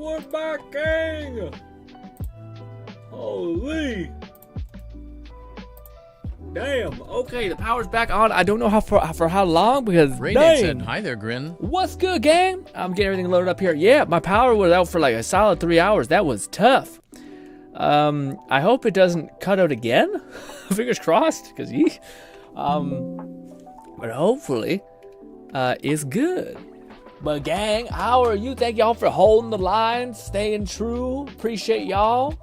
we're back, gang! Holy! Damn. Okay, the power's back on. I don't know for how long because Raydate said, "Hi there, Grin." What's good, gang? I'm getting everything loaded up here. Yeah, my power was out for like a solid 3 hours. That was tough. I hope it doesn't cut out again. Fingers crossed, because but hopefully, it's good. But gang, how are you? Thank y'all for holding the line, staying true. Appreciate y'all.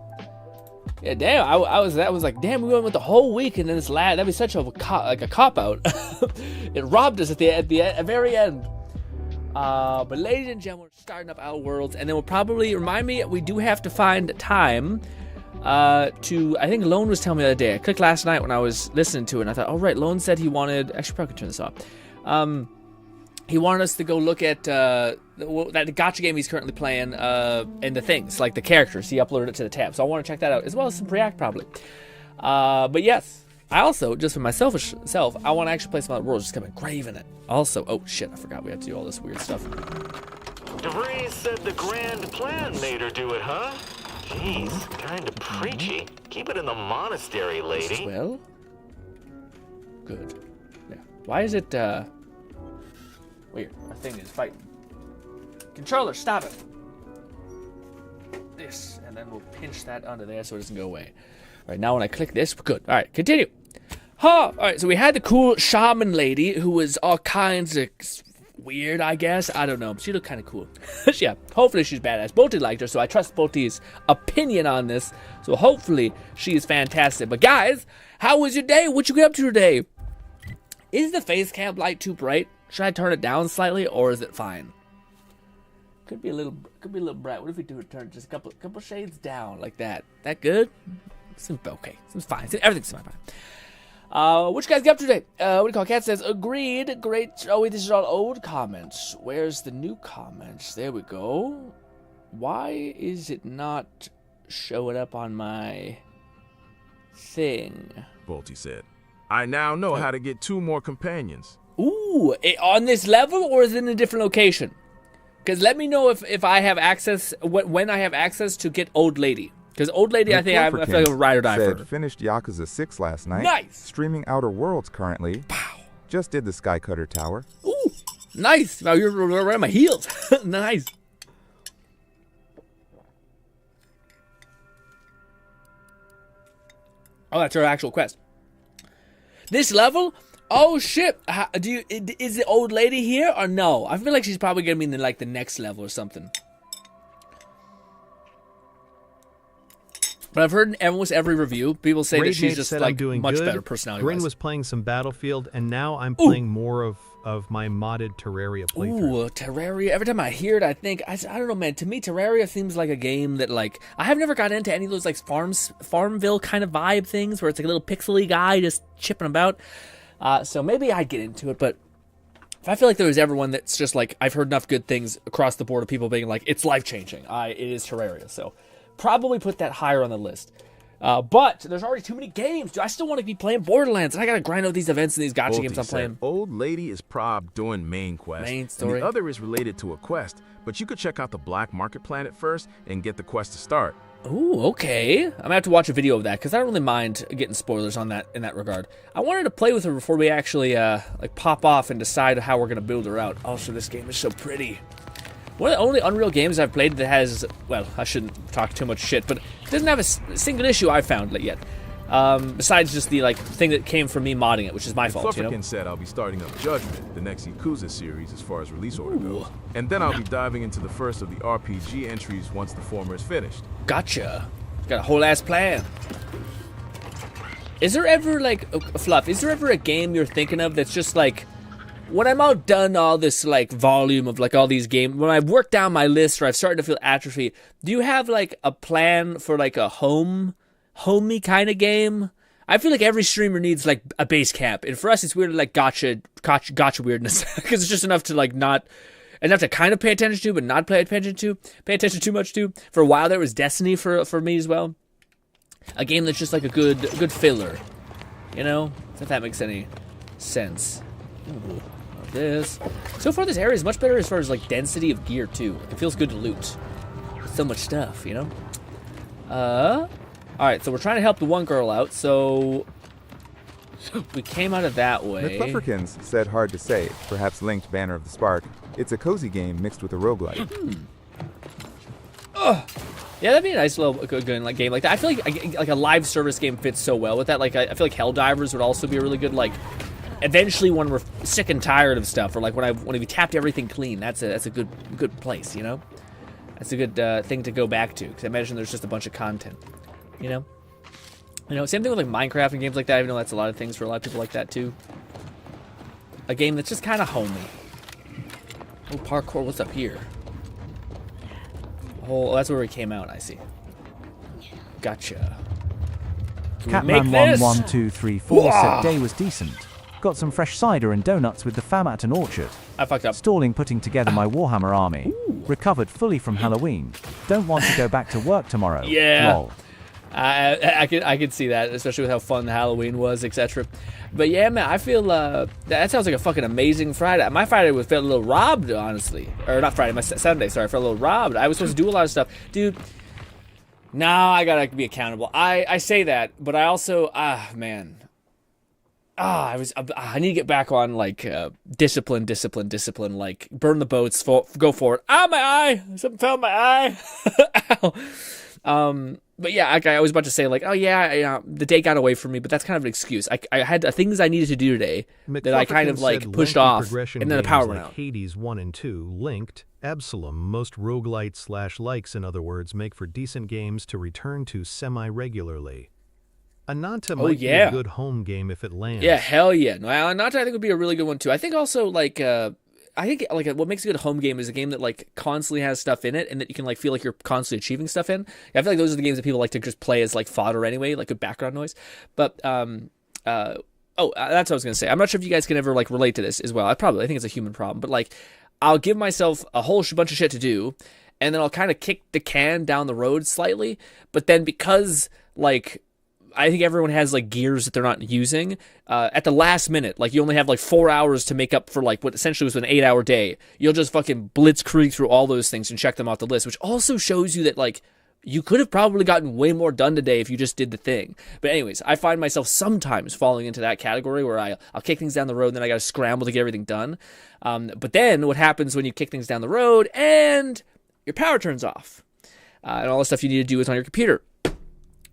Yeah, damn. That was like, damn. We went with the whole week, and then this that'd be such a cop out. It robbed us at the very end. But ladies and gentlemen, we're starting up our worlds, and then we'll probably remind me. We do have to find time. I think Lone was telling me the other day. I clicked last night when I was listening to it, and I thought, oh right, Lone said he wanted. Actually, probably could turn this off. He wanted us to go look at that gacha game he's currently playing, and the things, like the characters. He uploaded it to the tab. So I want to check that out, as well as some Preact, probably. But yes, I also, just for my selfish self, I want to actually play some other worlds, just kind of engraving it. Also, oh shit, I forgot we have to do all this weird stuff. DeVries said the grand plan made her do it, huh? Jeez, kind of preachy. Keep it in the monastery, lady. Well, good. Yeah. Why is it, weird. Our thing is fighting. Controller, stop it. This, and then we'll pinch that under there so it doesn't go away. All right, now when I click this, we're good. All right, continue. All right, so we had the cool shaman lady who was all kinds of weird, I guess. I don't know. She looked kind of cool. Yeah, hopefully she's badass. Bolty liked her, so I trust Bolty's opinion on this. So hopefully she's fantastic. But guys, how was your day? What you get up to today? Is the face cam light too bright? Should I turn it down slightly, or is it fine? Could be a little bright. What if we do it turn just a couple shades down like that? That good? Seems okay. Seems fine. Everything's fine. What you guys get up to today? What do you call? Cat says agreed. Great. Oh wait, this is all old comments. Where's the new comments? There we go. Why is it not showing up on my thing? Bolty said, "I now know how to get 2 more companions." Ooh, on this level, or is it in a different location? Because let me know if I have access, when I have access to get Old Lady. Because Old Lady, I think I feel like a ride or die for her. Finished Yakuza 6 last night. Nice! Streaming Outer Worlds currently. Pow! Just did the Skycutter Tower. Ooh, nice! Wow, you're right on my heels. Nice. Oh, that's our actual quest. This level? Oh shit! Is the Old Lady here or no? I feel like she's probably gonna be in the next level or something. But I've heard in almost every review, people say that she's just like much better personality. Grin was playing some Battlefield, and now I'm playing more of my modded Terraria playthrough. Ooh, Terraria. Every time I hear it, I think I don't know, man. To me, Terraria seems like a game that I have never gotten into any of those Farmville kind of vibe things where it's like a little pixely guy just chipping about. So maybe I'd get into it, but if I feel like there was ever one that's just like, I've heard enough good things across the board of people being like, it's life-changing. It is Terraria, so probably put that higher on the list. But there's already too many games. I still want to be playing Borderlands, and I got to grind out these events and these gacha games I'm playing. Old Lady is prob doing main quest. Main story. And the other is related to a quest, but you could check out the Black Market Planet first and get the quest to start. Ooh, okay. I'm gonna have to watch a video of that because I don't really mind getting spoilers on that in that regard. I wanted to play with her before we actually pop off and decide how we're gonna build her out. Also, this game is so pretty. One of the only Unreal games I've played that has, well, I shouldn't talk too much shit, but it doesn't have a single issue I've found yet. Besides just the thing that came from me modding it, which is my fault, you know? Flufferkin said I'll be starting up Judgment, the next Yakuza series as far as release order goes. And then I'll be diving into the first of the RPG entries once the former is finished. Gotcha. Got a whole ass plan. Is there ever, Fluff, is there ever a game you're thinking of that's just when I'm all done all this volume of all these games, when I've worked down my list or I've started to feel atrophy, do you have a plan for a homey kind of game? I feel like every streamer needs a base camp, and for us it's weird gotcha weirdness because it's just enough to not enough to kind of pay attention to, but not pay attention too much to. For a while there was Destiny for me as well, a game that's just a good filler, you know, if that makes any sense. Ooh. This. So far, this area is much better as far as density of gear too. It feels good to loot. So much stuff, you know? Alright, so we're trying to help the one girl out, so we came out of that way. McFlufferkins said hard to say, perhaps linked Banner of the Spark. It's a cozy game mixed with a roguelike. Yeah, that'd be a nice little good like game like that. I feel like a live service game fits so well with that. Like I feel like Helldivers would also be a really good like. Eventually, when we're sick and tired of stuff, or like when we tapped everything clean, that's a good place, you know. That's a good thing to go back to, because I imagine there's just a bunch of content, you know. Same thing with like Minecraft and games like that. Even though that's a lot of things for a lot of people like that too. A game that's just kind of homey. Oh, parkour! What's up here? Oh, that's where we came out. I see. Gotcha. Catman11234 said day was decent. Got some fresh cider and donuts with the fam at an orchard. I fucked up. Stalling putting together my Warhammer army. Recovered fully from Halloween. Don't want to go back to work tomorrow. Yeah. Lol. I could see that, especially with how fun Halloween was, etc. But yeah, man, I feel that sounds like a fucking amazing Friday. My Friday felt a little robbed, honestly, or not Friday, my Sunday. Sorry, I felt a little robbed. I was supposed to do a lot of stuff, dude. Now I gotta be accountable. I say that, but I also man. I need to get back on like discipline. Like burn the boats, go for it. My eye! Something fell in my eye. Ow. But yeah, I was about to say like, oh yeah, the day got away from me, but that's kind of an excuse. I had things I needed to do today that I kind of like pushed off, and then the power went out. Hades 1 and 2, Linked, Absalom, most roguelites/likes, in other words, make for decent games to return to semi-regularly. Ananta might be a good home game if it lands. Yeah, hell yeah. No, Ananta I think would be a really good one too. I think also like what makes a good home game is a game that like constantly has stuff in it and that you can like feel like you're constantly achieving stuff in. I feel like those are the games that people like to just play as like fodder anyway, like good background noise. But that's what I was gonna say. I'm not sure if you guys can ever like relate to this as well. I think it's a human problem, but like I'll give myself a whole bunch of shit to do, and then I'll kind of kick the can down the road slightly. But then because like I think everyone has like gears that they're not using at the last minute. Like you only have like 4 hours to make up for like what essentially was an 8-hour day. You'll just fucking blitzkrieg through all those things and check them off the list, which also shows you that like you could have probably gotten way more done today if you just did the thing. But anyways, I find myself sometimes falling into that category where I'll kick things down the road and then I got to scramble to get everything done. But then what happens when you kick things down the road and your power turns off and all the stuff you need to do is on your computer?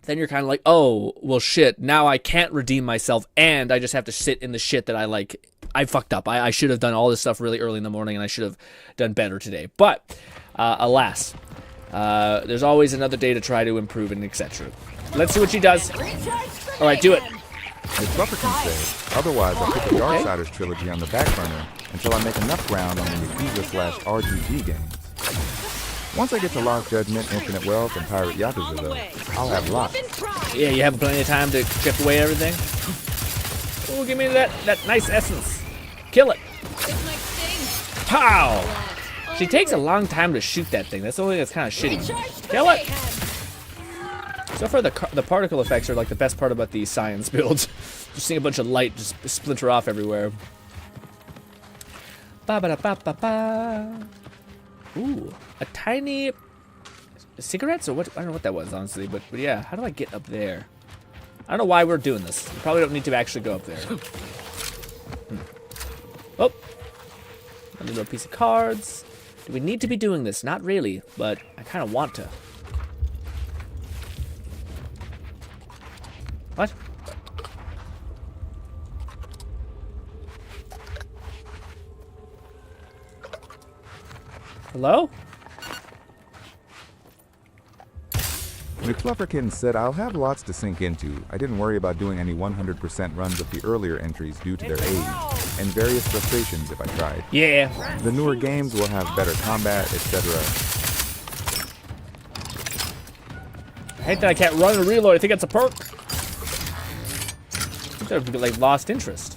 Then you're kind of like, oh, well, shit, now I can't redeem myself, and I just have to sit in the shit that I fucked up. I should have done all this stuff really early in the morning, and I should have done better today. But, alas, there's always another day to try to improve and etc. Let's see what she does. All right, do it. McFlufferkins said, otherwise I'll put the Darksiders trilogy on the back burner until I make enough ground on the Yakuza/RGB games. Once I get to Lost Judgment, Infinite Wealth, and Pirate Yakuza, though, I'll have lots. Yeah, you have plenty of time to chip away at everything. Oh, give me that nice essence. Kill it. Pow! She takes a long time to shoot that thing. That's the only thing that's kind of shitty. Kill it! So far, the particle effects are like the best part about these science builds. Just seeing a bunch of light just splinter off everywhere. Ba-ba-da-ba-ba-ba. Ooh, a tiny cigarettes or what? I don't know what that was, honestly, but yeah, how do I get up there? I don't know why we're doing this. We probably don't need to actually go up there. Oh, another little piece of cards. Do we need to be doing this? Not really, but I kind of want to. What? Hello? McFlufferkins said, I'll have lots to sink into. I didn't worry about doing any 100% runs of the earlier entries due to their age, and various frustrations if I tried. Yeah. The newer games will have better combat, etc. I hate that I can't run and reload. I think that's a perk. I think I've like lost interest.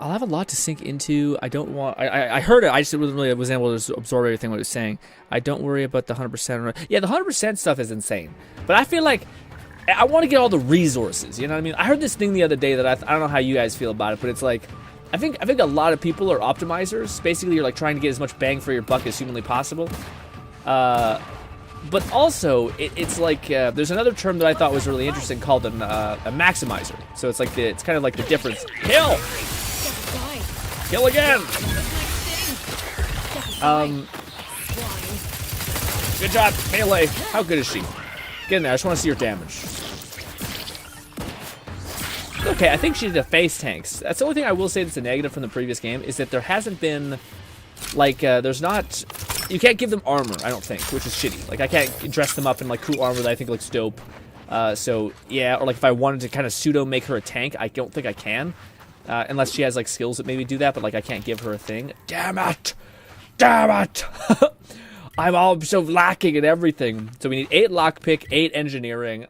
I'll have a lot to sink into. I don't want. I heard it. I just wasn't able to absorb everything what it was saying. I don't worry about the 100%. Yeah, the 100% stuff is insane. But I feel like I want to get all the resources. You know what I mean? I heard this thing the other day that I don't know how you guys feel about it, but it's like I think a lot of people are optimizers. Basically, you're like trying to get as much bang for your buck as humanly possible. But also, it's like there's another term that I thought was really interesting called a maximizer. So it's like it's kind of like the difference. Kill. Kill again. Good job, melee. How good is she? Get in there. I just want to see her damage. Okay, I think she did a face tanks. That's the only thing I will say that's a negative from the previous game is that there hasn't been, like, there's not, you can't give them armor, I don't think, which is shitty. Like, I can't dress them up in, like, cool armor that I think looks dope. So, yeah, or, like, if I wanted to kind of pseudo make her a tank, I don't think I can. Unless she has, like, skills that maybe do that, but, like, I can't give her a thing. Damn it! Damn it! I'm all so lacking in everything. So we need 8 lockpick, 8 engineering.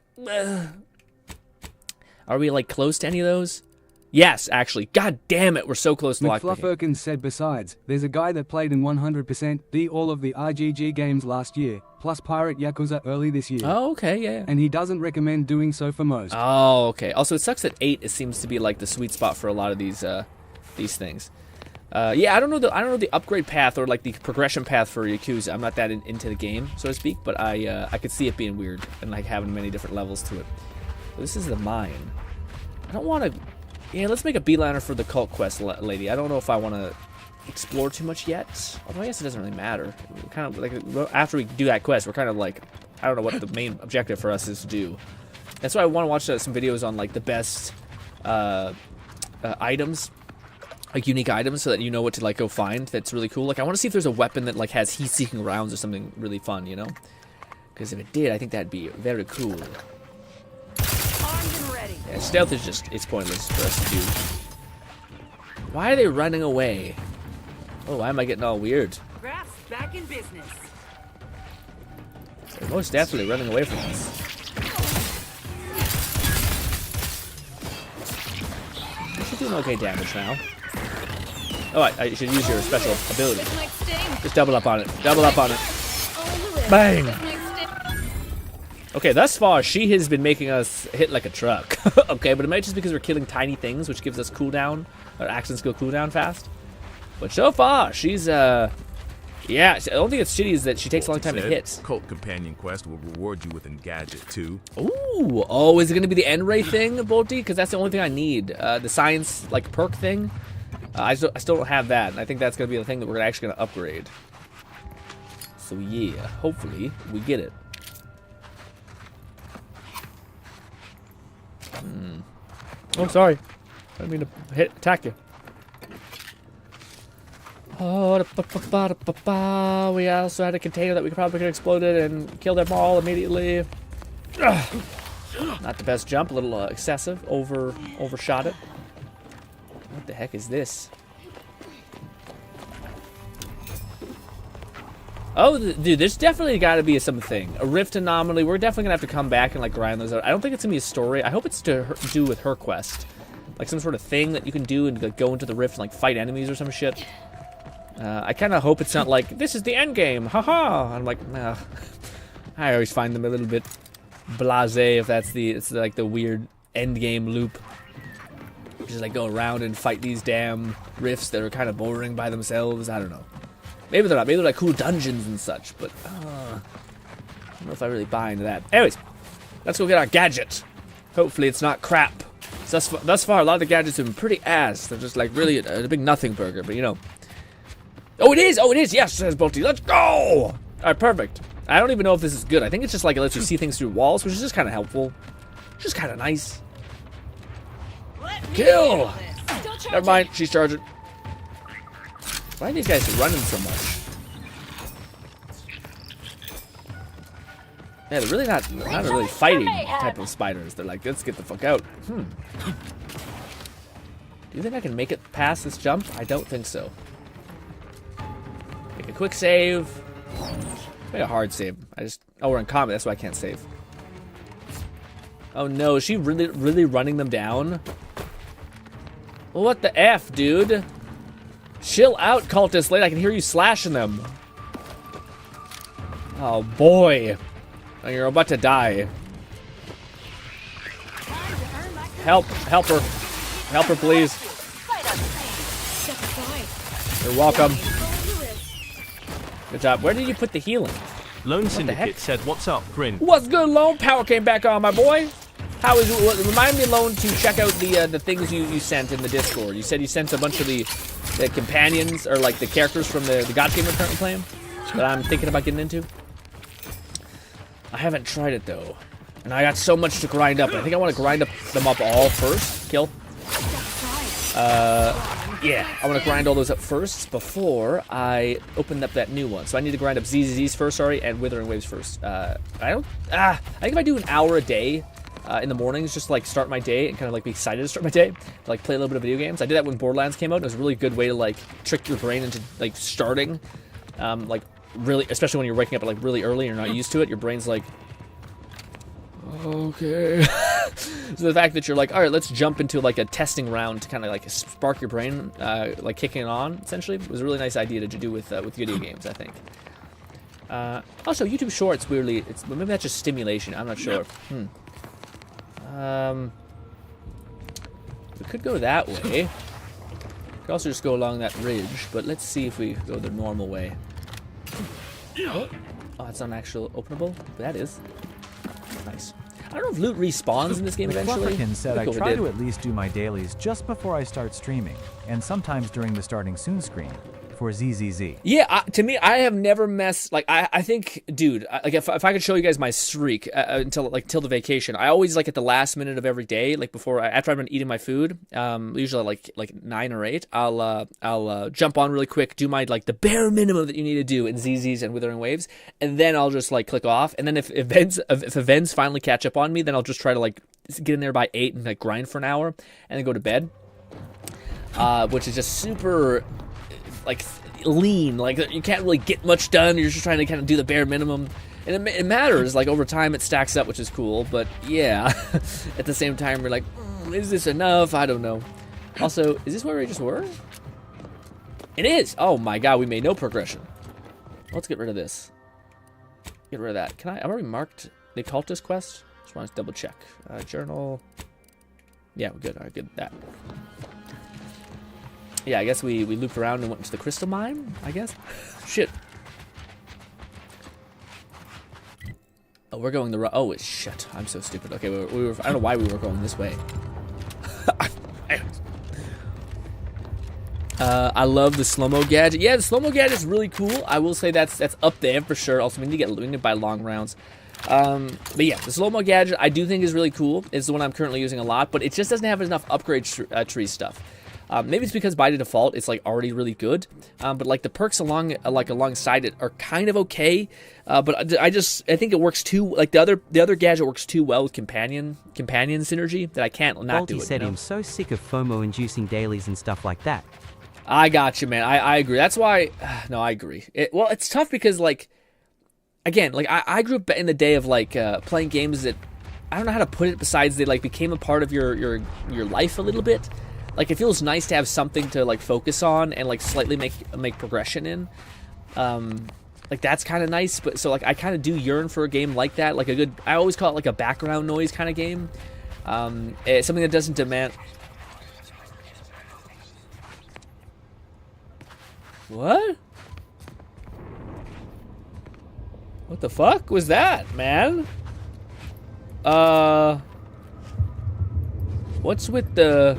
Are we, like, close to any of those? Yes, actually. God damn it, we're so close to lockpicking. McFlufferkins said besides, there's a guy that played in 100% all of the RGG games last year, plus Pirate Yakuza early this year. Oh, okay, yeah. And he doesn't recommend doing so for most. Oh, okay. Also, it sucks that 8 it seems to be, like, the sweet spot for a lot of these things. Yeah, I don't know the upgrade path or, like, the progression path for Yakuza. I'm not that into the game, so to speak, but I could see it being weird and, like, having many different levels to it. This is the mine. I don't want to... Yeah, let's make a beeliner for the cult quest lady. I don't know if I want to explore too much yet. Although I guess it doesn't really matter. We're kind of like, after we do that quest, we're kind of like... I don't know what the main objective for us is to do. That's why I want to watch some videos on, like, the best items. Like, unique items, so that you know what to, like, go find that's really cool. Like, I want to see if there's a weapon that, like, has heat-seeking rounds or something really fun, you know? Because if it did, I think that'd be very cool. Yeah, stealth is just, it's pointless for us to do. Why are they running away? Oh, why am I getting all weird? Graph's back in business. They're most definitely running away from us. She's doing okay damage now. Oh, I should use your special ability. Just double up on it. Double up on it. Bang! Okay, thus far, she has been making us hit like a truck. Okay, but it might just because we're killing tiny things, which gives us cooldown, or action skill cooldown fast. But so far, she's, yeah, the only thing that's shitty is that she takes a long time to hit. Cult Companion Quest will reward you with Engadget, too. Ooh, oh, is it going to be the N-Ray thing, Bolty? Because that's the only thing I need. The science, like, perk thing. I still don't have that, and I think that's going to be the thing that we're actually going to upgrade. So, yeah, hopefully, we get it. Oh, sorry. I didn't mean to attack you. Oh, we also had a container that we probably could have exploded and kill them all immediately. Ugh. Not the best jump, a little excessive. Overshot it. What the heck is this? Oh, dude, there's definitely got to be something. A rift anomaly. We're definitely going to have to come back and, like, grind those out. I don't think it's going to be a story. I hope it's to do with her quest. Like, some sort of thing that you can do and, like, go into the rift and, like, fight enemies or some shit. I kind of hope it's not like, this is the end game. Haha. I'm like, nah. I always find them a little bit blasé if that's it's like the weird end game loop. Just, like, go around and fight these damn rifts that are kind of boring by themselves. I don't know. Maybe they're not. Maybe they're like cool dungeons and such, but I don't know if I really buy into that. Anyways, let's go get our gadget. Hopefully it's not crap. Thus far, a lot of the gadgets have been pretty ass. They're just like really a big nothing burger, but you know. Oh, it is! Oh, it is! Yes, says Bolty. Let's go! All right, perfect. I don't even know if this is good. I think it's just like it lets you see things through walls, which is just kind of helpful. Just kind of nice. Kill! Never mind, she's charging. Why are these guys running so much? Yeah, they're really not really fighting type of spiders. They're like, let's get the fuck out. Do you think I can make it past this jump? I don't think so. Make a quick save. Make a hard save. Oh, we're in combat. That's why I can't save. Oh no, is she really running them down? Well, what the F, dude? Chill out, cultist lady. I can hear you slashing them. Oh, boy. Oh, you're about to die. Help. Help her. Help her, please. You're welcome. Good job. Where did you put the healing? Lone Syndicate said, "What's up, Grin?" What's good, Lone? Power came back on, my boy. How is it? Remind me, Lone, to check out the things you sent in the Discord. You said you sent a bunch of the companions, or like the characters from the God game we're currently playing, that I'm thinking about getting into. I haven't tried it, though. And I got so much to grind up. I think I want to grind them up all first. Kill. Yeah, I want to grind all those up first before I open up that new one. So I need to grind up ZZZs first, sorry, and Withering Waves first. I think if I do an hour a day in the mornings, just like start my day and kind of like be excited to start my day, to like play a little bit of video games. I did that when Borderlands came out. It was a really good way to like trick your brain into like starting, like really, especially when you're waking up like really early and you're not used to it. Your brain's like, okay. So the fact that you're like, all right, let's jump into like a testing round to kind of like spark your brain, like kicking it on, essentially, was a really nice idea to do with video games, I think. Also, YouTube Shorts, weirdly, maybe that's just stimulation. I'm not sure. We could go that way. We could also just go along that ridge, but let's see if we go the normal way. Oh, that's not actual openable. That is. Nice. I don't know if loot respawns in this game eventually. McFlufferkin said I try to at least do my dailies just before I start streaming, and sometimes during the starting soon screen. For ZZZ. Yeah, to me, I have never messed, like, I think, dude, like, if I could show you guys my streak till the vacation, I always, like, at the last minute of every day, like, after I've been eating my food, usually, like 9 or 8, I'll jump on really quick, do my, like, the bare minimum that you need to do in ZZs and Withering Waves, and then I'll just, like, click off, and then if events finally catch up on me, then I'll just try to, like, get in there by 8 and, like, grind for an hour, and then go to bed, which is just super, like, lean. Like, you can't really get much done. You're just trying to kind of do the bare minimum, and it matters. Like, over time it stacks up, which is cool, but yeah. At the same time, we're like, is this enough? I don't know. Also, is this where we just were? It is. Oh my god, we made no progression. Let's get rid of this. Get rid of that. Can I already marked the cultist quest? Just want to double check. Journal. Yeah, we're good. All right, good. That. Yeah, I guess we looped around and went to the crystal mine, I guess. Shit. Oh, we're going the oh, shit. I'm so stupid. Okay, we were I don't know why we were going this way. I love the slow-mo gadget. Yeah, the slow-mo gadget is really cool. I will say that's up there for sure. Also, we need to buy long rounds. But yeah, the slow-mo gadget I do think is really cool. It's the one I'm currently using a lot, but it just doesn't have enough upgrade tree stuff. Maybe it's because by default it's like already really good, but like the perks alongside it are kind of okay. But I think it works too. Like the other gadget works too well with companion synergy that I can't not do it. Balti said I'm so sick of FOMO-inducing dailies and stuff like that. I got you, man. I agree. That's why. No, I agree. Well, it's tough because like, again, like I grew up in the day of like playing games that I don't know how to put it. Besides, they like became a part of your life a little bit. Like, it feels nice to have something to, like, focus on and, like, slightly make progression in. Like, that's kind of nice. But, so, like, I kind of do yearn for a game like that. Like, I always call it, like, a background noise kind of game. It's something that doesn't demand... What? What the fuck was that, man? What's with the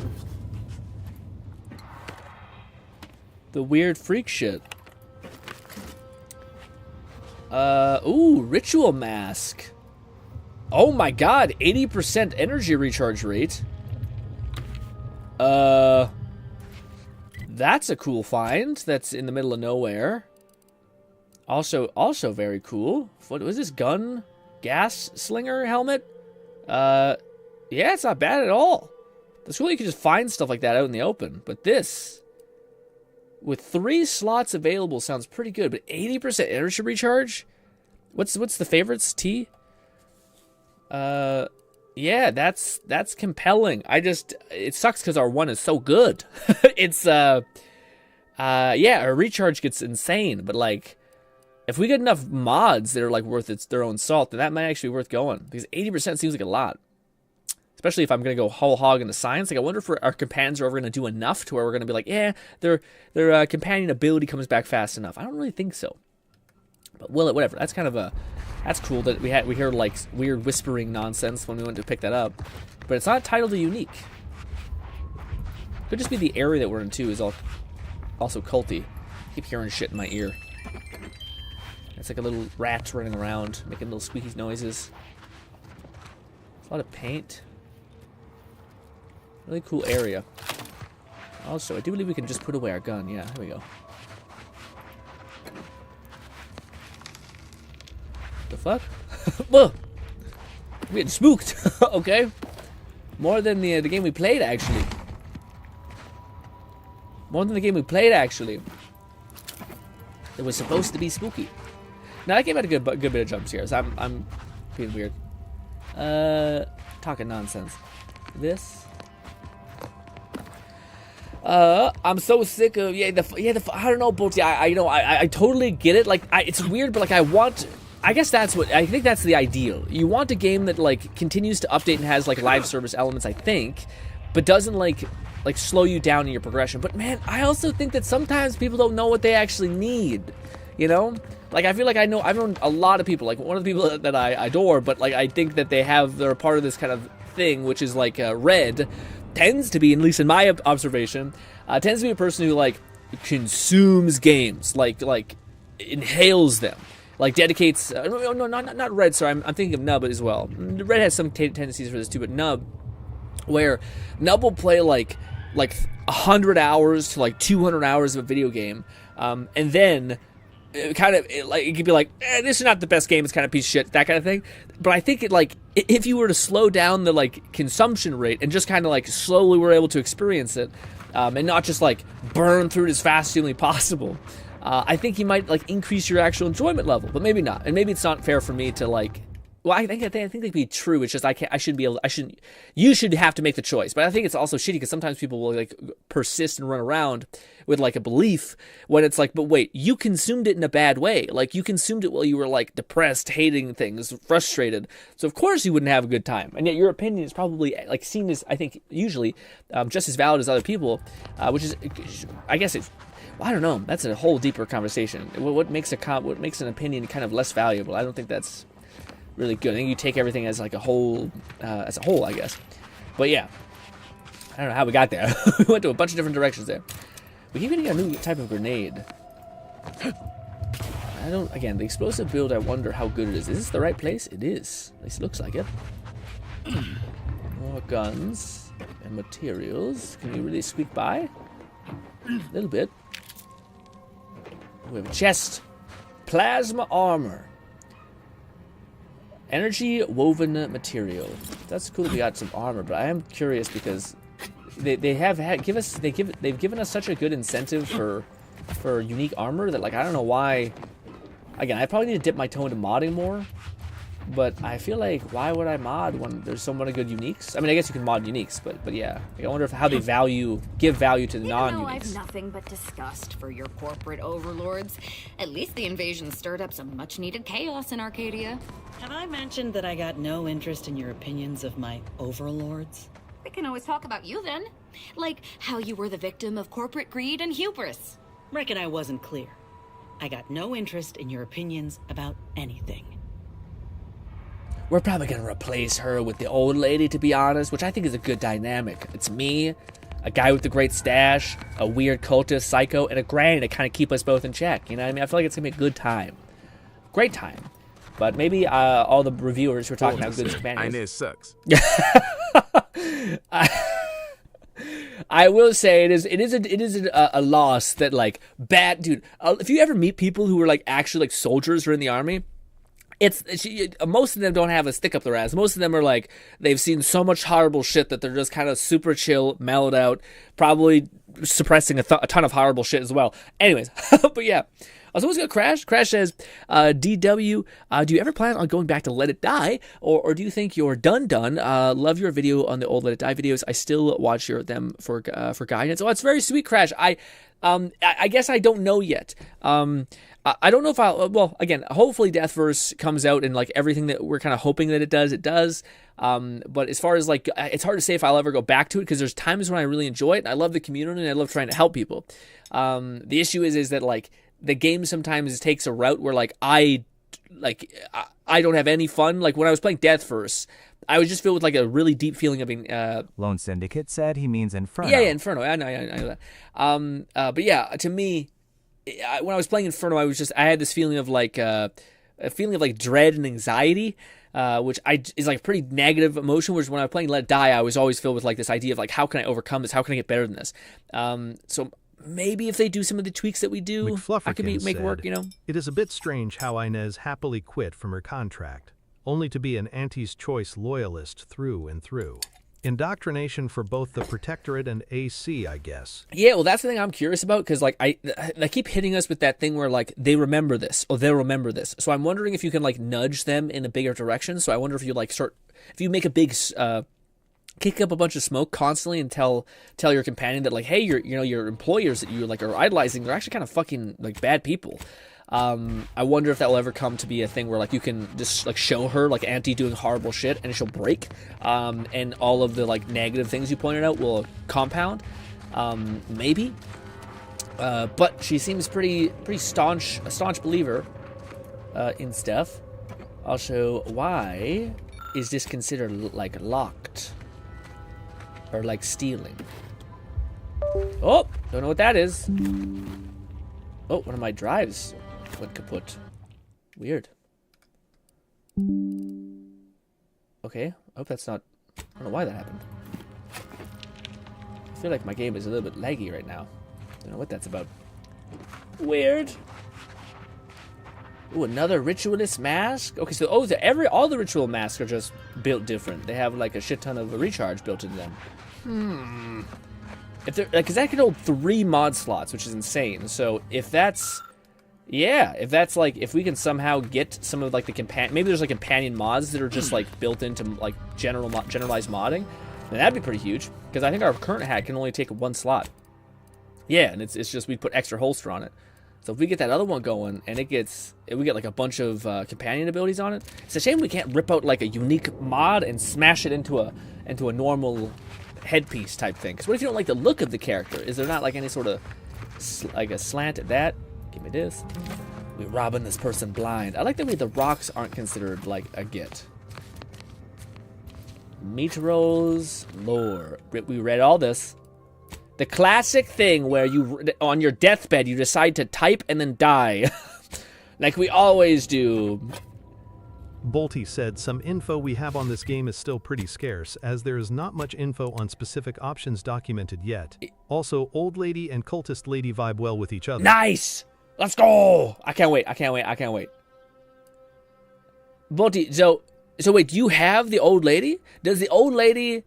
weird freak shit? Ooh, ritual mask. Oh my god, 80% energy recharge rate. That's a cool find. That's in the middle of nowhere. Also very cool. What was this? Gas slinger helmet? Yeah, it's not bad at all. That's cool. You can just find stuff like that out in the open. But this, with 3 slots available, sounds pretty good. But 80% energy recharge? What's the favorites? T? Yeah, that's compelling. It sucks because our one is so good. It's yeah, our recharge gets insane. But like, if we get enough mods that are like worth their own salt, then that might actually be worth going, because 80% seems like a lot. especially if I'm going to go whole hog into science. Like, I wonder if our companions are ever going to do enough to where we're going to be like, yeah, their companion ability comes back fast enough. I don't really think so. But whatever. That's kind of that's cool that we hear like weird whispering nonsense when we went to pick that up. But it's not titled to unique. Could just be the area that we're in too is also culty. I keep hearing shit in my ear. It's like a little rat running around, making little squeaky noises. A lot of paint. Really cool area. Also, I do believe we can just put away our gun. Yeah, here we go. The fuck? Whoa! We getting spooked. Okay. More than the game we played, actually. More than the game we played, actually. It was supposed to be spooky. Now that game had a good bit of jump scares. I'm being weird. Talking nonsense. This. I'm so sick of I don't know, Bolty. I totally get it. Like, it's weird, but like I guess I think that's the ideal. You want a game that like continues to update and has like live service elements, I think, but doesn't like slow you down in your progression. But man, I also think that sometimes people don't know what they actually need. You know? Like, I feel like I've known a lot of people, like one of the people that I adore, but like I think that they're a part of this kind of thing, which is like Red tends to be, at least in my observation, tends to be a person who like consumes games, like inhales them, like dedicates. No, not Red. Sorry, I'm thinking of Nub as well. Red has some tendencies for this too, but Nub, where Nub will play like 100 hours to like 200 hours of a video game, and then it could be like, this is not the best game, it's kind of a piece of shit, that kind of thing. But I think if you were to slow down the like consumption rate and just kind of like slowly were able to experience it, and not just like burn through it as fast as humanly possible, I think you might like increase your actual enjoyment level. But maybe not, and maybe it's not fair for me to like. Well, I think that'd be true. It's just you should have to make the choice. But I think it's also shitty because sometimes people will like persist and run around with like a belief when it's like, but wait, you consumed it in a bad way. Like, you consumed it while you were like depressed, hating things, frustrated. So of course you wouldn't have a good time. And yet your opinion is probably like seen as, I think, usually just as valid as other people, which is, I guess it's. Well, I don't know. That's a whole deeper conversation. What makes an opinion kind of less valuable? I don't think that's really good. I think you take everything as like a whole, I guess. But yeah, I don't know how we got there. We went to a bunch of different directions there. We keep getting a new type of grenade. Again, the explosive build, I wonder how good it is. Is this the right place? It is. At least it looks like it. More guns and materials. Can you really squeak by? A little bit. We have a chest. Plasma armor. Energy woven material. That's cool. We got some armor, but I am curious because they've given us such a good incentive for unique armor that like I don't know why. Again, I probably need to dip my toe into modding more, but I feel like why would I mod when there's so many good uniques? I mean, I guess you can mod uniques, but yeah, I wonder how they give value to the non-uniques. I've nothing but disgust for your corporate overlords. At least the invasion stirred up some much-needed chaos in Arcadia. Have I mentioned that I got no interest in your opinions of my overlords? We can always talk about you then. Like how you were the victim of corporate greed and hubris. Reckon I wasn't clear. I got no interest in your opinions about anything. We're probably going to replace her with the old lady, to be honest, which I think is a good dynamic. It's me, a guy with a great stash, a weird cultist psycho, and a granny to kind of keep us both in check. You know what I mean? I feel like it's going to be a good time. Great time. But maybe all the reviewers who are talking about good companions. I know it sucks. I will say it is a loss that like bad dude. If you ever meet people who are like actually like soldiers or in the army, most of them don't have a stick up their ass. Most of them are like they've seen so much horrible shit that they're just kind of super chill, mellowed out, probably suppressing a ton of horrible shit as well. Anyways, but yeah. what's going Crash? Crash says, DW, do you ever plan on going back to Let It Die? Or do you think you're done? Love your video on the old Let It Die videos. I still watch them for guidance. Oh, it's very sweet, Crash. I guess I don't know yet. I don't know if I'll, well, again, hopefully Deathverse comes out and like everything that we're kind of hoping that it does. But as far as like, it's hard to say if I'll ever go back to it because there's times when I really enjoy it and I love the community and I love trying to help people. The issue is that like the game sometimes takes a route where like I don't have any fun. Like when I was playing Deathverse, I was just filled with like a really deep feeling of being. Lone Syndicate said he means Inferno. Yeah, Inferno. I know that. But yeah, to me, when I was playing Inferno, I had this feeling of like a feeling of like dread and anxiety, which is like a pretty negative emotion. Whereas when I was playing Let It Die, I was always filled with like this idea of like how can I overcome this? How can I get better than this? So maybe if they do some of the tweaks that we do, I can make it work. You know, it is a bit strange how Inez happily quit from her contract, only to be an Auntie's Choice loyalist through and through. Indoctrination for both the Protectorate and AC, I guess. Yeah, well, that's the thing I'm curious about, because like they keep hitting us with that thing where like they remember this or they'll remember this. So I'm wondering if you can like nudge them in a bigger direction. So I wonder if you like if you make a big kick up a bunch of smoke constantly and tell your companion that like, hey, your employers that you like are idolizing, they're actually kind of fucking like bad people. I wonder if that will ever come to be a thing where like you can just like show her like Auntie doing horrible shit and she'll break, and all of the like negative things you pointed out will compound, maybe. But she seems pretty a staunch believer in stuff. Also, why is this considered like locked or like stealing? Oh, don't know what that is. Oh, one of my drives went kaput. Weird. Okay, I hope that's not... I don't know why that happened. I feel like my game is a little bit laggy right now. Don't know what that's about. Weird. Ooh, another ritualist mask? Okay, so all the ritual masks are just built different. They have like a shit ton of recharge built into them. If they're like, cause that could hold 3 mod slots, which is insane. So if that's like, if we can somehow get some of like the maybe there's like companion mods that are just like built into like generalized modding, then that'd be pretty huge. Because I think our current hat can only take 1 slot. Yeah, and it's just we put extra holster on it. So if we get that other one going and we get like a bunch of companion abilities on it, it's a shame we can't rip out like a unique mod and smash it into a normal headpiece type thing. Because what if you don't like the look of the character? Is there not like any sort of like a slant at that? Give me this. We're robbing this person blind. I like the way the rocks aren't considered like a get. Meteor's lore. We read all this. The classic thing where you, on your deathbed, you decide to type and then die. Like we always do. Bolty said, some info we have on this game is still pretty scarce, as there is not much info on specific options documented yet. Also, old lady and cultist lady vibe well with each other. Nice! Let's go! I can't wait. Bolty, so wait, do you have the old lady? Does the old lady...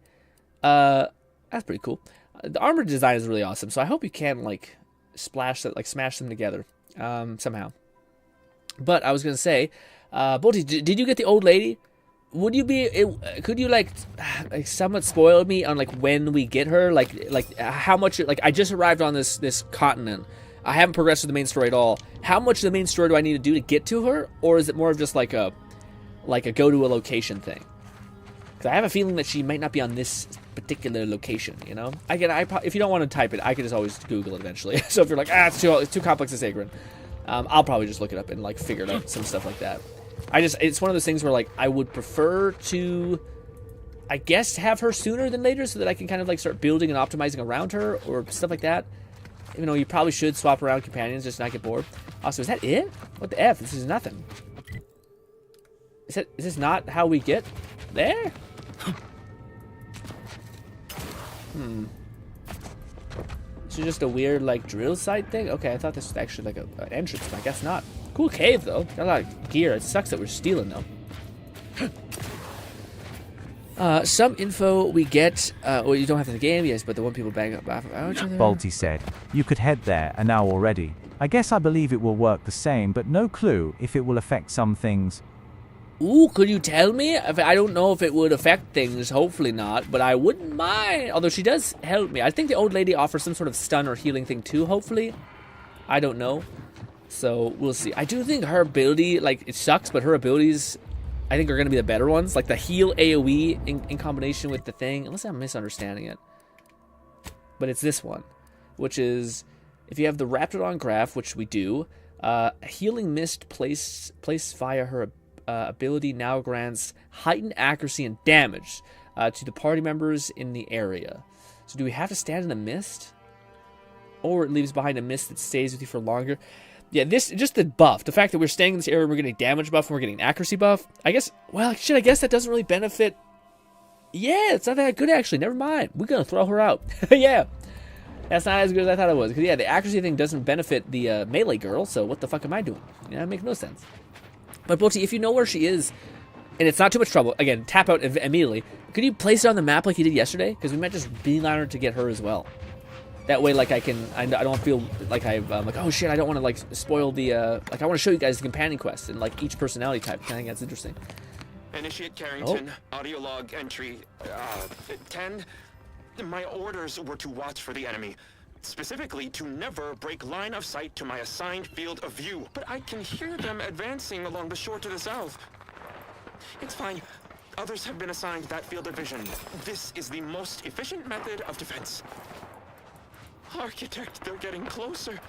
that's pretty cool. The armor design is really awesome, so I hope you can, like, smash them together, somehow. But I was gonna say... Bolty, did you get the old lady? Could you like somewhat spoil me on like when we get her? Like how much? Like I just arrived on this continent. I haven't progressed with the main story at all. How much of the main story do I need to do to get to her, or is it more of just like a go to a location thing? Because I have a feeling that she might not be on this particular location. You know, if you don't want to type it, I can just always Google it eventually. So if you're like, it's too complex to say, GRINN, I'll probably just look it up and like figure out some stuff like that. It's one of those things where like I would prefer to, I guess, have her sooner than later so that I can kind of like start building and optimizing around her or stuff like that. Even though you probably should swap around companions just to not get bored. Also, is that it? What the F? This is nothing. Is this not how we get there? This is just a weird like drill site thing? Okay, I thought this was actually like an entrance, but I guess not. Cool cave, though. Got a lot of gear. It sucks that we're stealing, though. Some info we get... well, you don't have to in the game, yes, but the one people bang up after each other. Bolty said, you could head there, an hour already. I guess I believe it will work the same, but no clue if it will affect some things. Ooh, could you tell me? I don't know if it would affect things, hopefully not, but I wouldn't mind. Although she does help me. I think the old lady offers some sort of stun or healing thing too, hopefully. I don't know. So, we'll see. I do think her ability, like, it sucks, but her abilities, I think, are going to be the better ones. Like the heal AoE in combination with the thing. Unless I'm misunderstanding it. But it's this one, which is, if you have the Raptidon graph, which we do, healing mist placed via her ability now grants heightened accuracy and damage to the party members in the area. So do we have to stand in the mist? Or it leaves behind a mist that stays with you for longer? Yeah, this, just the buff. The fact that we're staying in this area, we're getting damage buff, and we're getting accuracy buff. I guess, well, shit, I guess that doesn't really benefit. Yeah, it's not that good, actually. Never mind. We're going to throw her out. Yeah. That's not as good as I thought it was. Because, yeah, the accuracy thing doesn't benefit the melee girl, so what the fuck am I doing? Yeah, it makes no sense. But, Boti, if you know where she is, and it's not too much trouble, again, tap out immediately. Could you place it on the map like you did yesterday? Because we might just beeline her to get her as well. That way, like, I don't feel like I'm like, oh shit, I don't want to, like, spoil the, like, I want to show you guys the companion quest and, like, each personality type. I think that's interesting. Initiate Carrington, audio log entry 10. My orders were to watch for the enemy. Specifically, to never break line of sight to my assigned field of view. But I can hear them advancing along the shore to the south. It's fine. Others have been assigned that field of vision. This is the most efficient method of defense. Architect, they're getting closer.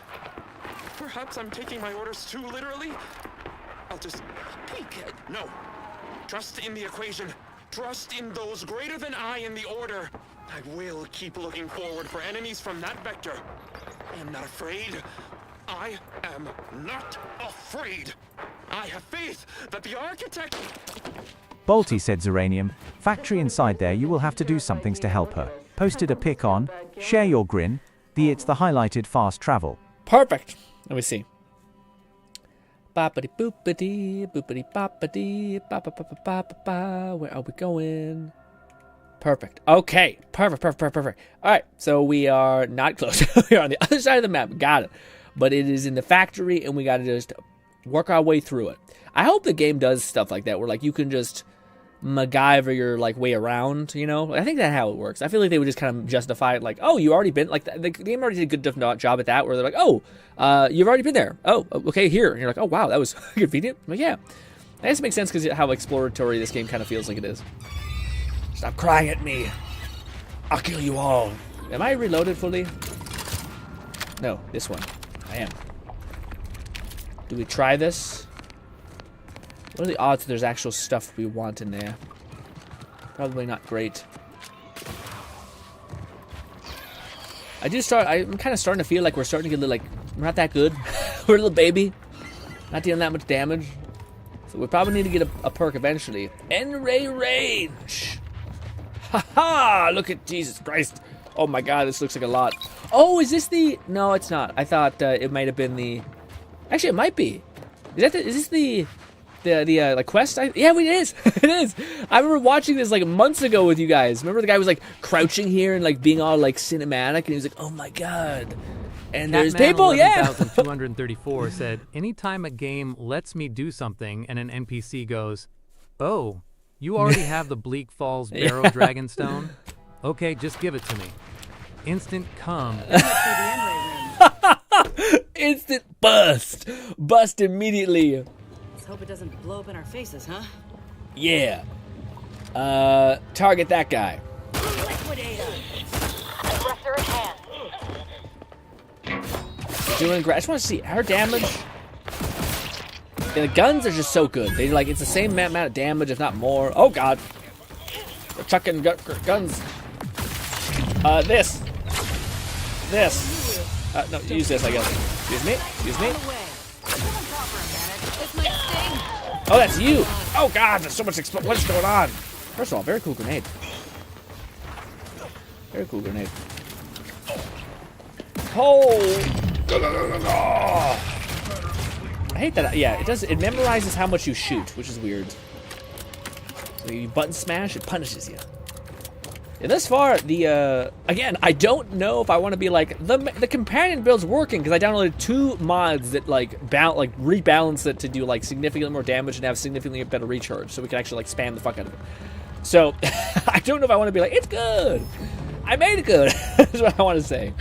Perhaps I'm taking my orders too literally. I'll just peek. No. Trust in the equation. Trust in those greater than I in the order. I will keep looking forward for enemies from that vector. I am not afraid. I am not afraid. I have faith that the architect... Bolty, said Zeranium. Factory inside there, you will have to do some things to help her. Posted a pic on. Share your grin. It's the highlighted fast travel. Perfect. Let me see. Boppity boopity, boopity boppity, ba ba ba ba ba ba. Where are we going? Perfect. Okay. Perfect. All right. So we are not close. We're on the other side of the map. Got it. But it is in the factory, and we got to just work our way through it. I hope the game does stuff like that, where like you can just MacGyver your like way around. You know, I think that's how it works. I feel like they would just kind of justify it, like, oh, you already been like the game already did a good job at that, where they're like, oh, you've already been there. Oh, okay, here. And you're like, oh wow, that was convenient. But yeah, I guess it makes sense because how exploratory this game kind of feels like it is. Stop crying at me. I'll kill you all. Am I reloaded fully? No, this one. I am. Do we try this? What are the odds that there's actual stuff we want in there? Probably not great. I'm kind of starting to feel like we're starting to get a little, like, we're not that good. We're a little baby. Not dealing that much damage. So we probably need to get a perk eventually. N-ray range. Ha-ha! Look at Jesus Christ. Oh my god, this looks like a lot. Oh, is this the... No, it's not. I thought it might have been the... Actually, it might be. Is this the like quest? Yeah, it is. It is. I remember watching this like months ago with you guys. Remember the guy was like crouching here and like being all like cinematic, and he was like, "Oh my god!" And there's people. Yeah. 11,234 said, "Anytime a game lets me do something and an NPC goes, oh, you already have the Bleak Falls Barrow Dragonstone? Okay, just give it to me. Instant come." Instant bust. Bust immediately. Let's hope it doesn't blow up in our faces, huh? Yeah. Target that guy. Liquidator. Aggressor at hand. Doing great. I just want to see her damage. And the guns are just so good. They like, it's the same amount of damage, if not more. Oh god. We're chucking guns. This. No, use this, I guess. Excuse me. Oh, that's you. Oh god, there's so much what is going on? First of all, very cool grenade. Oh. I hate that. Yeah, it memorizes how much you shoot, which is weird. So you button smash, it punishes you. Yeah, thus far, the again, I don't know if I want to be like the companion build's working because I downloaded 2 mods that like rebalance it to do like significantly more damage and have significantly better recharge, so we can actually like spam the fuck out of it. So I don't know if I want to be like, it's good. I made it good. That's what I want to say.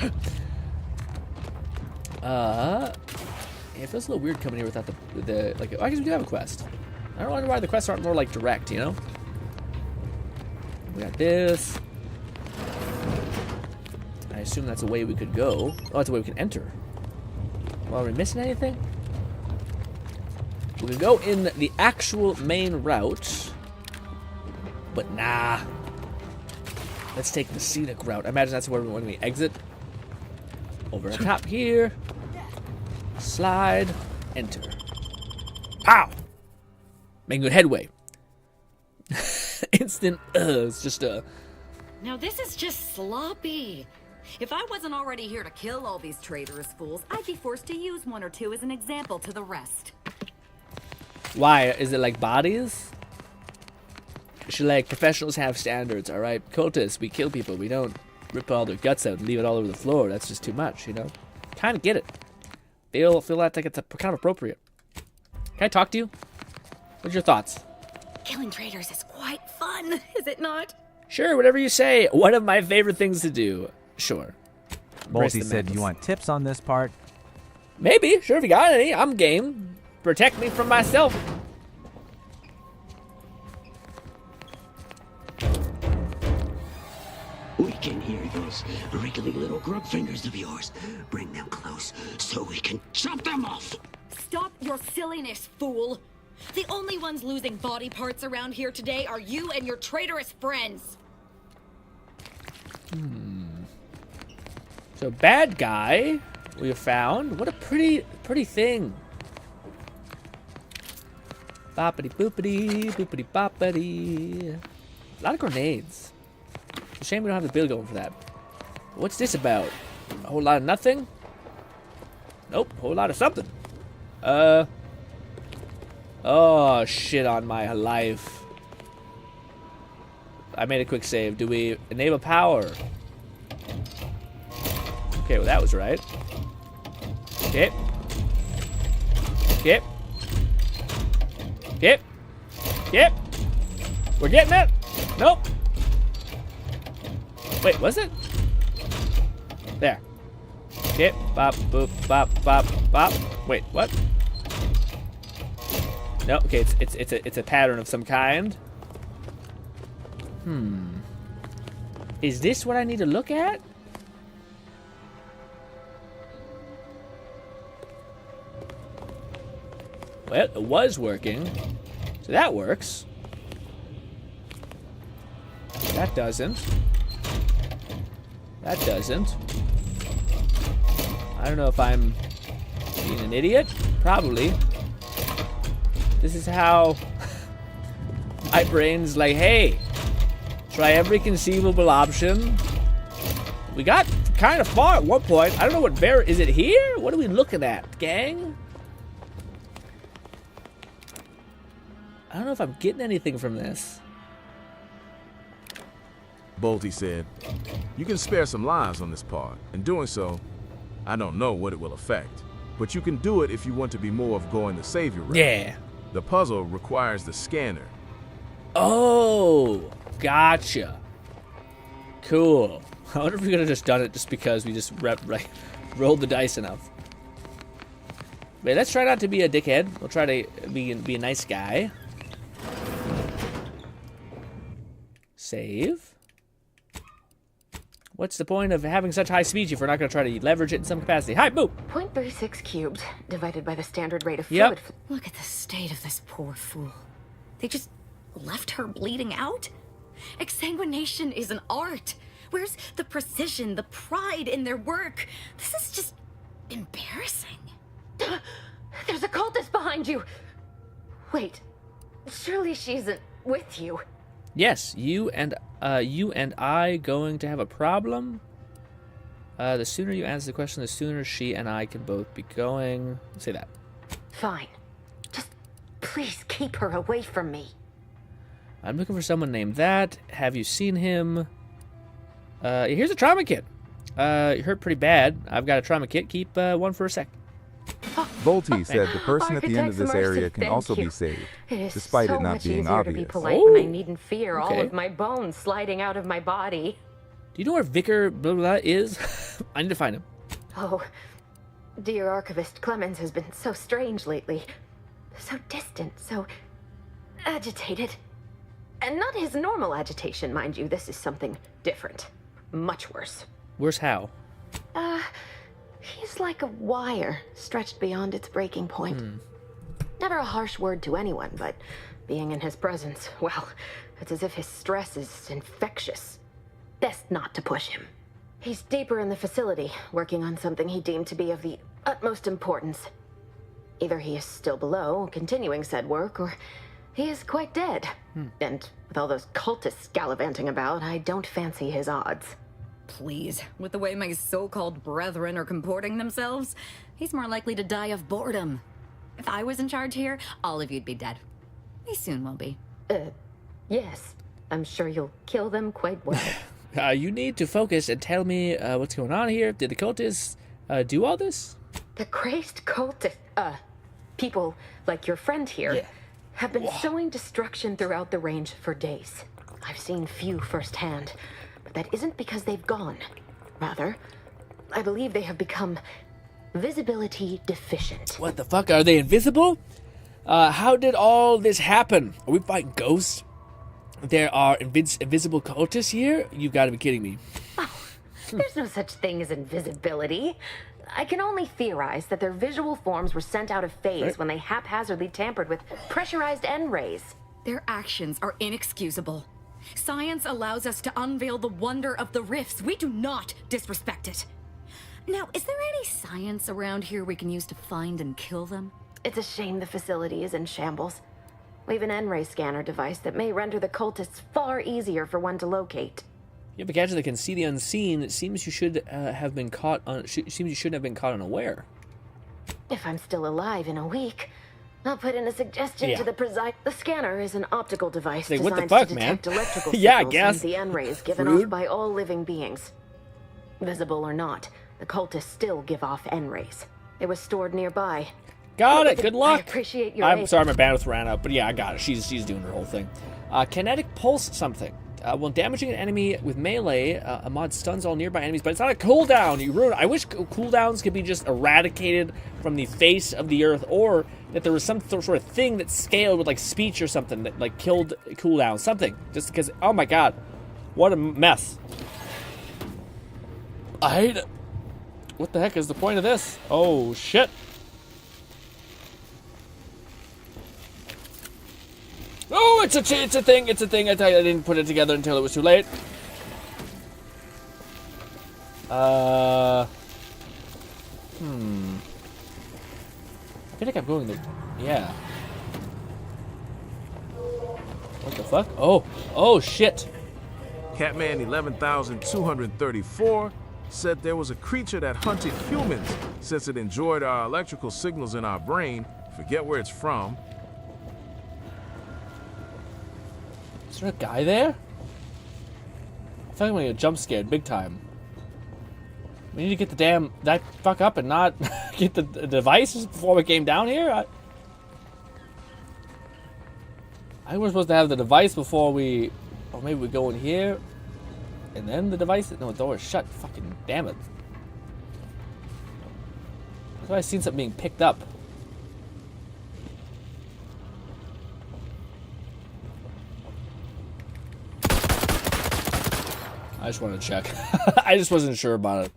Yeah, it feels a little weird coming here without the like. I guess we do have a quest. I don't wonder why the quests aren't more like direct, you know? We got this. I assume that's a way we could go. Oh, that's a way we can enter. Well, are we missing anything? We can go in the actual main route. But nah. Let's take the scenic route. I imagine that's where when we exit. Over the top here. Slide. Enter. Pow! Making good headway. Instant, it's just a... Now this is just sloppy. If I wasn't already here to kill all these traitorous fools, I'd be forced to use 1 or 2 as an example to the rest. Why? Is it like bodies? Like, professionals have standards, alright? Cultists, we kill people. We don't rip all their guts out and leave it all over the floor. That's just too much, you know? Kind of get it. Feel like it's kind of appropriate. Can I talk to you? What's your thoughts? Killing traitors is quite fun, is it not? Sure, whatever you say. One of my favorite things to do. Sure. Bolty said, you want tips on this part? Maybe. Sure, if you got any. I'm game. Protect me from myself. We can hear those wriggly little grub fingers of yours. Bring them close so we can chop them off. Stop your silliness, fool. The only ones losing body parts around here today are you and your traitorous friends. So, bad guy we have found. What a pretty thing. Boppity boopity, boopity boppity. A lot of grenades. It's a shame we don't have the build going for that. What's this about? A whole lot of nothing? Nope, a whole lot of something. Oh, shit on my life. I made a quick save. Do we enable power? Okay, well that was right. Okay. Okay. Okay. Okay. We're getting it. Nope. Wait, was it? There. Okay. Bop, boop, bop, bop, bop. Wait, what? No, okay, it's a pattern of some kind. Is this what I need to look at? Well, it was working. So that works. That doesn't. That doesn't. I don't know if I'm being an idiot. Probably. This is how my brain's like, hey, try every conceivable option. We got kind of far at one point. I don't know what is it here? What are we looking at, gang? I don't know if I'm getting anything from this. Bolty said, you can spare some lives on this part. In doing so, I don't know what it will affect. But you can do it if you want to be more of going the savior route. Yeah. The puzzle requires the scanner. Oh, gotcha. Cool. I wonder if we could have just done it just because we just rolled the dice enough. Wait, let's try not to be a dickhead. We'll try to be a nice guy. Save. What's the point of having such high speed if we're not going to try to leverage it in some capacity? Hi, boo! 0.36 cubed, divided by the standard rate of Yep. fluid. Look at the state of this poor fool. They just left her bleeding out? Exsanguination is an art. Where's the precision, the pride in their work? This is just embarrassing. There's a cultist behind you! Wait, surely she isn't with you. Yes, you and I going to have a problem? The sooner you answer the question, the sooner she and I can both be going. Say that. Fine. Just please keep her away from me. I'm looking for someone named that. Have you seen him? Here's a trauma kit. You hurt pretty bad. I've got a trauma kit. Keep one for a sec. Volty said the person at the end of this Architect's area mercy, can thank also you. be saved, It is despite so it not much being easier to be obvious. polite when I needn't fear all of my bones sliding out of my body. Do you know where Vicar blah, blah, blah is? I need to find him. Oh, dear Archivist Clemens has been so strange lately. So distant, so agitated. And not his normal agitation, mind you. This is something different. Much worse. Worse how? He's like a wire stretched beyond its breaking point. Never a harsh word to anyone, but being in his presence, well, it's as if his stress is infectious. Best not to push him. He's deeper in the facility, working on something he deemed to be of the utmost importance. Either he is still below, continuing said work, or he is quite dead. And with all those cultists gallivanting about, I don't fancy his odds. Please, with the way my so-called brethren are comporting themselves, he's more likely to die of boredom. If I was in charge here, all of you'd be dead. He soon will be. Yes. I'm sure you'll kill them quite well. You need to focus and tell me what's going on here. Did the cultists do all this? The crazed cultist, people like your friend here, have been sowing destruction throughout the range for days. I've seen few firsthand, but that isn't because they've gone. Rather, I believe they have become visibility deficient. What the fuck? Are they invisible? How did all this happen? Are we fighting ghosts? There are invisible cultists here? You've got to be kidding me. There's no such thing as invisibility. I can only theorize that their visual forms were sent out of phase when they haphazardly tampered with pressurized N-rays. Their actions are inexcusable. Science allows us to unveil the wonder of the rifts. We do not disrespect it. Now, is there any science around here we can use to find and kill them? It's a shame the facility is in shambles. We've an N-ray scanner device that may render the cultists far easier for one to locate. You have a gadget that can see the unseen. It seems you should have been caught on. Seems you shouldn't have been caught unaware. If I'm still alive in a week, I'll put in a suggestion to the preside. The scanner is an optical device Like, designed what the fuck, to detect man? electrical Yeah, I signals guess. and the N-rays given Rude. off by all living beings. Visible or not, the cultists still give off N-rays. It was stored nearby. Got it. Good luck. I appreciate your I'm aid. sorry, my bandwidth ran out, but yeah, I got it. She's doing her whole thing. Kinetic pulse something. When damaging an enemy with melee, a mod stuns all nearby enemies, but it's not a cooldown. You ruined it. I wish cooldowns could be just eradicated from the face of the earth, or that there was some sort of thing that scaled with like speech or something that like killed cooldown. Something. Just because, oh my god, what a mess. I hate it. What the heck is the point of this? Oh shit. Oh, it's a thing. It's a thing. I tell you, I didn't put it together until it was too late. I feel like I'm going the... Yeah. What the fuck? Oh, shit. Catman 11,234 said there was a creature that hunted humans since it enjoyed our electrical signals in our brain. Forget where it's from. Is there a guy there? I feel like I'm gonna get jump scared big time. We need to get that fuck up and not get the devices before we came down here. I think we're supposed to have the device before we, or maybe we go in here, and then the device. No, the door is shut. Fucking damn it! I thought I seen something being picked up. I just wanted to check. I just wasn't sure about it.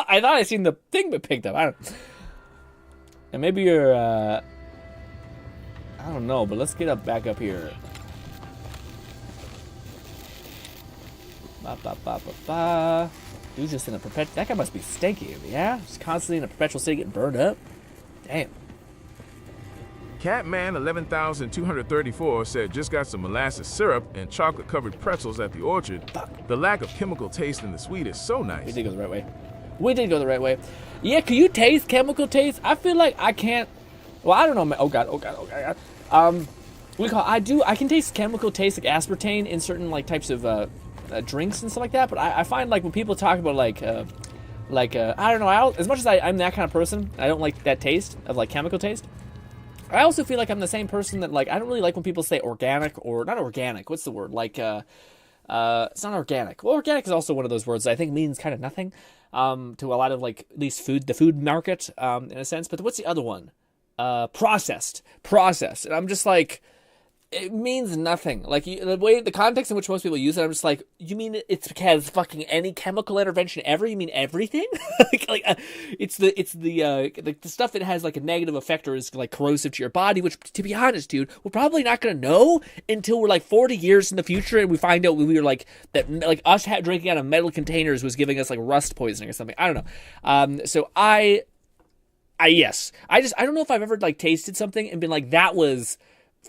I thought I seen the thing but picked up. I don't. And maybe you're. I don't know, but let's get back up here. Ba ba ba ba ba. Dude's just in a perpetual. That guy must be stinky, yeah. Just constantly in a perpetual state, getting burned up. Damn. Catman 11,234 said just got some molasses syrup and chocolate-covered pretzels at the orchard. The lack of chemical taste in the sweet is so nice. We did go the right way. We did go the right way. Yeah, can you taste chemical taste? I feel like I can't. Well, I don't know, man. Oh god. I can taste chemical taste like aspartame in certain like types of drinks and stuff like that. But I find like when people talk about like I don't know, as much as I'm that kind of person, I don't like that taste of like chemical taste. I also feel like I'm the same person that like I don't really like when people say organic or not organic. What's the word? Like it's not organic. Well, organic is also one of those words that I think means kind of nothing to a lot of like at least the food market in a sense. But what's the other one? Processed. And I'm just like, it means nothing. Like the context in which most people use it, I'm just like, you mean it's because fucking any chemical intervention ever? You mean everything? It's the stuff that has like a negative effect or is like corrosive to your body. Which, to be honest, dude, we're probably not gonna know until we're like 40 years in the future and we find out we were like that, like us drinking out of metal containers was giving us like rust poisoning or something. I don't know. So yes, I don't know if I've ever like tasted something and been like, that was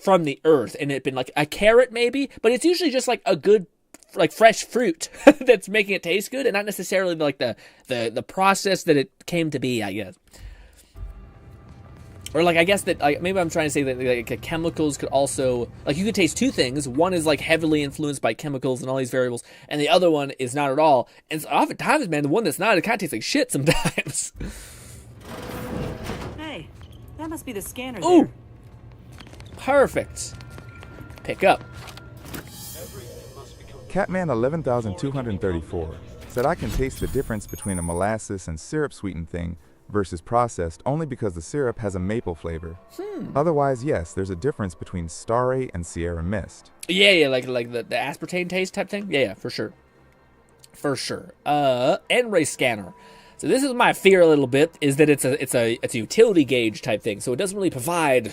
from the earth, and it been like a carrot maybe, but it's usually just like a good like fresh fruit that's making it taste good, and not necessarily like the process that it came to be, I guess. Or like I guess that like maybe I'm trying to say that like chemicals could also like you could taste two things. One is like heavily influenced by chemicals and all these variables, and the other one is not at all. And oftentimes, man, the one that's not, it kind of tastes like shit sometimes. Hey, that must be the scanner. Ooh, perfect. Pick up. Catman 11,234 said I can taste the difference between a molasses and syrup sweetened thing versus processed only because the syrup has a maple flavor. Otherwise, yes, there's a difference between Starry and Sierra Mist. Yeah, like the aspartame taste type thing. Yeah, for sure. N-ray scanner. So this is my fear a little bit, is that it's a utility gauge type thing, so it doesn't really provide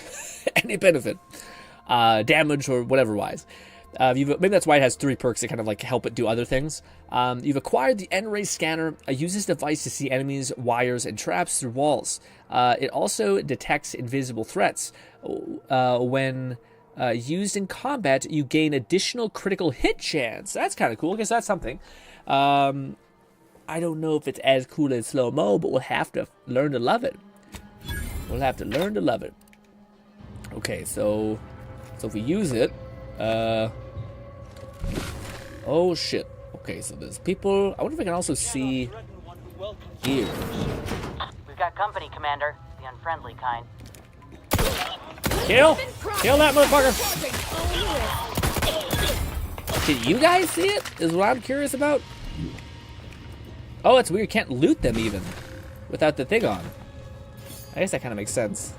any benefit, damage or whatever wise. Maybe that's why it has 3 perks that kind of like help it do other things. You've acquired the N-ray scanner. Use this device to see enemies, wires, and traps through walls. It also detects invisible threats. When used in combat, you gain additional critical hit chance. That's kind of cool, because that's something. I don't know if it's as cool as slow-mo, but we'll have to learn to love it. Okay, so if we use it, oh shit. Okay, so there's people. I wonder if I can also see here. We've got company, Commander. The unfriendly kind. Kill that motherfucker. Can you guys see it? Is what I'm curious about. Oh, it's weird. You can't loot them even without the thing on. I guess that kind of makes sense.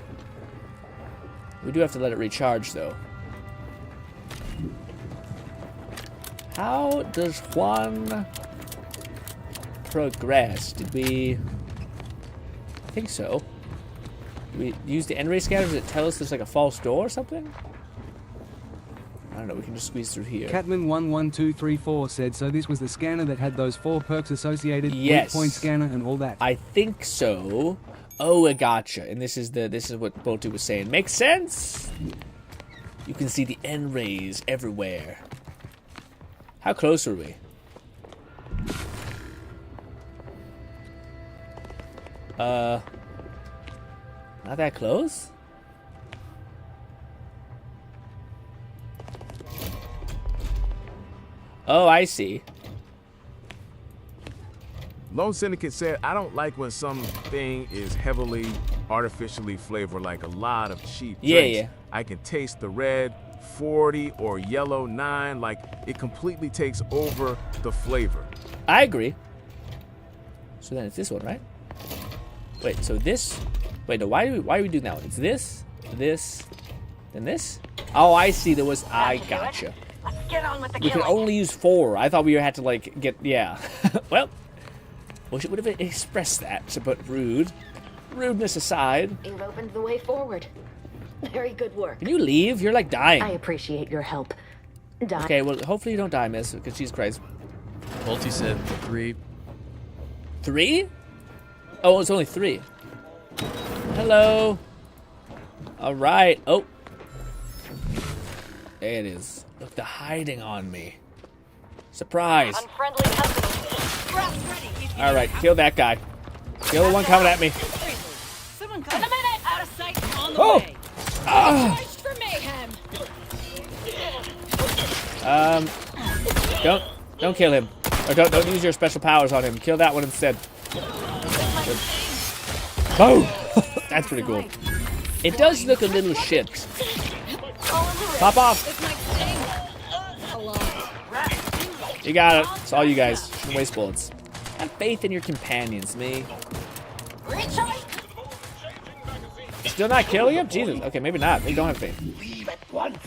We do have to let it recharge, though. How does one progress? Did we... I think so. Did we use the N-ray scanner? Does it tell us there's like a false door or something? I don't know, we can just squeeze through here. Catman11234 said, so this was the scanner that had those 4 perks associated, yes. Point scanner and all that. I think so. Oh, I gotcha. And this is what Bolty was saying. Makes sense. You can see the N-rays everywhere. How close are we? Not that close? Oh, I see. Lone Syndicate said, I don't like when something is heavily artificially flavored, like a lot of cheap drinks. Yeah. I can taste the red 40 or yellow 9, like it completely takes over the flavor. I agree. So then it's this one, right? Wait, so this... Wait, no, why do we do that one? It's this, then this? Oh, I see, there was... I gotcha. Let's get on with the We can only use 4. I thought we had to, like, get... Yeah. Well, wish it would have expressed that, but rude. Rudeness aside. You've opened the way forward. Very good work. Can you leave? You're, like, dying. I appreciate your help. Okay, well, hopefully you don't die, miss, because Jesus Christ. Bolty said 3. 3? Oh, it's only 3. Hello. All right. Oh. There it is. Look, they're hiding on me. Surprise. Unfriendly company. All right, kill that guy. Kill the one coming at me. Someone come. In a minute. Out of sight. On the Oh. way. Ah. For mayhem. Don't kill him. Or don't use your special powers on him. Kill that one instead. Boom! That's pretty cool. It does look a little shit. Pop off! You got it. It's all you guys. Shouldn't waste bullets. Have faith in your companions, me. Still not killing him? Jesus. Okay, maybe not. They don't have faith. Leave at once.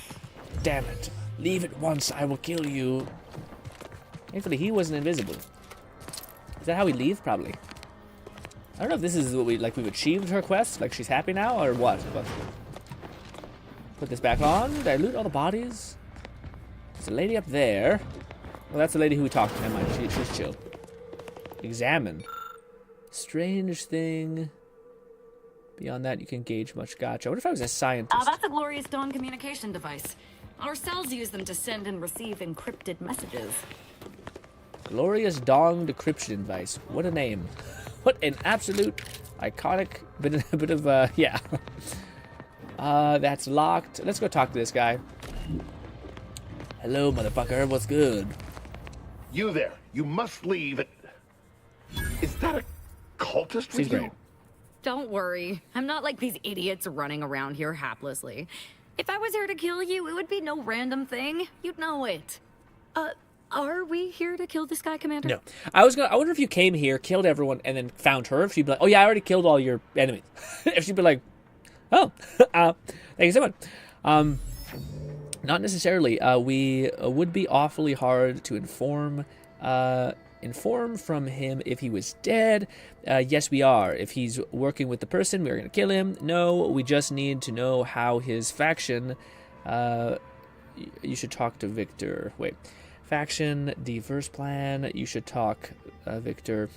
Damn it. Leave at once. I will kill you. Thankfully, he wasn't invisible. Is that how we leave? Probably. I don't know if this is what we've achieved her quest. Like she's happy now or what? But put this back on. Did I loot all the bodies? There's a lady up there. Well, that's the lady who we talked to. Never mind. She's chill. Examine. Strange thing. Beyond that, you can gauge much. Gotcha. What if I was a scientist? That's a glorious dawn communication device. Our cells use them to send and receive encrypted messages. Glorious Dawn decryption device. What a name. What an absolute iconic bit of yeah. That's locked. Let's go talk to this guy. Hello, motherfucker. What's good? You there. You must leave. Is that a cultist with you? Don't worry. I'm not like these idiots running around here haplessly. If I was here to kill you, it would be no random thing. You'd know it. Are we here to kill this guy, Commander? No. I wonder if you came here, killed everyone, and then found her. If she'd be like, oh yeah, I already killed all your enemies. If she'd be like, oh, thank you so much. Not necessarily. We would be awfully hard to inform from him if he was dead. Yes, we are. If he's working with the person, we're going to kill him. No, we just need to know how his faction... you should talk to Victor. Wait. Faction, diverse plan. You should talk, Victor.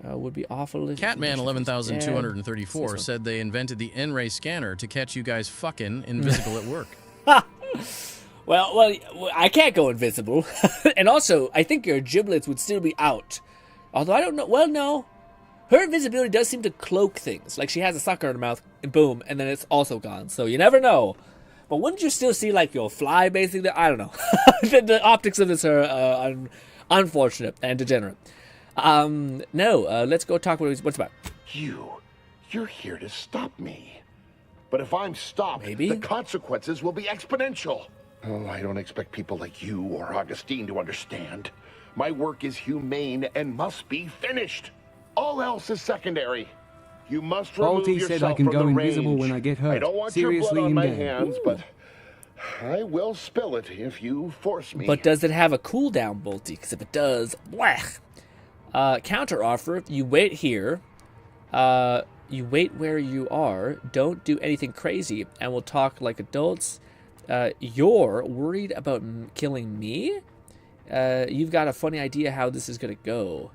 Would be awful if... Catman 11,234 said they invented the N-ray scanner to catch you guys fucking invisible at work. Well, I can't go invisible. And also, I think your giblets would still be out. Although I don't know. Well, no. Her invisibility does seem to cloak things. Like she has a sucker in her mouth, and boom, and then it's also gone. So you never know. But wouldn't you still see, like, your fly, basically? I don't know. The optics of this are unfortunate and degenerate. No, let's go talk about what's about. You're here to stop me. But if I'm stopped, the consequences will be exponential. Oh, I don't expect people like you or Augustine to understand. My work is humane and must be finished. All else is secondary. You must remove Balti yourself said I can from go the invisible range. when I get hurt. I don't want Seriously, your blood on my in-game. hands, but I will spill it if you force me. But does it have a cooldown, Bolty? Because if it does, blech. Counter offer, you wait here. You wait where you are. Don't do anything crazy, and we'll talk like adults. You're worried about killing me? You've got a funny idea how this is going to go.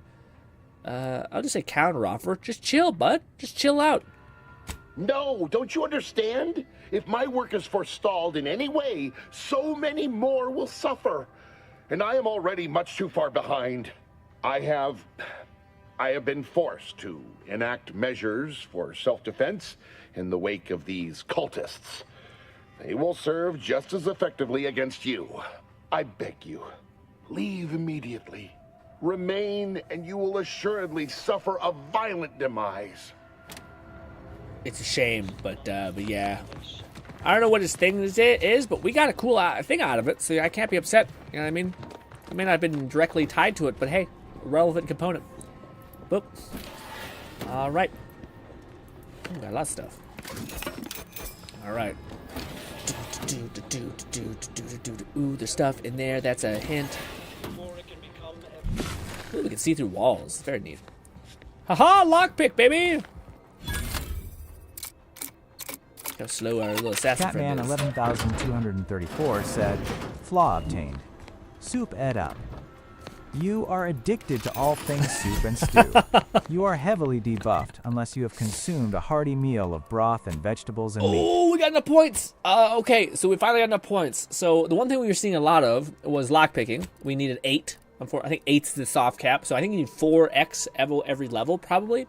I'll just say counter offer. Just chill, bud. Just chill out. No, don't you understand? If my work is forestalled in any way, so many more will suffer. And I am already much too far behind. I have been forced to enact measures for self-defense in the wake of these cultists. They will serve just as effectively against you. I beg you, leave immediately. Remain, and you will assuredly suffer a violent demise. It's a shame, but yeah. I don't know what his thing is, but we got a cool thing out of it, so I can't be upset. You know what I mean? I may not have been directly tied to it, but hey, a relevant component. Boop. All right. Ooh, got a lot of stuff. All right. Ooh, there's stuff in there. That's a hint. Ooh, we can see through walls. Very neat. Haha, lockpick, baby! How slow our little assassin Catman friend is. 11,234 said, flaw obtained. Soup ed up. You are addicted to all things soup and stew. You are heavily debuffed unless you have consumed a hearty meal of broth and vegetables and meat. Oh, we got enough points! Okay, so we finally got enough points. So the one thing we were seeing a lot of was lockpicking. We needed 8. I think 8's the soft cap, so I think you need 4x every level, probably.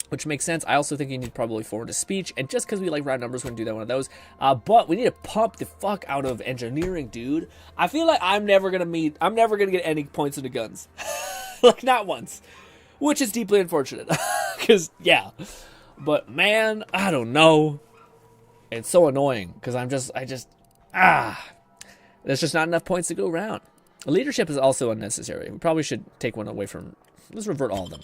which makes sense. I also think you need probably forward to speech, and just because we like round numbers, we're gonna do that one of those. But we need to pump the fuck out of engineering, dude. I feel like I'm never gonna get any points into guns, like not once, which is deeply unfortunate. Because yeah, but man, I don't know. It's so annoying because there's just not enough points to go around. Leadership is also unnecessary. We probably should take one away from. Let's revert all of them.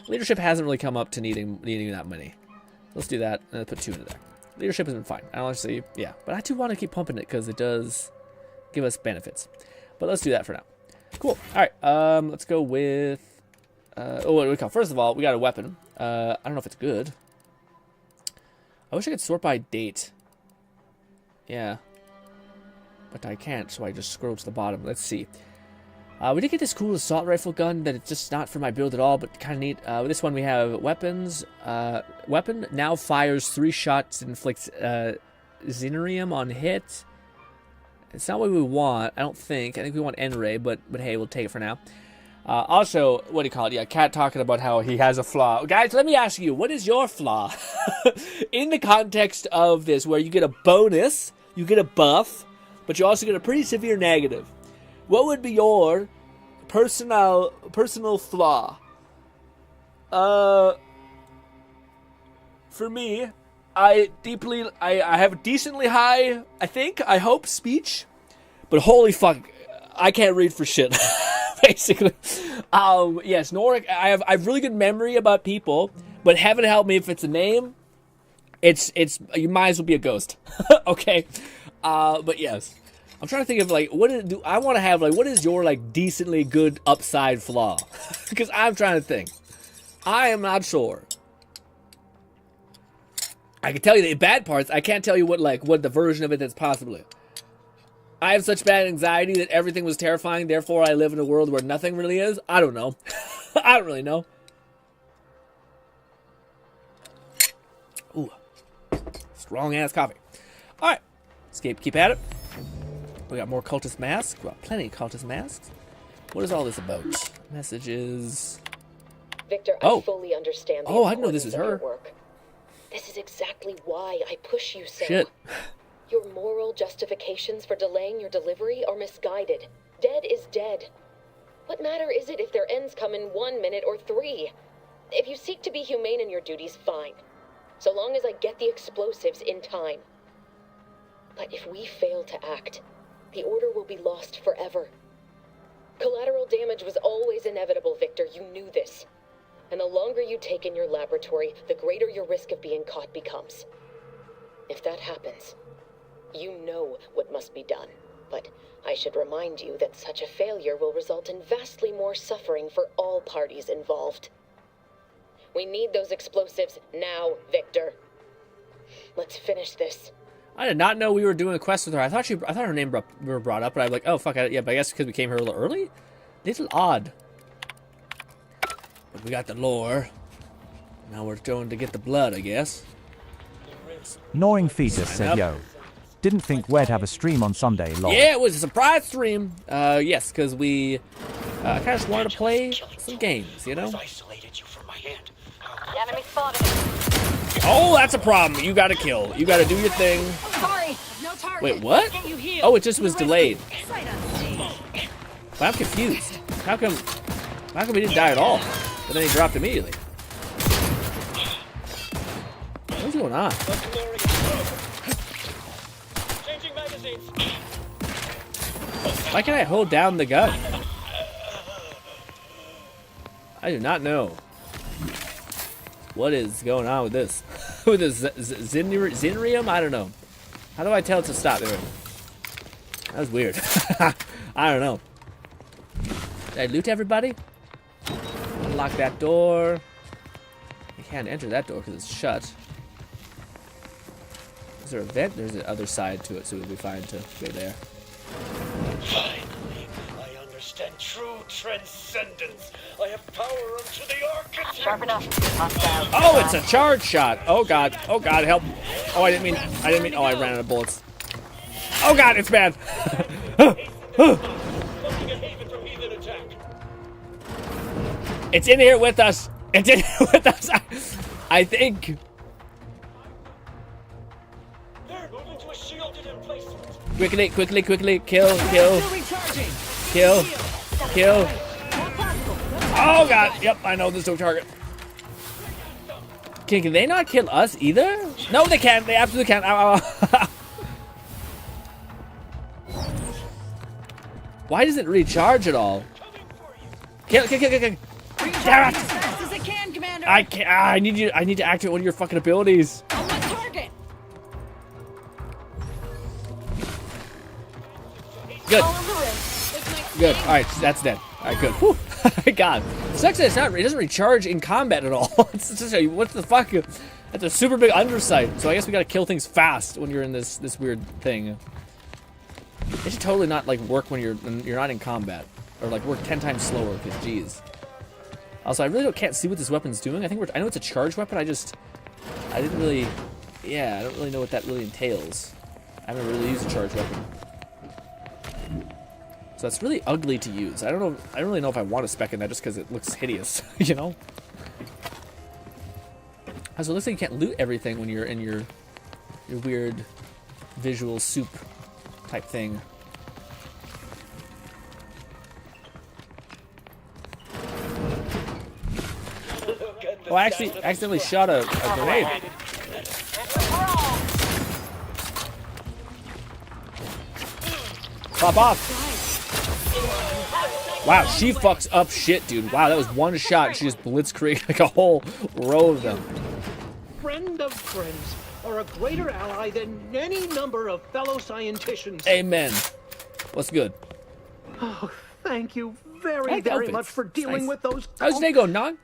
Leadership hasn't really come up to needing that many. Let's do that and put 2 into there. Leadership has been fine. I honestly, yeah, but I do want to keep pumping it because it does give us benefits. But let's do that for now. Cool. All right. Let's go with. What do we call? First of all, we got a weapon. I don't know if it's good. I wish I could sort by date. Yeah. But I can't, so I just scroll to the bottom. Let's see. We did get this cool assault rifle gun that it's just not for my build at all, but kind of neat. With this one, we have weapons. Weapon now fires 3 shots and inflicts Zinarium on hit. It's not what we want, I don't think. I think we want N-Ray, but hey, we'll take it for now. Also, what do you call it? Yeah, Cat talking about how he has a flaw. Guys, let me ask you, what is your flaw? In the context of this, where you get a bonus, you get a buff, but you also get a pretty severe negative. What would be your personal flaw? For me, I have a decently high, I hope, speech, but holy fuck, I can't read for shit. Basically, yes, Norik. I have really good memory about people, but heaven help me if it's a name. It's you might as well be a ghost. Okay, but yes. I'm trying to think of like what is your like decently good upside flaw? Because I'm trying to think. I am not sure. I can tell you the bad parts. I can't tell you what the version of it that's possibly. I have such bad anxiety that everything was terrifying. Therefore, I live in a world where nothing really is. I don't know. I don't really know. Ooh, strong ass coffee. All right, let's keep at it. We got more cultist masks. We got plenty of cultist masks. What is all this about? Messages. Victor, I fully understand the I didn't know this was her. Work. This is exactly why I push you so. Shit. Your moral justifications for delaying your delivery are misguided. Dead is dead. What matter is it if their ends come in 1 minute or 3? If you seek to be humane in your duties, fine. So long as I get the explosives in time. But if we fail to act, the order will be lost forever. Collateral damage was always inevitable, Victor. You knew this. And the longer you take in your laboratory, the greater your risk of being caught becomes. If that happens, you know what must be done. But I should remind you that such a failure will result in vastly more suffering for all parties involved. We need those explosives now, Victor. Let's finish this. I did not know we were doing a quest with her. I thought her name were brought up, but I'm like, oh fuck, yeah. But I guess because we came here a little early, little odd. But we got the lore. Now we're going to get the blood, I guess. Gnawing Fetus said, yo. Didn't think we'd have a stream on Sunday, lol. Yeah, it was a surprise stream. Yes, because we kind of just wanted to play some games, you know? Enemy spotted. Oh, that's a problem. You gotta kill. You gotta do your thing. Sorry, no target. Wait, what? Oh, it just was delayed. But I'm confused. How come he didn't die at all? But then he dropped immediately. What's going on? Why can't I hold down the gun? I do not know. What is going on with this? With this Zinarium? I don't know. How do I tell it to stop there? That was weird. I don't know. Did I loot everybody? Unlock that door. You can't enter that door because it's shut. Is there a vent? There's the other side to it, so we'll be fine to go there. Finally, I understand true transcendence. I have power unto the architect. Sharp enough. Oh, it's a charge shot. Oh god. Oh god, help. Oh, I didn't mean. Oh, I ran out of bullets. Oh god, it's bad. It's in here with us. It's in here with us. I think. They're moving to a shielded emplacement. Quickly. Kill. Oh god. Yep, I know this is no target. Can they not kill us either? No, they can't. They absolutely can't. Ow, ow. Why does it recharge at all? Kill. Recharge as fast as it can, Commander. I can't. I need to activate one of your fucking abilities. On my target. Good. Good. All right, that's dead. All right, good. Whew. God, sucks that it doesn't recharge in combat at all. What the fuck? That's a super big undersight. So I guess we gotta kill things fast when you're in this weird thing. It should totally not like work when you're not in combat, or like work 10 times slower. Because jeez. Also, I really can't see what this weapon's doing. I know it's a charge weapon. I didn't really. Yeah, I don't really know what that really entails. I haven't really used a charge weapon. So that's really ugly to use. I don't really know if I want to spec in that just because it looks hideous, you know? Also, it looks like you can't loot everything when you're in your weird visual soup type thing. Oh, I actually accidentally shot a grenade. Pop off. Wow, she fucks up shit, dude. Wow, that was one shot. She just blitzkrieg like a whole row of them. Friend of friends are a greater ally than any number of fellow scienticians. Amen. What's good? Oh, thank you very much for dealing with those. How's your day going, Nog?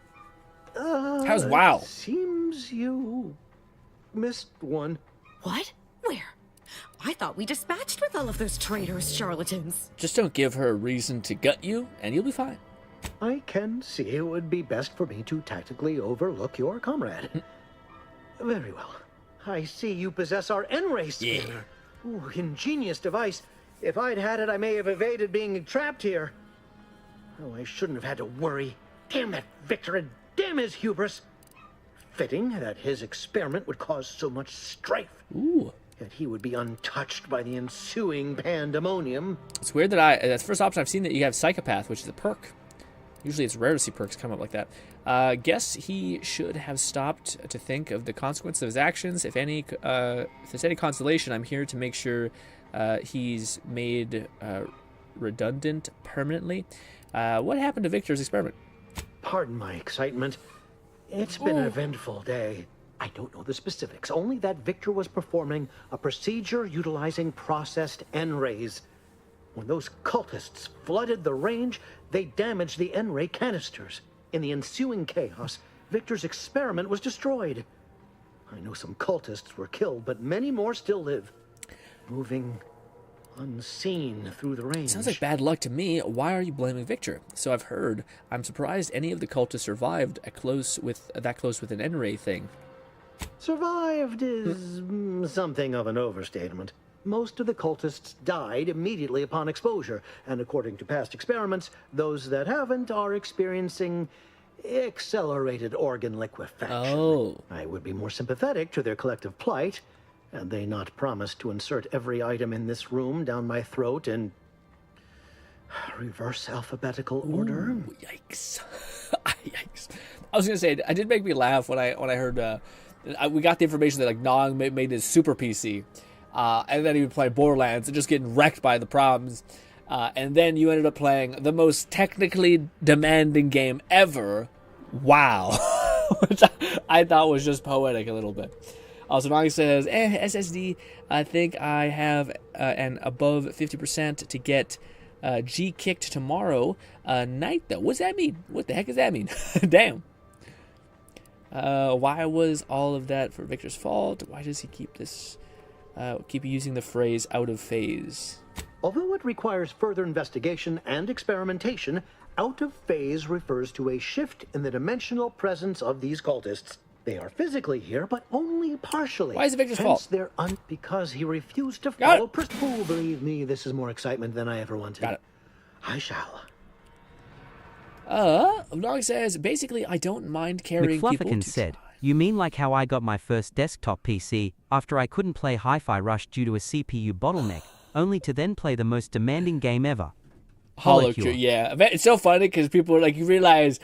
How's WoW? Seems you missed one. What? Where? I thought we dispatched with all of those traitorous charlatans. Just don't give her a reason to gut you, and you'll be fine. I can see it would be best for me to tactically overlook your comrade. Very well. I see you possess our N-ray scanner. Yeah. Ooh, ingenious device. If I'd had it, I may have evaded being trapped here. Oh, I shouldn't have had to worry. Damn that Victor and damn his hubris. Fitting that his experiment would cause so much strife. Ooh. Yet he would be untouched by the ensuing pandemonium. It's weird that that's the first option I've seen that you have Psychopath, which is a perk. Usually it's rare to see perks come up like that. Guess he should have stopped to think of the consequences of his actions. If there's any consolation, I'm here to make sure he's made redundant permanently. What happened to Victor's experiment? Pardon my excitement. It's been an eventful day. I don't know the specifics, only that Victor was performing a procedure utilizing processed N-rays. When those cultists flooded the range, they damaged the N-ray canisters. In the ensuing chaos, Victor's experiment was destroyed. I know some cultists were killed, but many more still live, moving unseen through the range. Sounds like bad luck to me. Why are you blaming Victor? So I've heard. I'm surprised any of the cultists survived that close with an N-ray thing. Survived is something of an overstatement. Most of the cultists died immediately upon exposure, and according to past experiments, those that haven't are experiencing accelerated organ liquefaction. Oh. I would be more sympathetic to their collective plight, had they not promised to insert every item in this room down my throat in reverse alphabetical order. Ooh, yikes. Yikes. I was gonna say, it did make me laugh when I heard we got the information that like Nog made his super PC, and then he would play Borderlands and just getting wrecked by the problems, and then you ended up playing the most technically demanding game ever, WoW, which I thought was just poetic a little bit. Also, Nog says, SSD, I think I have an above 50% to get G kicked tomorrow night, though. What's that mean? What the heck does that mean? Damn. Why was all of that for Victor's fault? Why does he keep using the phrase out of phase? Although it requires further investigation and experimentation, out of phase refers to a shift in the dimensional presence of these cultists. They are physically here, but only partially. Why is it Victor's fault? They're because he refused to follow. Oh, believe me, this is more excitement than I ever wanted. Got it. I shall. Nog says, basically, I don't mind carrying people. McFluffican said, You mean like how I got my first desktop PC after I couldn't play Hi-Fi Rush due to a CPU bottleneck, only to then play the most demanding game ever? Holocure, yeah. It's so funny because people are like, you realize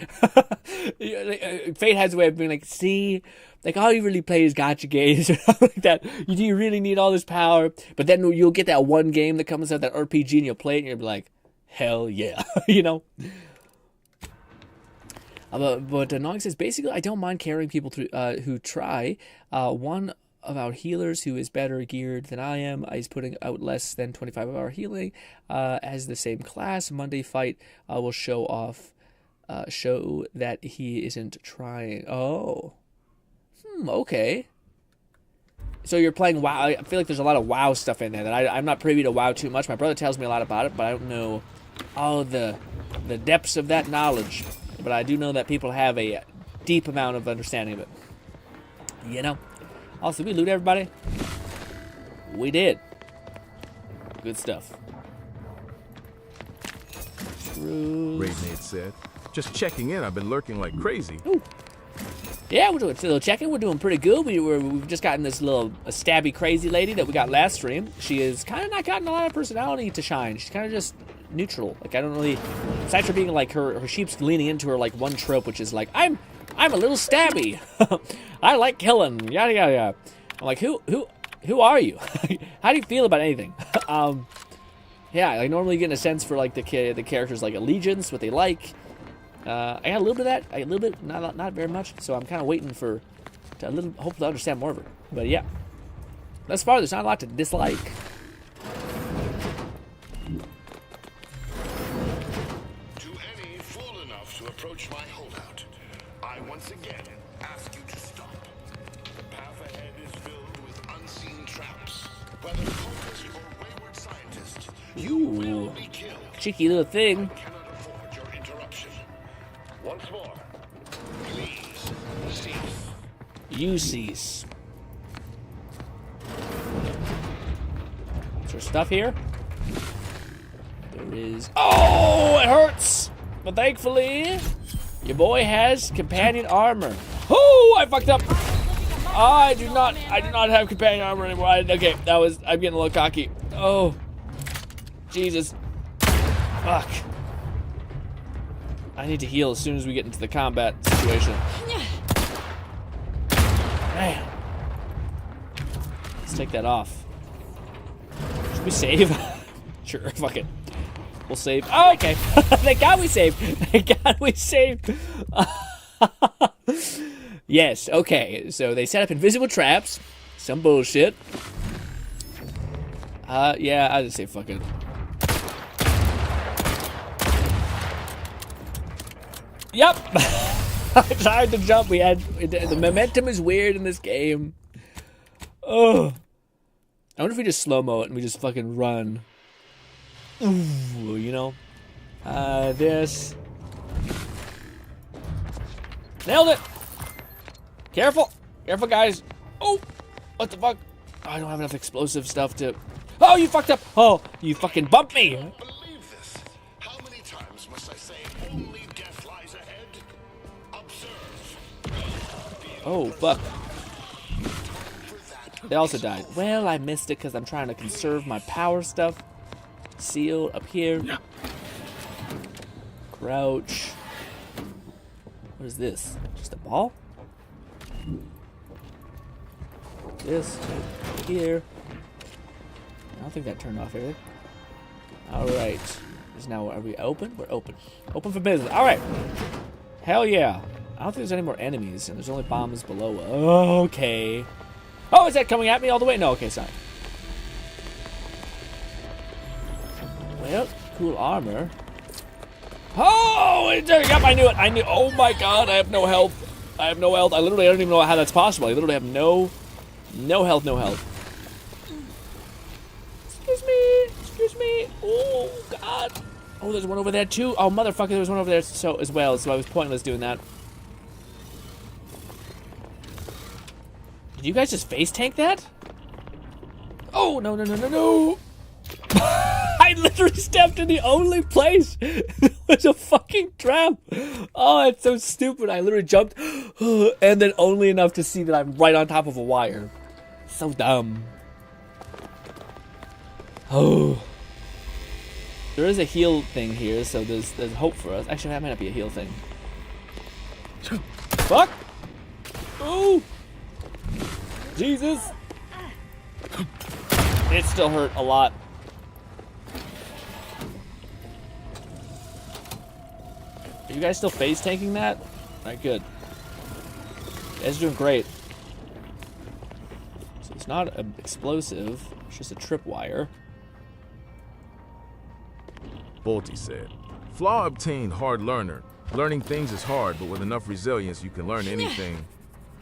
Fate has a way of being like, see, like all you really play is gacha games or something like that. Do you really need all this power? But then you'll get that one game that comes out, that RPG, and you'll play it and you'll be like, hell yeah, you know? But Nog says, basically, I don't mind carrying people through who try. One of our healers who is better geared than I am is putting out less than 25-hour healing as the same class. Monday fight will show that he isn't trying. Oh. Okay. So you're playing WoW. I feel like there's a lot of WoW stuff in there that I'm not privy to WoW too much. My brother tells me a lot about it, but I don't know all the depths of that knowledge. But I do know that people have a deep amount of understanding of it. You know? Also, we loot everybody? We did. Good stuff. Raidnate said. Just checking in. I've been lurking like crazy. Ooh. Yeah, we're doing a little check-in. We're doing pretty good. We've just gotten this little stabby crazy lady that we got last stream. She is kind of not gotten a lot of personality to shine. She's kind of just neutral. Like, I don't really... Besides her being like her sheep's leaning into her like one trope, which is like, I'm a little stabby. I like killing. Yada yada yada. I'm like, who are you? How do you feel about anything? Yeah, like normally getting a sense for like the characters' like allegiance, what they like. I got a little bit of that. A little bit, not very much. So I'm kind of waiting to hopefully understand more of her. But yeah, thus far there's not a lot to dislike. To any fool enough to approach my holdout, I once again ask you to stop. The path ahead is filled with unseen traps. Whether cultist or wayward scientist, you will be killed. Cheeky little thing. Once more, please cease. You cease. Is there stuff here? There is. Oh, it hurts! But thankfully, your boy has companion armor. Oh, I fucked up. I do not have companion armor anymore. Okay, I'm getting a little cocky. Oh, Jesus. Fuck. I need to heal as soon as we get into the combat situation. Man. Let's take that off. Should we save? Sure, fuck it. We'll save. Oh, okay. Thank God we saved. Thank God we saved. Yes, okay. So they set up invisible traps. Some bullshit. Yeah, I'll just say fuck it. Yep. It's hard to jump. The momentum is weird in this game. Oh. I wonder if we just slow-mo it and we just fucking run. Ooh, you know? This. Nailed it! Careful! Careful, guys. Oh! What the fuck? Oh, I don't have enough explosive stuff to... Oh, you fucked up! Oh, you fucking bumped me! Oh, fuck. They also died. Well, I missed it because I'm trying to conserve my power stuff. Seal up here. Crouch. What is this? Just a ball? This here. I don't think that turned off everything. Alright. Now, are we open? We're open. Open for business. Alright. Hell yeah. I don't think there's any more enemies, and there's only bombs below. Okay. Oh, is that coming at me all the way? No, okay, sorry. Well, cool armor. Oh, I knew it. I knew. Oh my God, I have no health. I have no health. I don't even know how that's possible. I literally have no health, no health. Excuse me. Oh God. Oh, there's one over there too. Oh motherfucker, there was one over there as well. So I was pointless doing that. Did you guys just face tank that? Oh, no. I literally stepped in the only place. It was a fucking trap. Oh, it's so stupid. I literally jumped, and then only enough to see that I'm right on top of a wire. So dumb. Oh. There is a heal thing here, so there's hope for us. Actually, that might not be a heal thing. Fuck! Oh! Jesus! It still hurt a lot. Are you guys still phase tanking that? Alright, good. You guys are doing great. So it's not an explosive, it's just a tripwire. Bolty said, Flaw obtained hard learner. Learning things is hard, but with enough resilience, you can learn anything.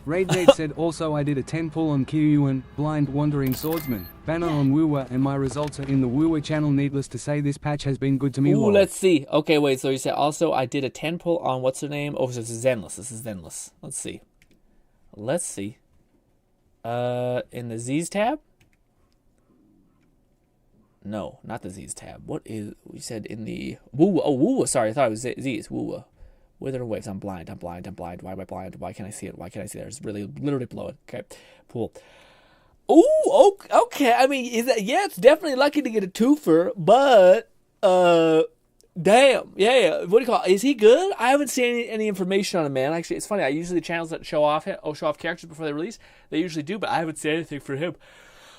Raid said also I did a 10 pull on Kiryuan, Blind Wandering Swordsman, banner on Woowa, and my results are in the Woowa channel. Needless to say, this patch has been good to me. Ooh, let's see. Okay, wait, so you said also I did a 10 pull on, what's her name? Oh, this is Zenless. This is Zenless. Let's see. Let's see. In the Z's tab? No, not the Z's tab. What is, we said in the Woowa. Oh, Woowa, sorry, I thought it was Z's. Woowa. Withering Waves. I'm blind. Why am I blind? Why can't I see it? Why can't I see it? It's really, literally below it. Okay, cool. Ooh, okay. I mean, is that, yeah, it's definitely lucky to get a twofer, but, damn. Yeah. What do you call it? Is he good? I haven't seen any information on him, man. Actually, it's funny. I usually, the channels that show off characters before they release, they usually do, but I haven't seen anything for him.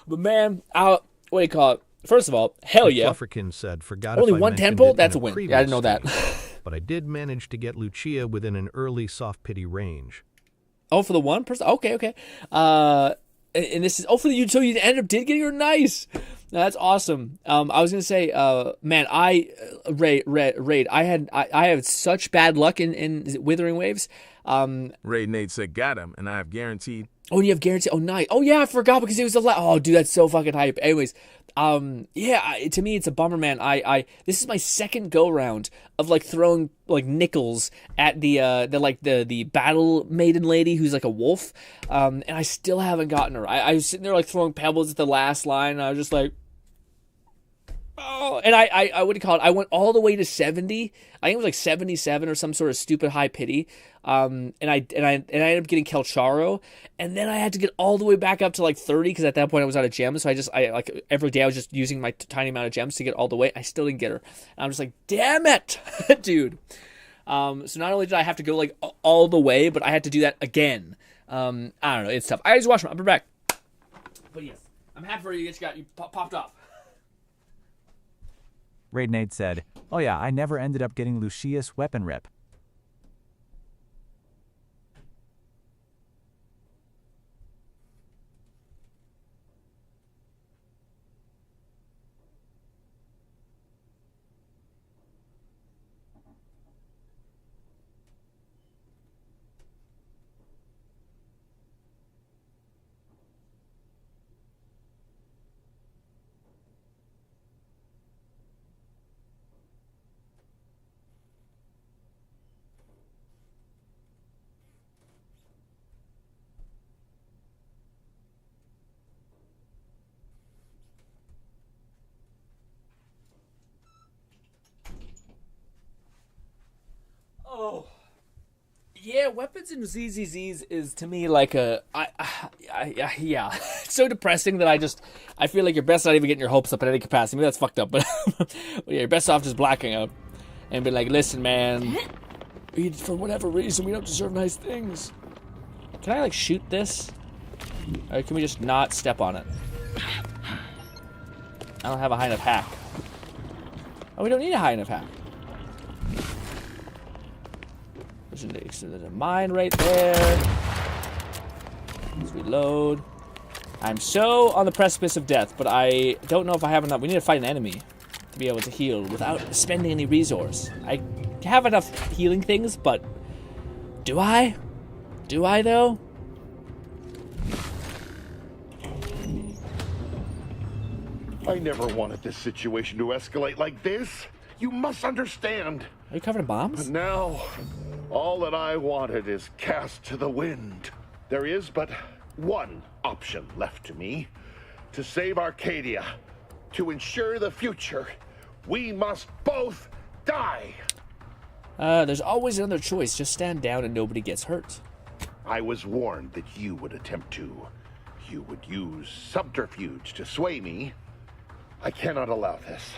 But man, what do you call it? First of all, hell yeah. Flufferkin said, forgot only if I one mentioned temple? it That's a in win. previous Yeah, I didn't know that. But I did manage to get Lucia within an early soft pity range. Oh, for the one person? Okay. And this is, for the, so you ended up did getting her. Nice. That's awesome. I was gonna say, man, Raid. I have such bad luck in Withering Waves. Raid Nate said, got him, and I have guaranteed. Oh, you have guaranteed. Oh, nice. Oh, yeah, I forgot because it was oh, dude, that's so fucking hype. Anyways, yeah, to me, it's a bummer, man. This is my second go round of like throwing like nickels at the battle maiden lady who's like a wolf, and I still haven't gotten her. I was sitting there like throwing pebbles at the last line, and I was just like, oh, and I what do you call it? I went all the way to 70. I think it was like 77 or some sort of stupid high pity. And I ended up getting Kelcharo, and then I had to get all the way back up to like 30 because at that point I was out of gems. So I like every day I was just using my tiny amount of gems to get all the way. I still didn't get her. And I'm just like, damn it, dude. So not only did I have to go like all the way, but I had to do that again. I don't know. It's tough. I just watched my upper back. But yes, I'm happy for you. You popped off. Raidnade said, oh yeah, I never ended up getting Lucius weapon rip. Oh, yeah. Weapons in ZZZs is to me like yeah. It's so depressing that I feel like you're best not even getting your hopes up in any capacity. Maybe that's fucked up, but yeah, you're best off just blacking out and be like, listen, man, for whatever reason we don't deserve nice things. Can I like shoot this, or can we just not step on it? I don't have a high enough hack. Oh, we don't need a high enough hack. There's a mine right there. Let's reload. I'm so on the precipice of death, but I don't know if I have enough. We need to fight an enemy to be able to heal without spending any resource. I have enough healing things, but do I? Do I, though? I never wanted this situation to escalate like this. You must understand. Are you covered in bombs? But now, all that I wanted is cast to the wind. There is but one option left to me. To save Arcadia. To ensure the future. We must both die. There's always another choice. Just stand down and nobody gets hurt. I was warned that you would attempt to. You would use subterfuge to sway me. I cannot allow this.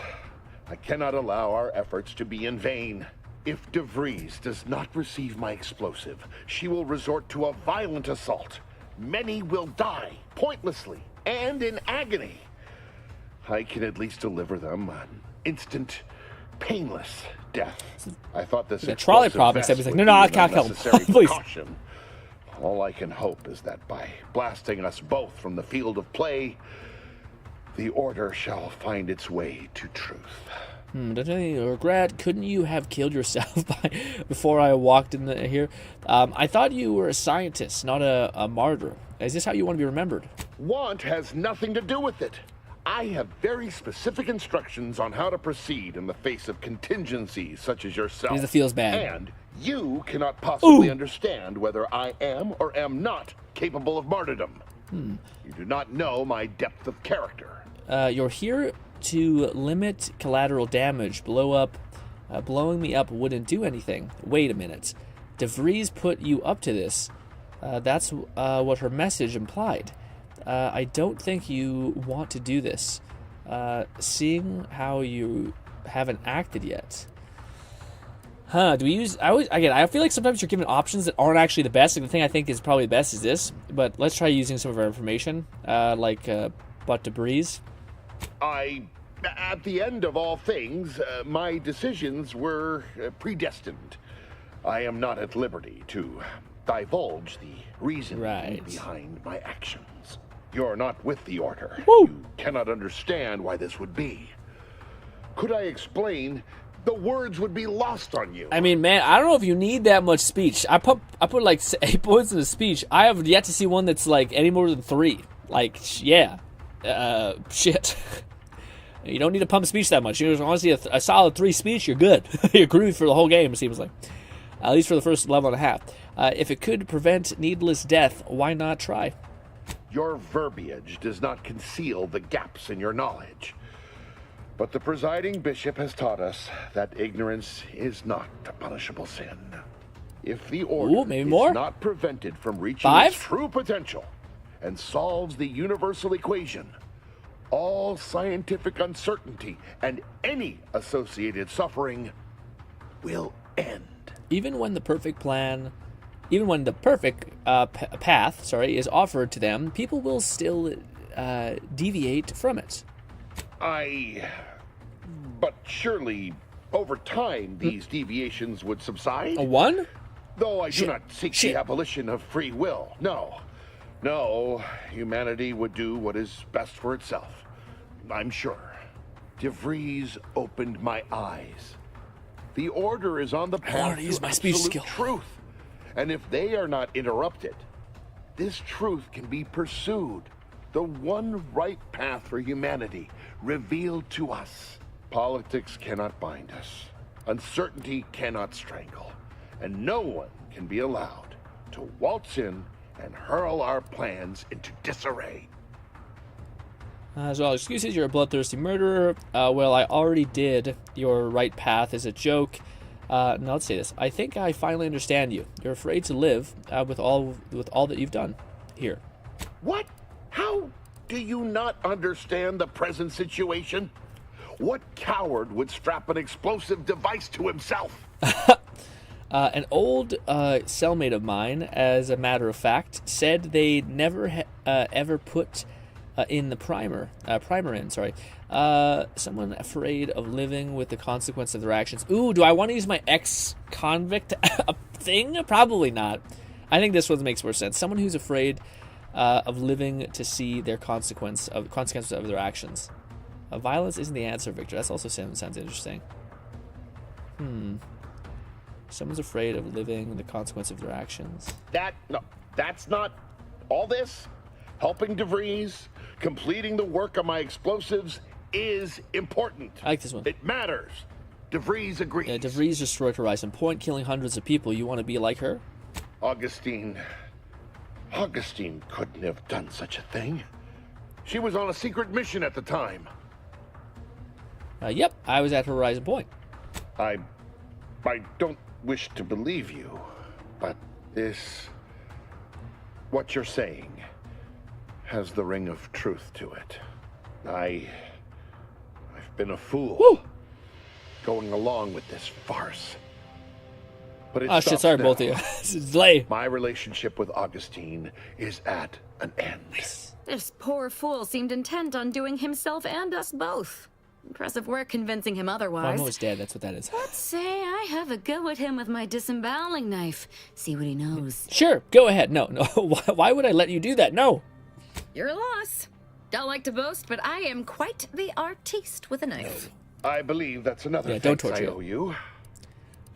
I cannot allow our efforts to be in vain. If DeVries does not receive my explosive, she will resort to a violent assault. Many will die, pointlessly, and in agony. I can at least deliver them an instant, painless death. I thought this trolley prop, except he's like, no, I can't kill him. Please. All I can hope is that by blasting us both from the field of play, the order shall find its way to truth. Don't you any regret? Couldn't you have killed yourself before I walked in here? I thought you were a scientist, not a martyr. Is this how you want to be remembered? Want has nothing to do with it. I have very specific instructions on how to proceed in the face of contingencies such as yourself. It feels bad. And you cannot possibly understand whether I am or am not capable of martyrdom. You do not know my depth of character. You're here to limit collateral damage. Blowing me up wouldn't do anything. Wait a minute. DeVries put you up to this. That's what her message implied. I don't think you want to do this. Seeing how you haven't acted yet. Do we use... I feel like sometimes you're given options that aren't actually the best. Like the thing I think is probably the best is this. But let's try using some of our information. But DeVries. At the end of all things, my decisions were predestined. I am not at liberty to divulge the reason behind my actions. You're not with the Order. You cannot understand why this would be. Could I explain? The words would be lost on you. I mean, man, I don't know if you need that much speech. I put like 8 points in the speech. I have yet to see one that's like any more than 3. Like, yeah. Shit. You don't need to pump speech that much. You just want to see a solid 3 speech, you're good. You're groovy for the whole game, it seems like. At least for the first level and a half. If it could prevent needless death, why not try? Your verbiage does not conceal the gaps in your knowledge. But the presiding bishop has taught us that ignorance is not a punishable sin. If the Order is not prevented from reaching its true potential and solves the universal equation, all scientific uncertainty and any associated suffering will end. Even when the perfect path, is offered to them, people will still deviate from it. But surely, over time, these deviations would subside? Though I do not seek the abolition of free will. No, humanity would do what is best for itself. I'm sure. DeVries opened my eyes. The Order is on the path to absolute truth. And if they are not interrupted, this truth can be pursued. The one right path for humanity revealed to us. Politics cannot bind us. Uncertainty cannot strangle. And no one can be allowed to waltz in and hurl our plans into disarray. As well, excuses, you're a bloodthirsty murderer. Well, I already did. Your right path is a joke. Now let's say this. I think I finally understand you. You're afraid to live with all that you've done here. What? How do you not understand the present situation? What coward would strap an explosive device to himself? An old cellmate of mine, as a matter of fact, said they never ever put in the primer in. Someone afraid of living with the consequence of their actions. Ooh, do I want to use my ex-convict thing? Probably not. I think this one makes more sense. Someone who's afraid of living to see their consequences of their actions. Violence isn't the answer, Victor. That also sounds interesting. Someone's afraid of living the consequence of their actions. That's not all this. Helping DeVries, completing the work on my explosives is important. I like this one. It matters. DeVries agrees. Yeah, DeVries destroyed Horizon Point, killing hundreds of people. You want to be like her? Augustine couldn't have done such a thing. She was on a secret mission at the time. Yep, I was at Horizon Point. I don't wish to believe you, but what you're saying has the ring of truth to it. I've been a fool going along with this farce. But it shit, sorry, both of you. This is late. My relationship with Augustine is at an end. This poor fool seemed intent on doing himself and us both. Impressive work convincing him otherwise. Mom was dead, that's what that is. Let's say I have a go at him with my disemboweling knife. See what he knows. Sure, go ahead. No. Why would I let you do that? No. Your loss. Don't like to boast, but I am quite the artiste with a knife. I believe that's another thanks I owe you.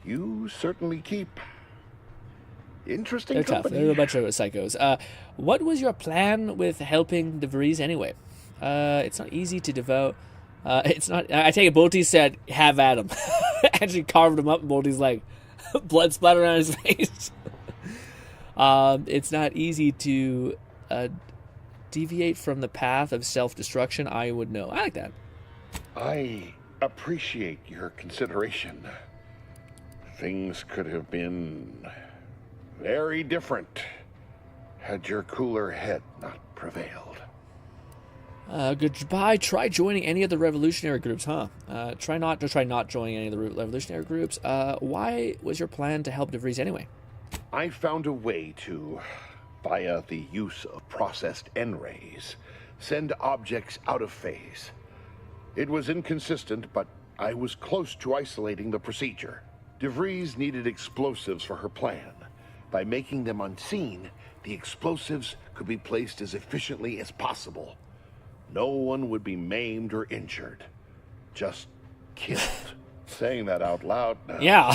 You certainly keep interesting They're company. tough. They're a bunch of psychos. What was your plan with helping DeVries anyway? It's not easy to devote. It's not. I take it Bolty said, have at him. And she carved him up, and Bolty's like, blood splatter on his face. It's not easy to deviate from the path of self-destruction. I would know. I like that. I appreciate your consideration. Things could have been very different had your cooler head not prevailed. Goodbye. Try joining any of the revolutionary groups, huh? Try not joining any of the revolutionary groups. Why was your plan to help DeVries anyway? I found a way to, via the use of processed N-rays, send objects out of phase. It was inconsistent, but I was close to isolating the procedure. DeVries needed explosives for her plan. By making them unseen, the explosives could be placed as efficiently as possible. No one would be maimed or injured. Just killed. Saying that out loud now. Yeah.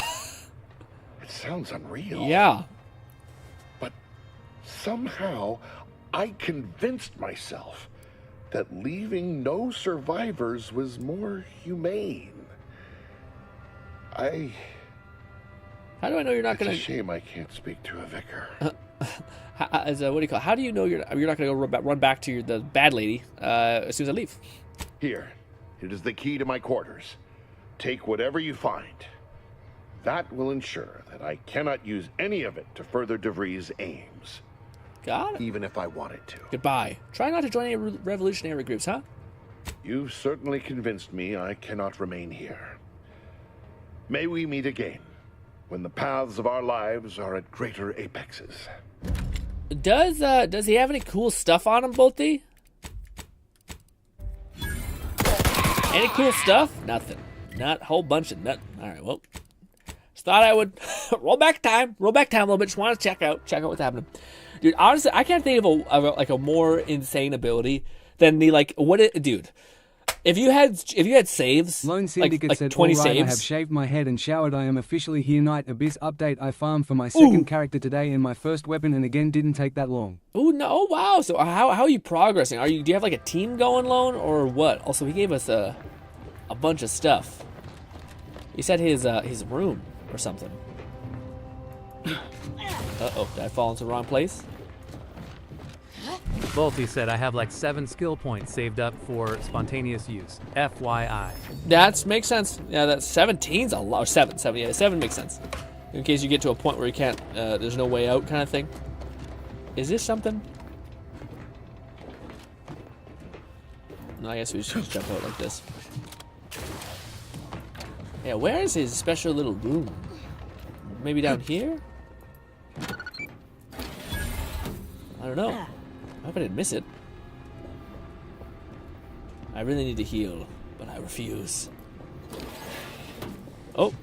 It sounds unreal. Yeah. But somehow, I convinced myself that leaving no survivors was more humane. How do I know you're not going to... It's a shame I can't speak to a vicar. What do you call it? How do you know you're not going to go run back to the bad lady as soon as I leave? Here, it is the key to my quarters. Take whatever you find. That will ensure that I cannot use any of it to further DeVries' aims. Got it. Even if I wanted to. Goodbye. Try not to join any revolutionary groups, huh? You've certainly convinced me I cannot remain here. May we meet again, when the paths of our lives are at greater apexes. Does he have any cool stuff on him, Bolty? Any cool stuff? Nothing. Not a whole bunch of nothing. All right, well, just thought I would roll back time a little bit. Just want to check out what's happening, dude. Honestly, I can't think of a more insane ability than dude. If you had saves, Lone Syndicate like said, 20 all right, saves. I have shaved my head and showered. I am officially here. Night Abyss update. I farmed for my second character today and my first weapon, and again didn't take that long. Oh no! Wow. So how are you progressing? Do you have like a team going, Lone, or what? Also, he gave us a bunch of stuff. He said his room or something. Uh-oh, did I fall into the wrong place? Bolty said I have like 7 skill points saved up for spontaneous use. FYI. That makes sense. Yeah, that 17's a lot. 7, yeah, 7 makes sense. In case you get to a point where you can't, there's no way out kind of thing. Is this something? No, I guess we should just jump out like this. Yeah, where is his special little room? Maybe down here? I don't know. I hope I didn't miss it. I really need to heal, but I refuse. Oh,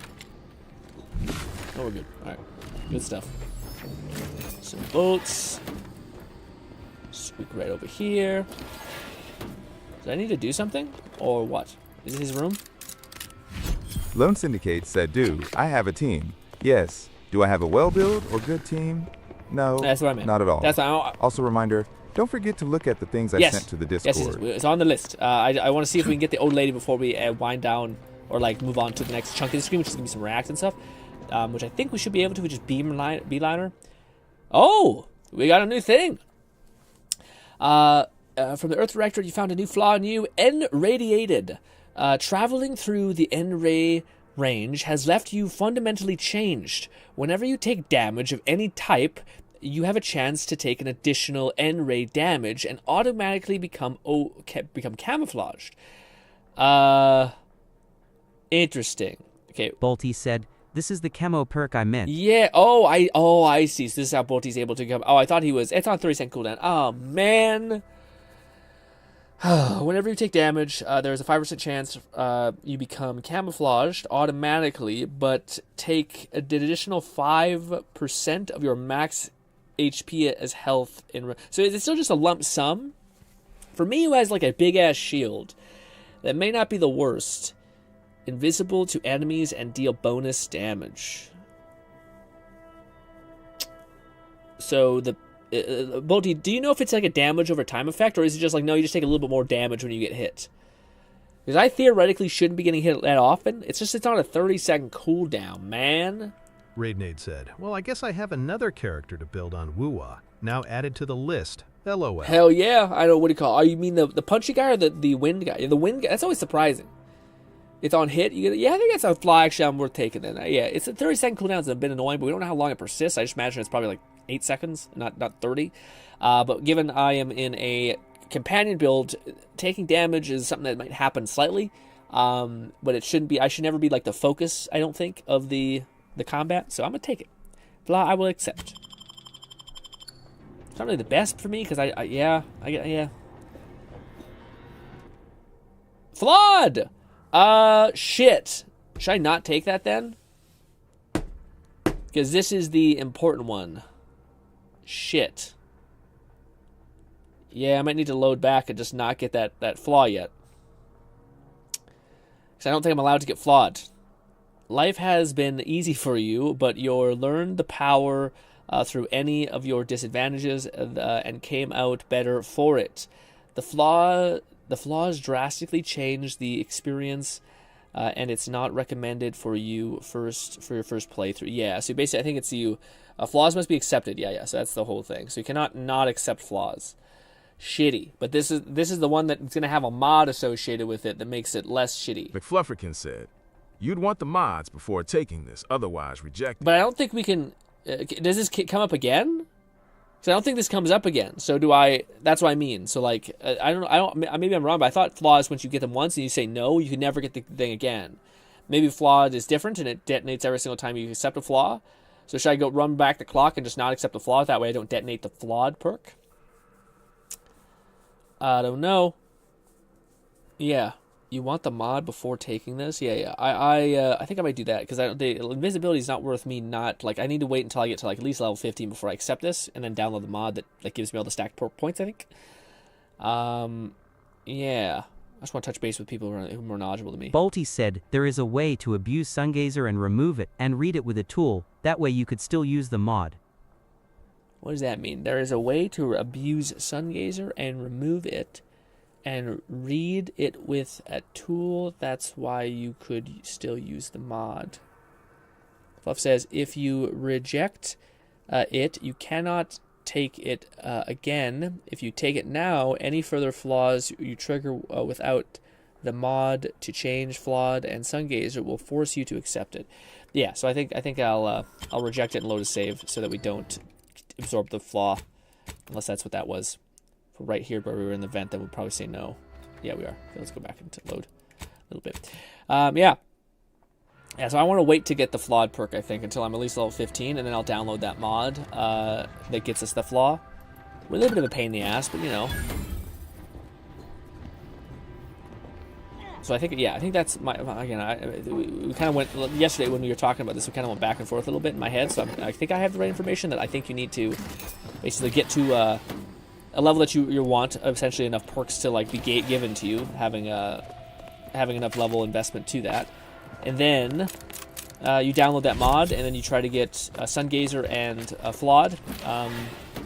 we're good. Alright, good stuff. Some bolts. Squeak right over here. Do I need to do something? Or what? Is it his room? Lone Syndicate said, I have a team. Yes. Do I have a well build or good team? No, that's what I meant. Not at all. That's what Also, reminder, don't forget to look at the things I sent to the Discord. Yes, it's on the list. I want to see if we can get the old lady before we wind down or like move on to the next chunk of the screen, which is going to be some reacts and stuff, which I think we should be able to. We just beeliner. Oh, we got a new thing. From the Earth Directorate, you found a new flaw in you. N-radiated. Traveling through the N-ray range has left you fundamentally changed. Whenever you take damage of any type, you have a chance to take an additional N-ray damage and automatically become camouflaged. Interesting. Okay. Bolty said, "This is the camo perk I meant." Yeah. I see. So this is how Bolty's able to come. Oh, I thought he was. It's on 30-second cooldown. Oh man. Whenever you take damage, there's a 5% chance you become camouflaged automatically, but take an additional 5% of your max HP as health. So it's still just a lump sum. For me, who has like a big ass shield, that may not be the worst. Invisible to enemies and deal bonus damage. So the Bolty, do you know if it's like a damage over time effect, or is it just like, no, you just take a little bit more damage when you get hit? Because I theoretically shouldn't be getting hit that often. It's just it's on a 30-second cooldown, man. Raidnade said, "Well, I guess I have another character to build on Wuwa, now added to the list. LOL." Hell yeah. I know, what do you call it? Oh, you mean the punchy guy or the wind guy? The wind guy, that's always surprising. It's on hit. You get, yeah, I think that's a fly actually I'm worth taking then. Yeah, it's a 30-second cooldown. It's a bit annoying, but we don't know how long it persists. I just imagine it's probably like 8 seconds, not 30. But given I am in a companion build, taking damage is something that might happen slightly. But it shouldn't be. I should never be like the focus, I don't think, of the combat. So I'm gonna take it. Flaw, I will accept. It's not really the best for me because yeah. Flawed. Shit. Should I not take that then? Because this is the important one. Shit. Yeah, I might need to load back and just not get that flaw yet. Because I don't think I'm allowed to get flawed. Life has been easy for you, but you're learned the power through any of your disadvantages and came out better for it. The flaws drastically change the experience, and it's not recommended for your first playthrough. Yeah, so basically, I think it's you. Flaws must be accepted. Yeah. So that's the whole thing. So you cannot not accept flaws. Shitty, but this is the one that's gonna have a mod associated with it that makes it less shitty. McFlufferkin said, "You'd want the mods before taking this, otherwise reject it." But I don't think we can. Does this come up again? So I don't think this comes up again. So do I? That's what I mean. So like, I don't. Maybe I'm wrong, but I thought flaws, once you get them once and you say no, you can never get the thing again. Maybe flawed is different and it detonates every single time you accept a flaw. So should I go run back the clock and just not accept the flaw? That way I don't detonate the flawed perk. I don't know. Yeah, you want the mod before taking this? Yeah. I think I might do that because the invisibility is not worth me not like. I need to wait until I get to like at least level 15 before I accept this, and then download the mod that gives me all the stacked points. I think. Yeah. I just want to touch base with people who are more knowledgeable than me. Bolty said, "There is a way to abuse Sungazer and remove it, and read it with a tool. That way you could still use the mod." What does that mean? There is a way to abuse Sungazer and remove it and read it with a tool. That's why you could still use the mod. Fluff says, if you reject it, you cannot take it again. If you take it now, any further flaws you trigger without the mod to change flawed and Sungazer will force you to accept it. Yeah, so I think I'll reject it and load a save so that we don't absorb the flaw, unless that's what that was. If we're right here where we were in the vent, then we'll probably say no. Yeah, we are. Okay, let's go back into load a little bit. Yeah, so I want to wait to get the flawed perk, I think, until I'm at least level 15, and then I'll download that mod that gets us the flaw. We're a little bit of a pain in the ass, but you know. So I think that's my, again, we kind of went, yesterday when we were talking about this, we kind of went back and forth a little bit in my head, so I think I have the right information, that I think you need to basically get to a level that you want, essentially enough perks to like be given to you, having enough level investment to that, and then you download that mod, and then you try to get Sungazer and Flawed.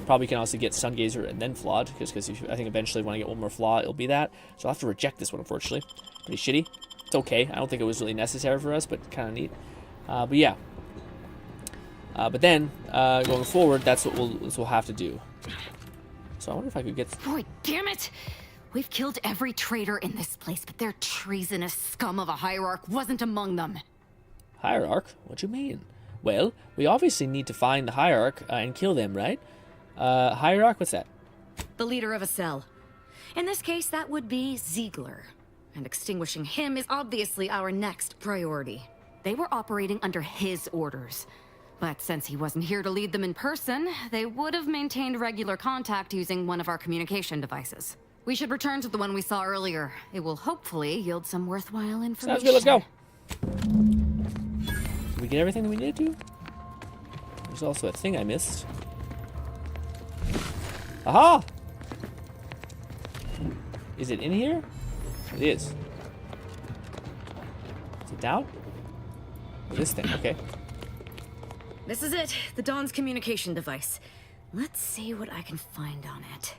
Probably can also get Sungazer and then Flawed, because I think eventually when I get one more flaw, it'll be that. So I'll have to reject this one, unfortunately. Pretty shitty. It's okay. I don't think it was really necessary for us, but kind of neat. But yeah. But then, going forward, that's what we'll have to do. So I wonder if I could get... Boy, damn it! We've killed every traitor in this place, but their treasonous scum of a hierarch wasn't among them. Hierarch? What do you mean? Well, we obviously need to find the hierarch and kill them, right? Hierarch, what's that? The leader of a cell. In this case, that would be Ziegler. And extinguishing him is obviously our next priority. They were operating under his orders. But since he wasn't here to lead them in person, they would have maintained regular contact using one of our communication devices. We should return to the one we saw earlier. It will hopefully yield some worthwhile information. Sounds good, let's go. Did we get everything that we needed to? There's also a thing I missed. Aha! Is it in here? It is. Is it down? Oh, this thing, okay. This is it, the Dawn's communication device. Let's see what I can find on it.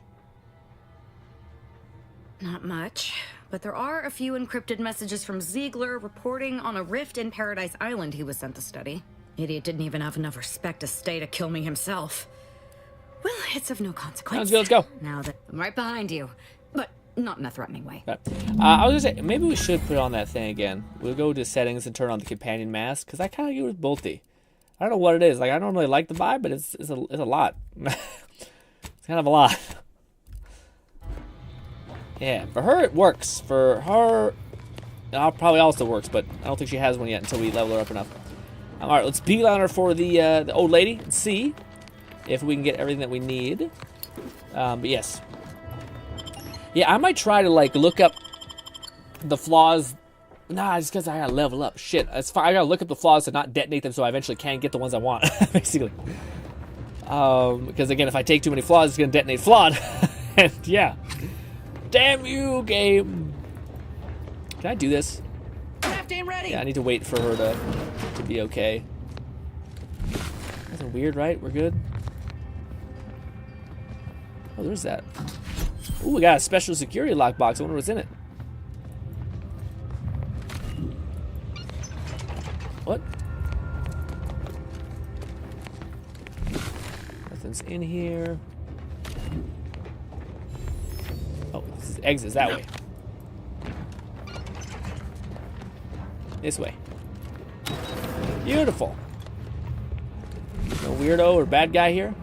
Not much, but there are a few encrypted messages from Ziegler reporting on a rift in Paradise Island he was sent to study. Idiot didn't even have enough respect to stay to kill me himself. Well, it's of no consequence. Sounds good, let's go. Now that I'm right behind you, but not in a threatening way. I was gonna say, maybe we should put on that thing again. We'll go to settings and turn on the companion mask, because I kind of agree with Bolty. I don't know what it is. Like, I don't really like the vibe, but it's a lot. It's kind of a lot. Yeah, for her it works. For her, it probably also works, but I don't think she has one yet until we level her up enough. All right, let's beeline her for the old lady and see if we can get everything that we need. But yes. Yeah, I might try to, like, look up the flaws. Nah, just because I gotta level up. Shit, it's fine. I gotta look up the flaws to not detonate them so I eventually can get the ones I want, basically. Because, again, if I take too many flaws, it's gonna detonate flawed. And, yeah. Damn you, game. Can I do this? Team ready. Yeah, I need to wait for her to be okay. Nothing weird, right? We're good? Oh, there's that. Ooh, we got a special security lockbox. I wonder what's in it. What? Nothing's in here. Oh, this is exits that way. This way. Beautiful. No weirdo or bad guy here.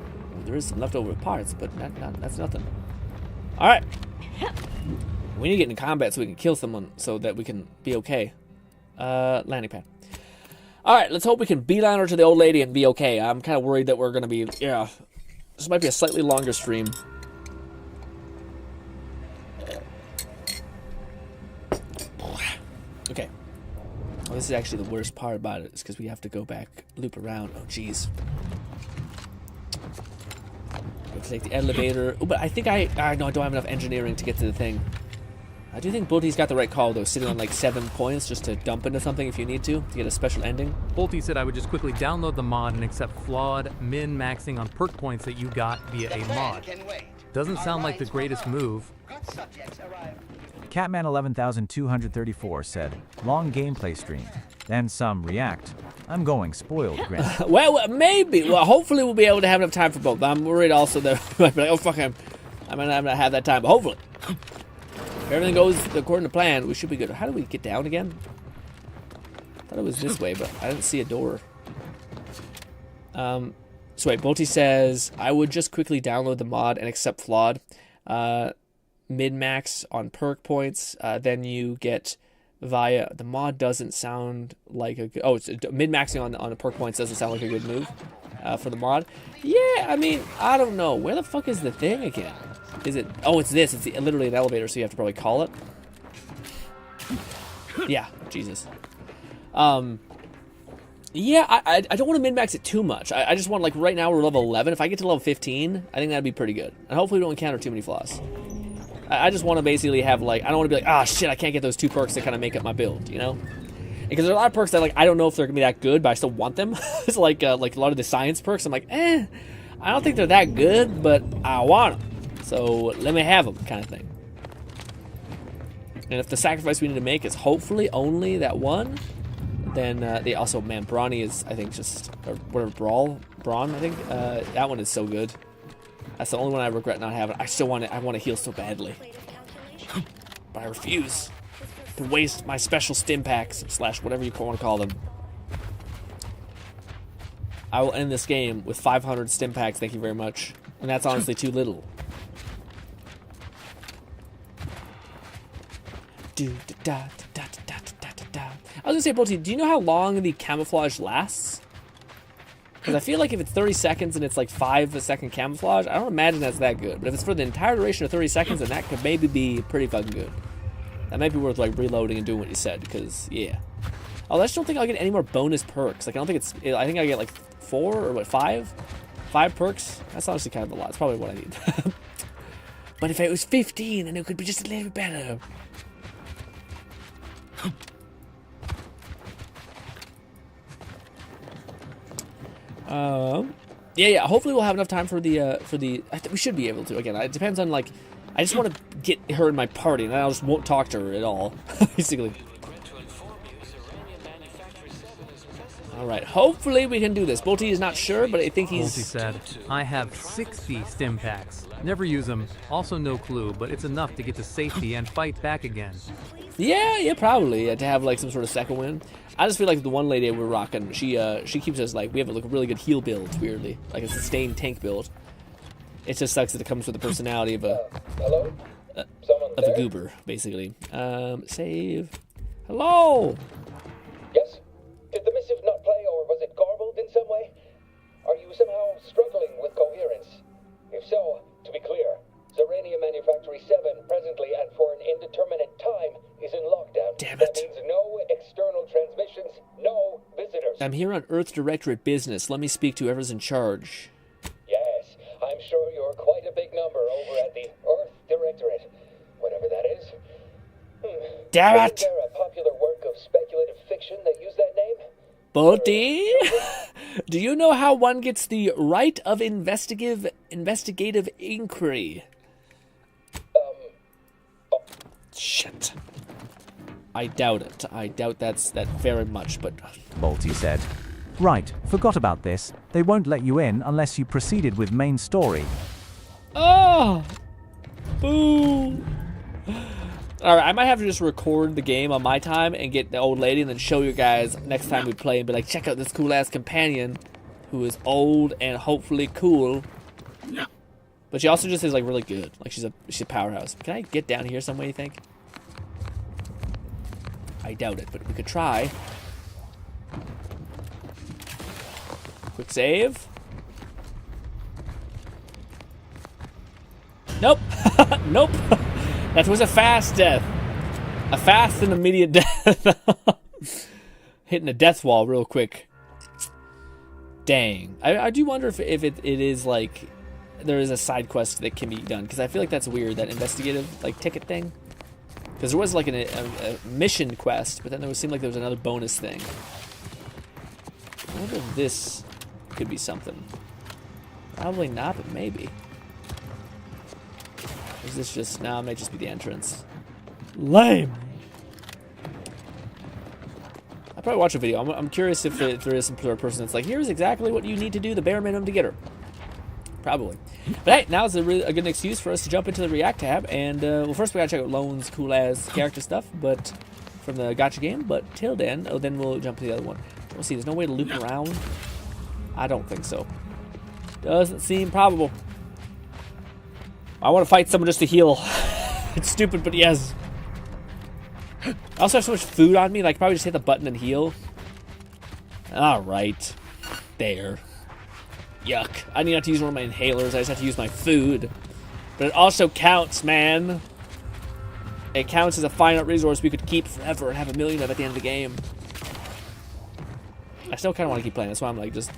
There is some leftover parts, but that's nothing. All right. We need to get in combat so we can kill someone so that we can be okay. Landing pad. All right, let's hope we can beeline her to the old lady and be okay. I'm kind of worried that we're going to be, yeah. This might be a slightly longer stream. Okay. Oh, this is actually the worst part about it, is because we have to go back, loop around. Oh, jeez. We have to take the elevator. Oh, but I think I don't have enough engineering to get to the thing. I do think Bolty's got the right call, though, sitting on like 7 points just to dump into something if you need to get a special ending. Bolty said I would just quickly download the mod and accept flawed min-maxing on perk points that you got via a mod. Doesn't sound like the greatest move. Catman 11234 said, long gameplay stream. Then some react. I'm going spoiled, Grin. Well, maybe. Well, hopefully we'll be able to have enough time for both. I'm worried also that we might be like, oh, fuck him. I might not have that time, but hopefully. If everything goes according to plan, we should be good. How do we get down again? I thought it was this way, but I didn't see a door. So wait, Bolty says, I would just quickly download the mod and accept flawed. Mid-max on perk points. Then you get via... The mod doesn't sound like a good... Oh, it's mid-maxing on the perk points doesn't sound like a good move for the mod. Yeah, I mean, I don't know. Where the fuck is the thing again? Is it... Oh, it's this. It's literally an elevator, so you have to probably call it. Yeah, Jesus. Yeah, I don't want to min-max it too much. I just want, like, right now we're level 11. If I get to level 15, I think that'd be pretty good. And hopefully we don't encounter too many flaws. I just want to basically have, like, I don't want to be like, ah, shit, I can't get those 2 perks that kind of make up my build, you know? Because there's a lot of perks that, like, I don't know if they're going to be that good, but I still want them. It's like a lot of the science perks. I'm like, I don't think they're that good, but I want them. So let me have them, kind of thing. And if the sacrifice we need to make is hopefully only that one, then they also, man, Brawny is, I think, just, or whatever, Brawn, I think. That one is so good. That's the only one I regret not having. I still want it. I want to heal so badly. But I refuse to waste my special stim packs, / whatever you want to call them. I will end this game with 500 stim packs, thank you very much. And that's honestly too little. I was gonna say, Bolty, do you know how long the camouflage lasts? Because I feel like if it's 30 seconds and it's like 5-second camouflage, I don't imagine that's that good. But if it's for the entire duration of 30 seconds, then that could maybe be pretty fucking good. That might be worth like reloading and doing what you said, because yeah. Oh, I just don't think I'll get any more bonus perks. Like I don't think it's. I think I get like 4 or what 5? 5 perks. That's honestly kind of a lot. It's probably what I need. But if it was 15, then it could be just a little bit better. Yeah. Hopefully we'll have enough time for the. We should be able to. Again, it depends on like. I just want to get her in my party, and I just won't talk to her at all, basically. All right. Hopefully we can do this. Bolty is not sure, but I think he's. Bolty said, "I have 60 stim packs. Never use them. Also no clue, but it's enough to get to safety and fight back again." Yeah, probably to have like some sort of second win. I just feel like the one lady we're rocking, she keeps us like we have like a really good heal build, weirdly, like a sustained tank build. It just sucks that it comes with the personality of a goober, basically. Save. Hello. Yes. Did the missive not play, or was it garbled in some way? Are you somehow struggling with coherence? If so, to be clear, Zerania Manufactory 7 presently and for an indeterminate time is in lockdown. Damn it. That means no external transmissions, no visitors. I'm here on Earth Directorate business. Let me speak to whoever's in charge. Yes, I'm sure you're quite a big number over at the Earth Directorate, whatever that is. Damn it! Is there a popular work of speculative fiction that used that name? Bolty, do you know how one gets the right of investigative inquiry? Shit. I doubt it. I doubt that very much, but... Bolty said. Right, forgot about this. They won't let you in unless you proceeded with main story. Oh! Boo! Alright, I might have to just record the game on my time and get the old lady and then show you guys next time we play and be like, check out this cool-ass companion who is old and hopefully cool. But she also just is, like, really good. Like, she's a powerhouse. Can I get down here some way, you think? I doubt it, but we could try. Quick save. Nope. Nope. That was a fast death. A fast and immediate death. Hitting a death wall real quick. Dang. I do wonder if it is like there is a side quest that can be done, because I feel like that's weird, that investigative like ticket thing. Because there was like a mission quest, but then there seemed like there was another bonus thing. I wonder if this could be something. Probably not, but maybe. Is this just... No, it might just be the entrance. Lame! I'll probably watch a video. I'm curious if there is some person that's like, here's exactly what you need to do, the bare minimum to get her. Probably. But hey, now is a good excuse for us to jump into the React tab. And, well, first we gotta check out Lone's cool-ass character stuff, but... From the gacha game, but till then... Oh, then we'll jump to the other one. We'll see, there's no way to loop around? I don't think so. Doesn't seem probable. I want to fight someone just to heal. It's stupid, but yes. I also have so much food on me, like probably just hit the button and heal. Alright. There. Yuck. I need not to use one of my inhalers, I just have to use my food. But it also counts, man. It counts as a finite resource we could keep forever and have 1 million of at the end of the game. I still kind of want to keep playing, that's why I'm like just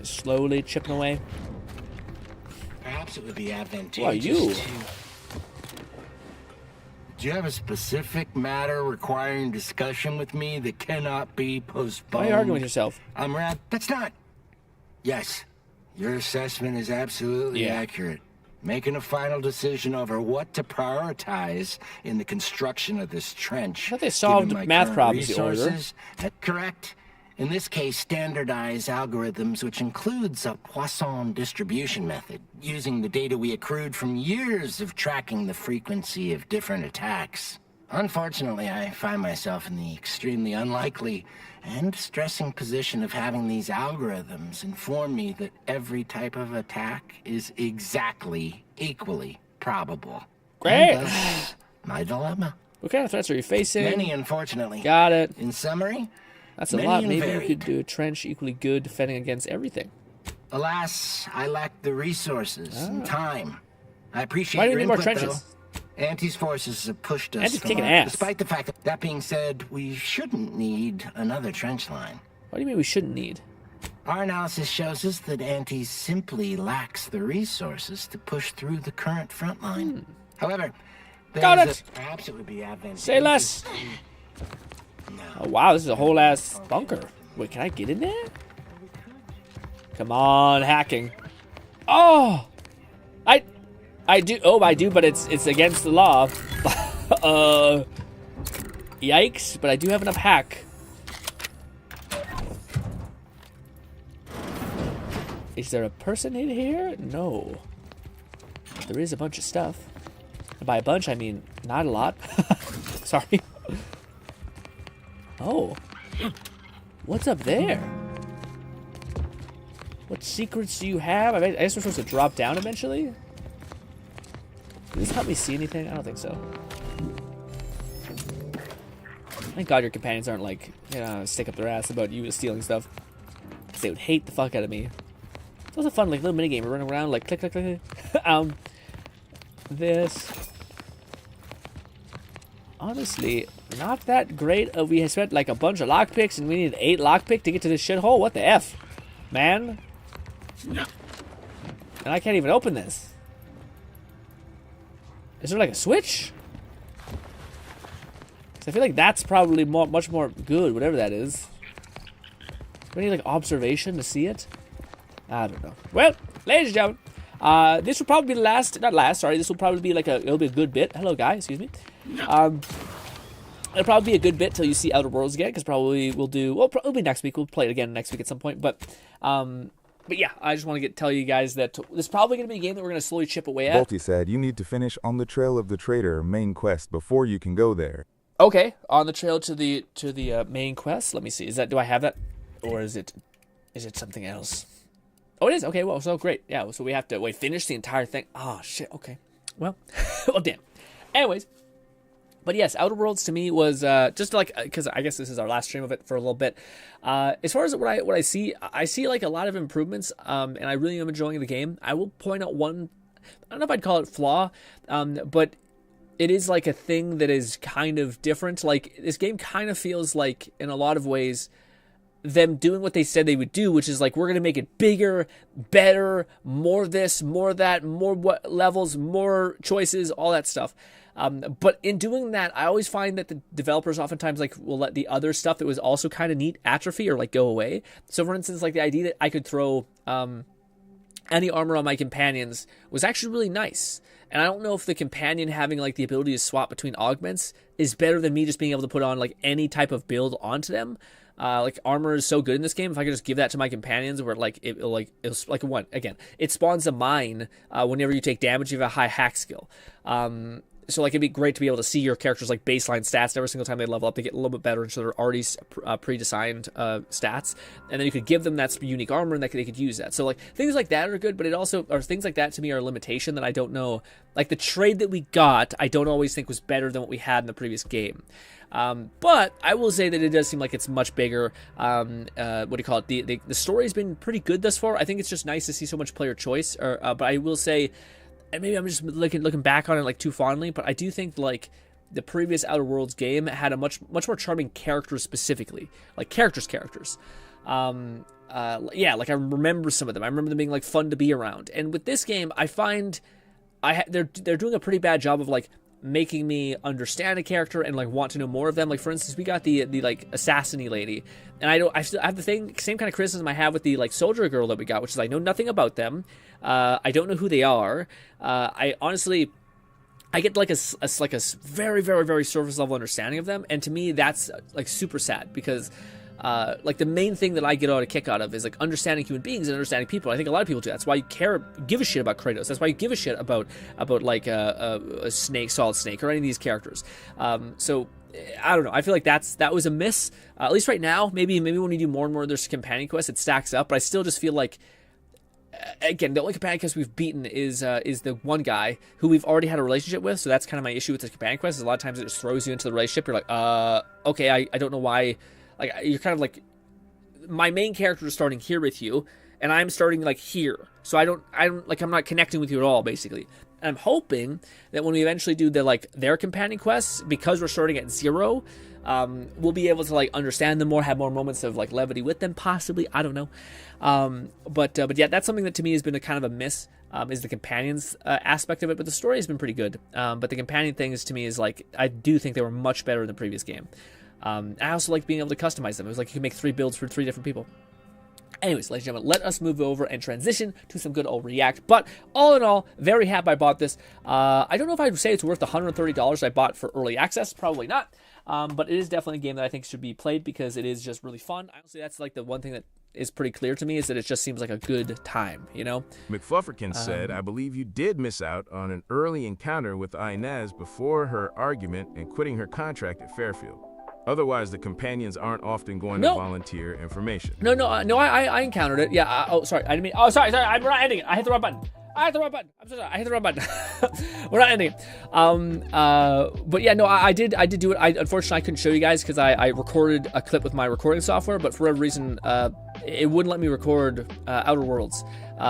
slowly chipping away. Perhaps it would be advantageous Who are you? Do you have a specific matter requiring discussion with me that cannot be postponed? Why are you arguing with yourself? That's not... Yes, your assessment is absolutely accurate. Making a final decision over what to prioritize in the construction of this trench. I thought they solved math problems, the order. Correct. In this case, standardized algorithms, which includes a Poisson distribution method, using the data we accrued from years of tracking the frequency of different attacks. Unfortunately, I find myself in the extremely unlikely and distressing position of having these algorithms inform me that every type of attack is exactly equally probable. Great. And thus, my dilemma. What kind of threats are you facing? Many, unfortunately. Got it. In summary, that's a many lot. and Maybe varied. you could do a trench equally good defending against everything. Alas, I lack the resources and time. I appreciate Why do you your need more input, trenches? though. Auntie's forces have pushed us Auntie's from kicking our- ass. Despite the fact that being said, we shouldn't need another trench line. What do you mean we shouldn't need? Our analysis shows us that Auntie simply lacks the resources to push through the current front line. However, Got there's it. perhaps it would be advantageous. Say less. Oh wow, this is a whole ass bunker. Wait, can I get in there? Come on, hacking. Oh, I do. Oh, I do, but it's against the law. Yikes! But I do have enough hack. Is there a person in here? No. There is a bunch of stuff. And by a bunch, I mean not a lot. Sorry. Oh. What's up there? What secrets do you have? I guess we're supposed to drop down eventually? Does this help me see anything? I don't think so. Thank God your companions aren't like, you know, stick up their ass about you stealing stuff. Because they would hate the fuck out of me. It's also fun, like, little minigame. We're running around, like, click, click, click, click. This. Honestly, not that great. We spent, like, a bunch of lockpicks, and we needed 8 lockpick to get to this shithole. What the F? Man. And I can't even open this. Is there, like, a switch? I feel like that's probably much more good, whatever that is. Do we need, like, observation to see it? I don't know. Well, ladies and gentlemen, this will probably be the last, not last, sorry, this will probably be like it'll be a good bit. Hello, guy, excuse me. It'll probably be a good bit till you see Outer Worlds again, because probably we'll do, well, it'll be next week. We'll play it again next week at some point, but yeah, I just want to tell you guys that this is probably going to be a game that we're going to slowly chip away at. Bolty said you need to finish On the Trail of the Traitor main quest before you can go there. Okay, on the trail to the main quest. Let me see. Do I have that, or is it something else? Oh, it is. Okay, well, so great. Yeah, so we have to finish the entire thing. Oh shit. Okay. Well, well, damn. Anyways, but yes, Outer Worlds to me was just like, because I guess this is our last stream of it for a little bit. As far as what I see like a lot of improvements, and I really am enjoying the game. I will point out one. I don't know if I'd call it flaw, but it is like a thing that is kind of different. Like, this game kind of feels like, in a lot of ways, them doing what they said they would do, which is like, we're going to make it bigger, better, more this, more that, more levels, more choices, all that stuff. But in doing that, I always find that the developers oftentimes like will let the other stuff that was also kind of neat atrophy or like go away. So for instance, like the idea that I could throw any armor on my companions was actually really nice. And I don't know if the companion having like the ability to swap between augments is better than me just being able to put on like any type of build onto them. Like, armor is so good in this game. If I could just give that to my companions, where like it's like one again, it spawns a mine whenever you take damage. You have a high hack skill. So like, it'd be great to be able to see your characters like baseline stats every single time they level up. They get a little bit better, so they're already pre-designed stats, and then you could give them that unique armor, and they could use that. So like, things like that are good, but it also, or things like that to me are a limitation that I don't know. Like, the trade that we got, I don't always think was better than what we had in the previous game. But I will say that it does seem like it's much bigger. What do you call it? The story's been pretty good thus far. I think it's just nice to see so much player choice. But I will say, and maybe I'm just looking back on it like too fondly, but I do think like the previous Outer Worlds game had a much more charming characters specifically, like characters. Yeah, like I remember some of them. I remember them being like fun to be around. And with this game, I find they're doing a pretty bad job of like making me understand a character and like want to know more of them. Like, for instance, we got the like assassin-y lady, and I have the same kind of criticism I have with the like soldier girl that we got, which is I know nothing about them. I don't know who they are. I honestly, I get like a very, very, very surface level understanding of them, and to me that's like super sad, because like the main thing that I get a kick out of is like understanding human beings and understanding people. I think a lot of people do. That's why you give a shit about Kratos. That's why you give a shit about like a Snake, Solid Snake, or any of these characters. So I don't know. I feel like that was a miss. At least right now. Maybe when you do more and more of there's companion quests, it stacks up. But I still just feel like, again, the only companion quest we've beaten is the one guy who we've already had a relationship with. So that's kind of my issue with the companion quest. Is a lot of times it just throws you into the relationship. You're like, okay, I don't know why. Like, you're kind of like, my main character is starting here with you, and I'm starting like here. So I don't like, I'm not connecting with you at all, basically. And I'm hoping that when we eventually do their companion quests, because we're starting at 0, we'll be able to like understand them more, have more moments of like levity with them, possibly. I don't know. But yeah, that's something that to me has been a kind of a miss, is the companions aspect of it. But the story has been pretty good. But the companion things to me is like, I do think they were much better in the previous game. I also like being able to customize them. It was like you could make 3 builds for 3 different people. Anyways, ladies and gentlemen, let us move over and transition to some good old React. But all in all, very happy I bought this. I don't know if I'd say it's worth the $130 I bought for early access. Probably not. But it is definitely a game that I think should be played because it is just really fun. Honestly, that's like the one thing that is pretty clear to me, is that it just seems like a good time, you know? McFufferkin said, I believe you did miss out on an early encounter with Inez before her argument and quitting her contract at Fairfield. Otherwise, the companions aren't often going to volunteer information. No, I encountered it. Yeah. Oh, sorry. I didn't mean. Oh, sorry. I'm not ending it. I hit the wrong button. I'm so sorry. I hit the wrong button. We're not ending it. But yeah, no, I did do it. Unfortunately, I couldn't show you guys because I recorded a clip with my recording software, but for whatever reason, it wouldn't let me record Outer Worlds.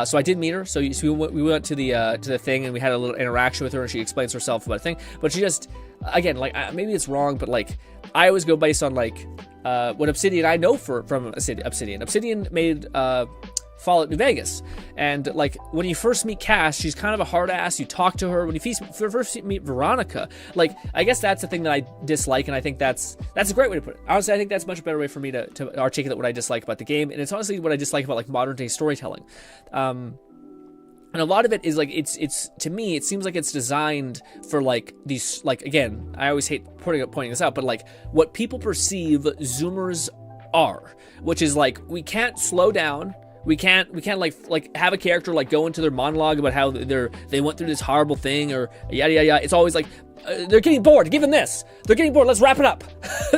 So I did meet her. So we went to the thing and we had a little interaction with her, and she explains herself about a thing. But she just, again, like, maybe it's wrong, but like, I always go based on like what Obsidian I know from Obsidian. Obsidian made Fallout New Vegas, and like when you first meet Cass, she's kind of a hard ass. You talk to her. When you first meet Veronica, like, I guess that's the thing that I dislike, and I think that's a great way to put it. Honestly, I think that's a much better way for me to articulate what I dislike about the game, and it's honestly what I dislike about like modern day storytelling. And a lot of it is like, it's to me, it seems like it's designed for like these, like, again, I always hate pointing this out, but like what people perceive Zoomers are, which is like, we can't slow down. We can't like have a character like go into their monologue about how they went through this horrible thing or yada yada yada. It's always like, they're getting bored, give them this. They're getting bored, let's wrap it up.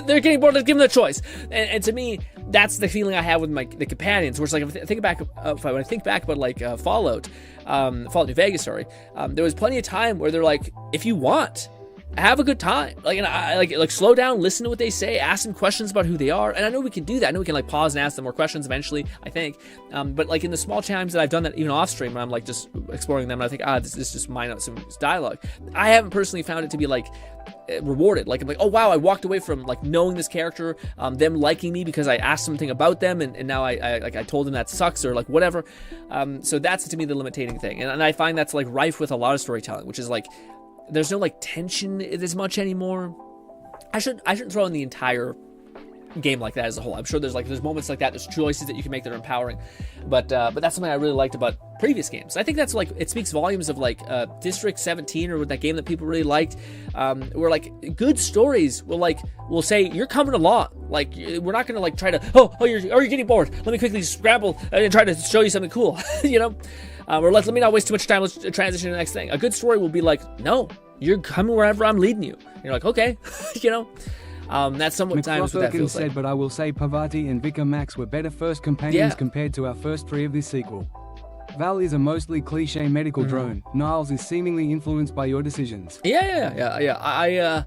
They're getting bored, let's give them the choice. And to me, that's the feeling I have with the companions, where it's like, when I think back about like Fallout New Vegas, sorry, there was plenty of time where they're like, if you want, have a good time. Like, and I like slow down, listen to what they say, ask them questions about who they are. And I know we can do that. I know we can like pause and ask them more questions eventually, I think. But like in the small times that I've done that, even off stream, when I'm like just exploring them, and I think, this is just mine out some dialogue. I haven't personally found it to be like rewarded. Like, I'm like, oh wow, I walked away from like knowing this character, them liking me because I asked something about them, and now I told them that sucks or like whatever. So that's to me the limiting thing. And I find that's like rife with a lot of storytelling, which is like, there's no like tension as much anymore. I shouldn't throw in the entire game like that as a whole. I'm sure there's moments like that. There's choices that you can make that are empowering, but that's something I really liked about previous games. I think that's like, it speaks volumes of like District 17 or that game that people really liked, where like good stories will say, you're coming along. Like, we're not gonna like try to you're getting bored. Let me quickly scramble and try to show you something cool, you know. Or let me not waste too much time. Let's transition to the next thing. A good story will be like, no, you're coming wherever I'm leading you. And you're like, okay, you know. That's somewhat times what that feels said, like. But I will say Parvati and Vicar Max were better first companions compared to our first 3 of this sequel. Val is a mostly cliche medical drone. Niles is seemingly influenced by your decisions. Yeah.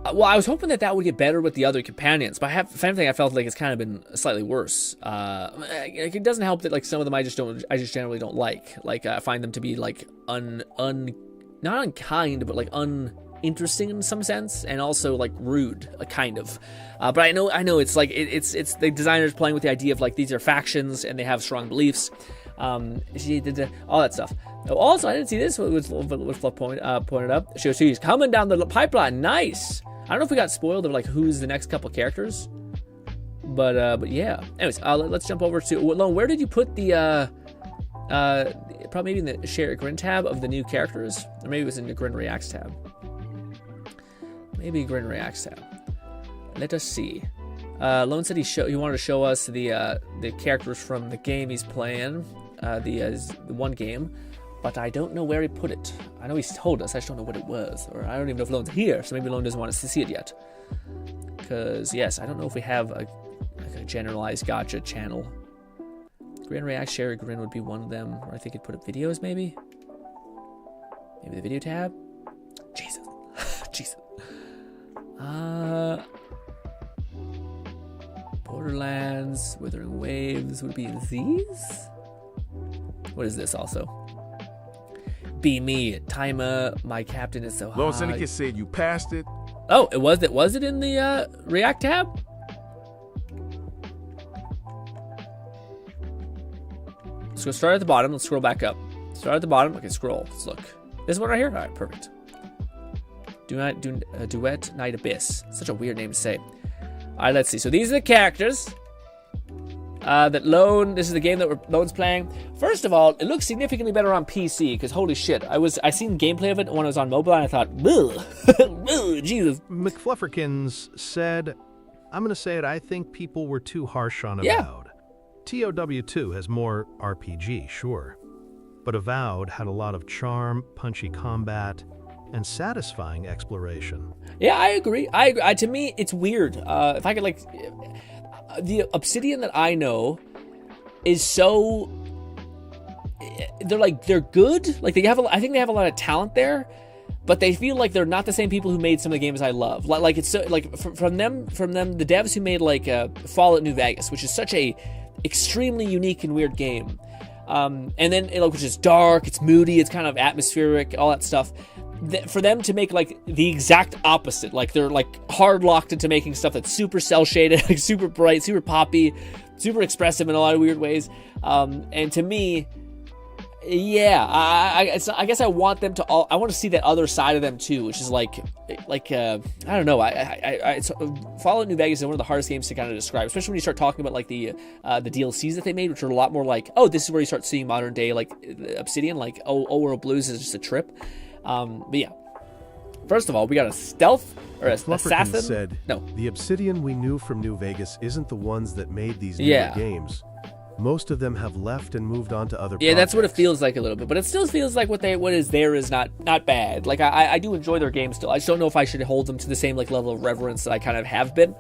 Well, I was hoping that would get better with the other companions, but if anything, I felt like it's kind of been slightly worse. It doesn't help that like some of them I just generally don't like. Like, I find them to be like not unkind, but like uninteresting in some sense, and also like rude, kind of. But I know it's like it's the designers playing with the idea of like, these are factions and they have strong beliefs. She did all that stuff. Also, I didn't see this. What Fluff pointed up. She goes, she's coming down the pipeline. Nice. I don't know if we got spoiled of like who's the next couple characters, but yeah. Anyways, let's jump over to Lone. Where did you put the probably maybe in the share GRINN tab of the new characters, or maybe it was in the GRINN Reacts tab. Maybe GRINN Reacts tab. Let us see. Lone said he wanted to show us the characters from the game he's playing, the one game, but I don't know where he put it. I know he's told us, I just don't know what it was, or I don't even know if Lone's here, so maybe Lone doesn't want us to see it yet. Because, yes, I don't know if we have a generalized gacha channel. Grin React, Share, Grin would be one of them, or I think he'd put up videos, maybe? Maybe the video tab? Jesus. Jesus. Borderlands, Withering Waves would be these? What is this also? Be me, Timer, my captain is so high. Lone Syndicate said you passed it. Oh, was it in the React tab? Let's go start at the bottom. Let's scroll back up. Start at the bottom. Okay, scroll. Let's look. This one right here? All right, perfect. Duet Night Abyss. Such a weird name to say. All right, let's see. So these are the characters that Lone. This is the game that Lone's playing. First of all, it looks significantly better on PC because holy shit, I seen gameplay of it when I was on mobile and I thought, ugh, Jesus. McFlufferkins said, "I'm gonna say it. I think people were too harsh on Avowed. TOW2 has more RPG, sure, but Avowed had a lot of charm, punchy combat, and satisfying exploration." Yeah, I agree. To me, it's weird. If I could, like, the Obsidian that I know is so. They're good. Like I think they have a lot of talent there, but they feel like they're not the same people who made some of the games I love. Like it's so like from them, the devs who made like Fallout New Vegas, which is such a extremely unique and weird game. And then which is dark, it's moody, it's kind of atmospheric, all that stuff. For them to make like the exact opposite, like they're like hard locked into making stuff that's super cell shaded, like super bright, super poppy, super expressive in a lot of weird ways. And to me, yeah, I guess I want them to I want to see that other side of them too, which is like I don't know. It's, Fallout New Vegas is one of the hardest games to kind of describe, especially when you start talking about like the DLCs that they made, which are a lot more like, oh, this is where you start seeing modern day like Obsidian, like World Blues is just a trip. But yeah, first of all, we got a stealth or an assassin. Said, no, the Obsidian we knew from New Vegas isn't the ones that made these newer games. Most of them have left and moved on to other projects. That's what it feels like a little bit, but it still feels like what is there is not bad. Like I do enjoy their games still. I just don't know if I should hold them to the same like level of reverence that I kind of have been,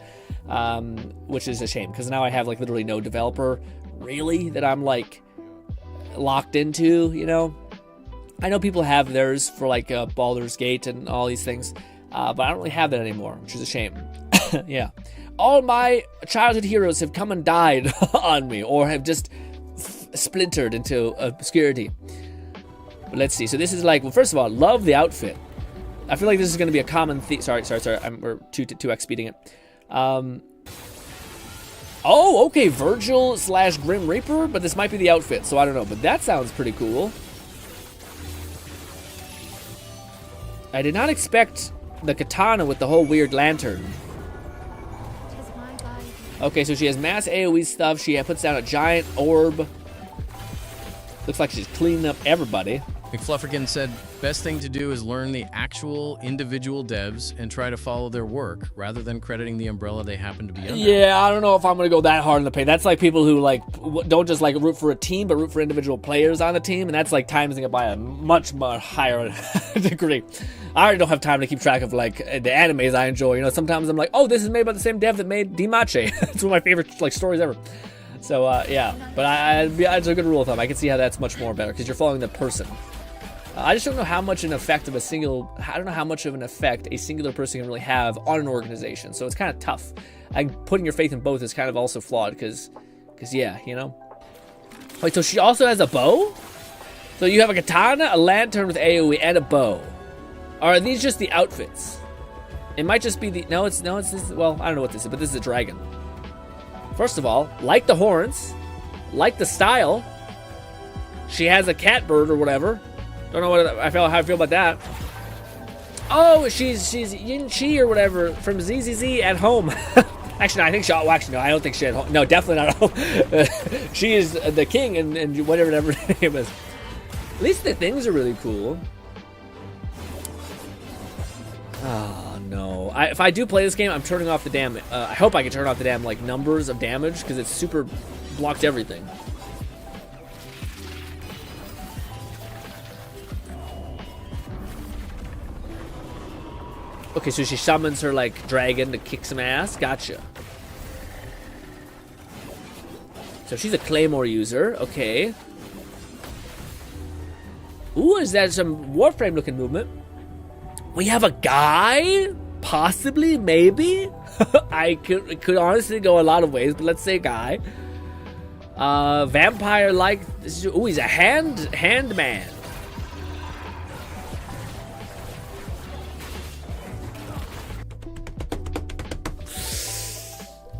which is a shame because now I have like literally no developer really that I'm like locked into. You know, I know people have theirs for like Baldur's Gate and all these things, but I don't really have that anymore, which is a shame. Yeah. All my childhood heroes have come and died on me, or have just splintered into obscurity. But let's see. So this is like, well, first of all, love the outfit. I feel like this is going to be a common theme. Sorry. We're 2x speeding it. Oh, okay. Virgil / Grim Reaper, but this might be the outfit, so I don't know. But that sounds pretty cool. I did not expect the katana with the whole weird lantern. Okay, so she has mass AoE stuff. She puts down a giant orb. Looks like she's cleaning up everybody. McFlufferkin said, best thing to do is learn the actual individual devs and try to follow their work rather than crediting the umbrella they happen to be under. Yeah, I don't know if I'm going to go that hard in the paint. That's like people who like don't just like root for a team, but root for individual players on the team. And that's like timesing it by a much, much higher degree. I already don't have time to keep track of like the animes I enjoy. You know, sometimes I'm like, oh, this is made by the same dev that made Dimache. It's one of my favorite like stories ever. So yeah, but it's a good rule of thumb. I can see how that's much more better because you're following the person. I just don't know how much an effect of a singular person can really have on an organization. So it's kind of tough. Putting your faith in both is kind of also flawed because yeah, you know. Wait, so she also has a bow? So you have a katana, a lantern with AoE, and a bow. Or are these just the outfits? It might just be no, it's this. Well, I don't know what this is, but this is a dragon. First of all, like the horns, like the style. She has a cat bird or whatever. Don't know how I feel about that. Oh, she's Yin Chi or whatever from ZZZ at home. Actually, no, I think she. Oh, actually, no, I don't think she at home. No, definitely not at home. She is the king and whatever her name is. At least the things are really cool. Oh no, if I do play this game, I'm turning off the damn. I hope I can turn off the damn like numbers of damage because it's super blocked everything. Okay, so she summons her like dragon to kick some ass. Gotcha. So she's a claymore user. Okay. Ooh, is that some Warframe looking movement? We have a guy? Possibly, maybe? It could honestly go a lot of ways, but let's say guy. Vampire-like. Ooh, he's a hand man.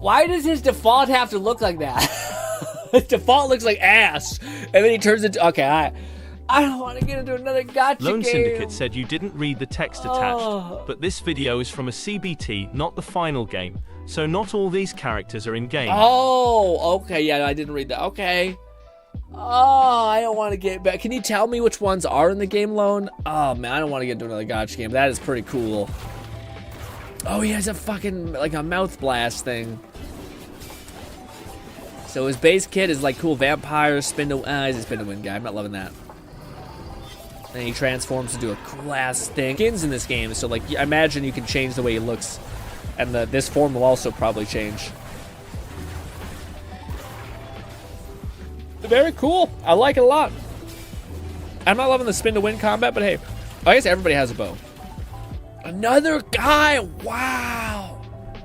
Why does his default have to look like that? His default looks like ass, and then he turns into okay. I don't want to get into another gacha Lone game. Syndicate said you didn't read the text attached, but this video is from a CBT, not the final game, so not all these characters are in game. Oh, okay, yeah, I didn't read that. Okay. Oh, I don't want to get back. Can you tell me which ones are in the game, Lone? Oh man, I don't want to get into another gacha game. That is pretty cool. Oh, he has a fucking like a mouth blast thing. So his base kit is like cool vampire spin to. He's a spin to win guy. I'm not loving that. And he transforms to do a cool ass thing. Skins in this game, so like I imagine you can change the way he looks, and this form will also probably change. Very cool. I like it a lot. I'm not loving the spin to win combat, but hey, I guess everybody has a bow. Another guy. Wow.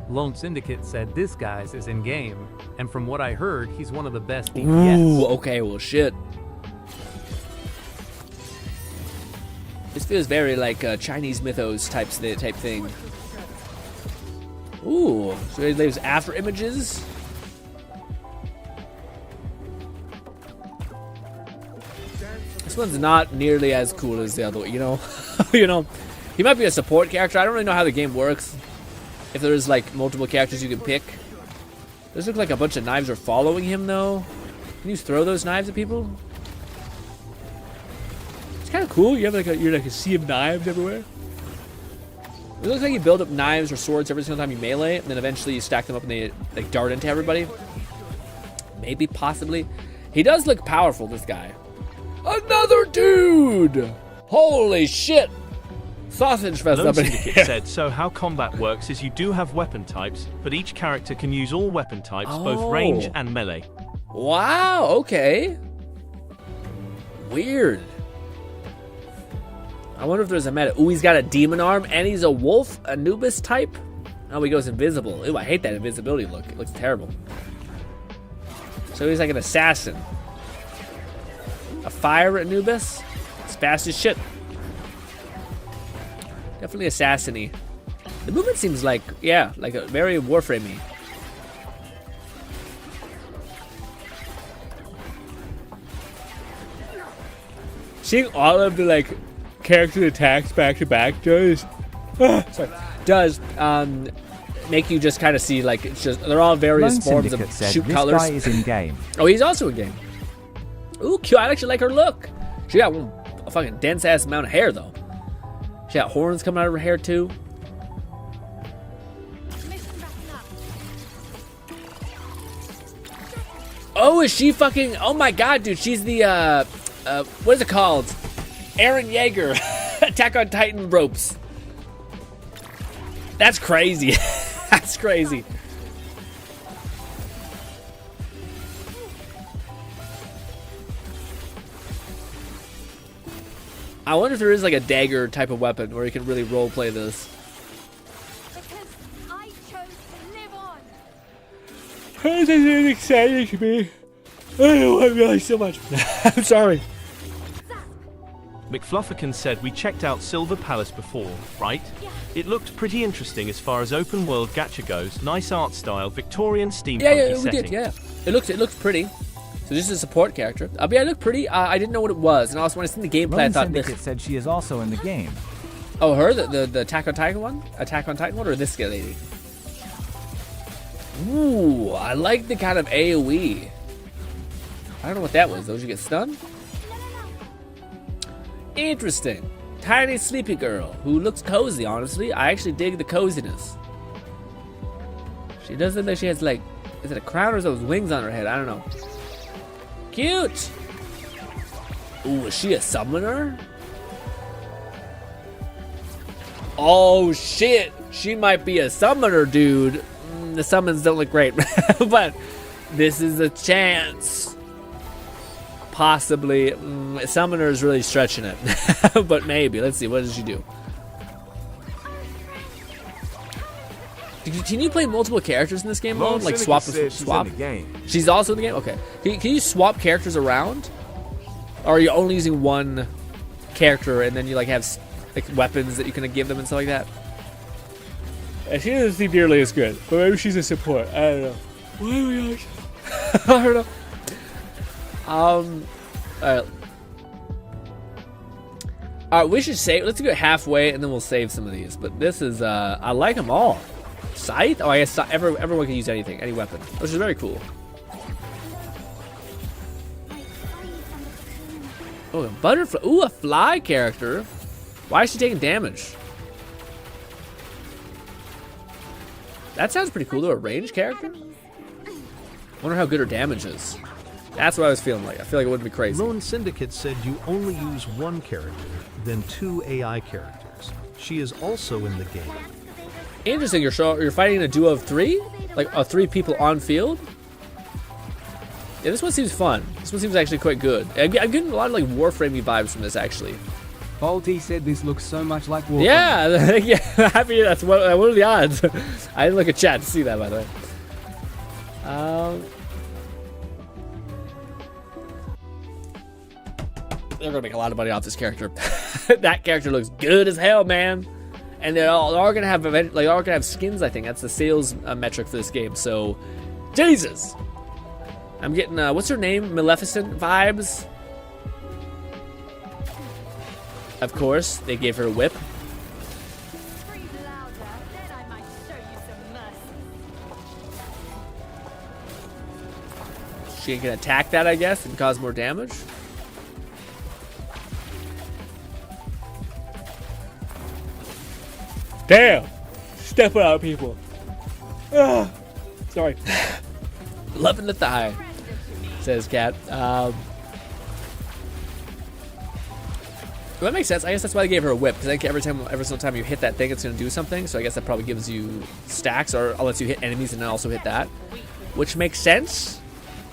Lone Syndicate said this guy's is in game, and from what I heard, he's one of the best DPS. Ooh, okay, well shit. This feels very like Chinese mythos type thing. Ooh, so he leaves after images. This one's not nearly as cool as the other one, you know. You know, he might be a support character. I don't really know how the game works. If there's like multiple characters you can pick. Those look like a bunch of knives are following him though. Can you throw those knives at people? It's kind of cool. You have like you're like a sea of knives everywhere. It looks like you build up knives or swords every single time you melee, and then eventually you stack them up and they like dart into everybody. Maybe, possibly. He does look powerful, this guy. Another dude! Holy shit! Sausage fest Lone up in Syndicate here. said, so how combat works is you do have weapon types, but each character can use all weapon types, both range and melee. Wow, okay. Weird. I wonder if there's a meta. Ooh, he's got a demon arm, and he's a wolf, Anubis type. Oh, he goes invisible. Ooh, I hate that invisibility look. It looks terrible. So he's like an assassin. A fire Anubis. It's fast as shit. Definitely assassin-y. The movement seems like, yeah, like a very Warframe-y. Seeing all of the like character attacks back to back does make you just kind of see like it's just they're all various forms of shoot this colors. Guy is in game. Oh, he's also in game. Ooh, cute. I actually like her look. She got a fucking dense ass amount of hair though. She got horns coming out of her hair too. Oh, is she fucking? Oh my god, dude, she's the what is it called? Eren Yeager, Attack on Titan ropes. That's crazy. That's crazy. I wonder if there is like a dagger type of weapon where you can really roleplay this. This is exciting to me. I don't want really so much. I'm sorry. McFlufferkin said we checked out Silver Palace before, right? It looked pretty interesting as far as open world gacha goes. Nice art style, Victorian steampunk Yeah, we setting. did. Yeah, it looked pretty. So this is a support character. But yeah, it looked pretty. I didn't know what it was, and also when I seen the gameplay, I Lone thought Syndicate this. said she is also in the game. Oh, her, the Attack on Titan one, or this lady? Ooh, I like the kind of AOE. I don't know what that was. Those you get stunned. Interesting. tiny sleepy girl who looks cozy, honestly. I actually dig the coziness. She does look like she has, like, is it a crown or is those wings on her head? I don't know. Cute! Ooh, is she a summoner? Oh, shit! She might be a summoner, dude. The summons don't look great, but this is a chance. Possibly. Summoner is really stretching it, but maybe. Let's see. What does she do? Can you play multiple characters in this game mode? Like swap? Swap? She's also in the game? Okay. Can you swap characters around? Or are you only using one character and then you like have like weapons that you can give them and stuff like that? And she doesn't seem nearly as good. But maybe she's a support. I don't know. Why are we I don't know. Alright, we should save. Let's go halfway and then we'll save some of these. But this is, I like them all. Scythe? Oh, I guess everyone can use anything, any weapon, which is very cool. Oh, a butterfly. Ooh, a fly character. Why is she taking damage? That sounds pretty cool, though. A range character? Wonder how good her damage is. That's what I was feeling like. I feel like it wouldn't be crazy. Lone Syndicate said you only use one character, then 2 AI characters. She is also in the game. Interesting. You're fighting a duo of 3? Like 3 people on field? Yeah, this one seems fun. This one seems actually quite good. I'm getting a lot of like Warframey vibes from this, actually. Bolty said this looks so much like Warframe. Yeah, yeah. Happy that's what are the odds? I didn't look at chat to see that, by the way. They're gonna make a lot of money off this character. That character looks good as hell, man. And they're all gonna have skins. I think that's the sales metric for this game. So, Jesus. I'm getting, what's her name? Maleficent vibes. Of course, they gave her a whip. She can attack that, I guess, and cause more damage. Damn! Step out, people. Sorry. Loving the thigh, says Cat. Well, that makes sense. I guess that's why I gave her a whip, because I think every single time you hit that thing, it's going to do something. So I guess that probably gives you stacks, or lets you hit enemies and then also hit that, which makes sense.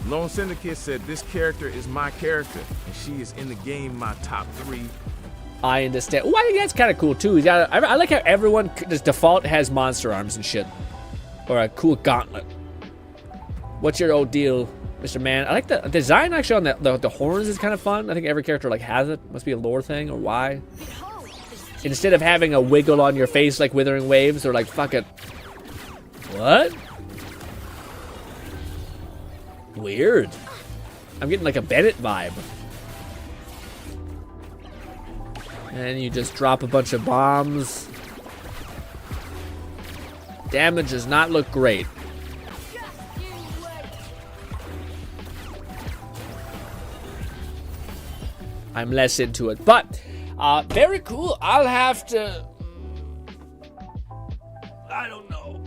Lone Syndicate said this character is my character, and she is in the game my top 3. I understand. Oh, I think that's kind of cool too. I like how everyone just default has monster arms and shit, or a cool gauntlet. What's your old deal, Mr. Man? I like the design actually on the horns is kind of fun. I think every character like has it. Must be a lore thing or why. Instead of having a wiggle on your face like Withering Waves or like fucking what? Weird. I'm getting like a Bennett vibe. And you just drop a bunch of bombs. Damage does not look great. I'm less into it, but very cool. I'll have to. I don't know.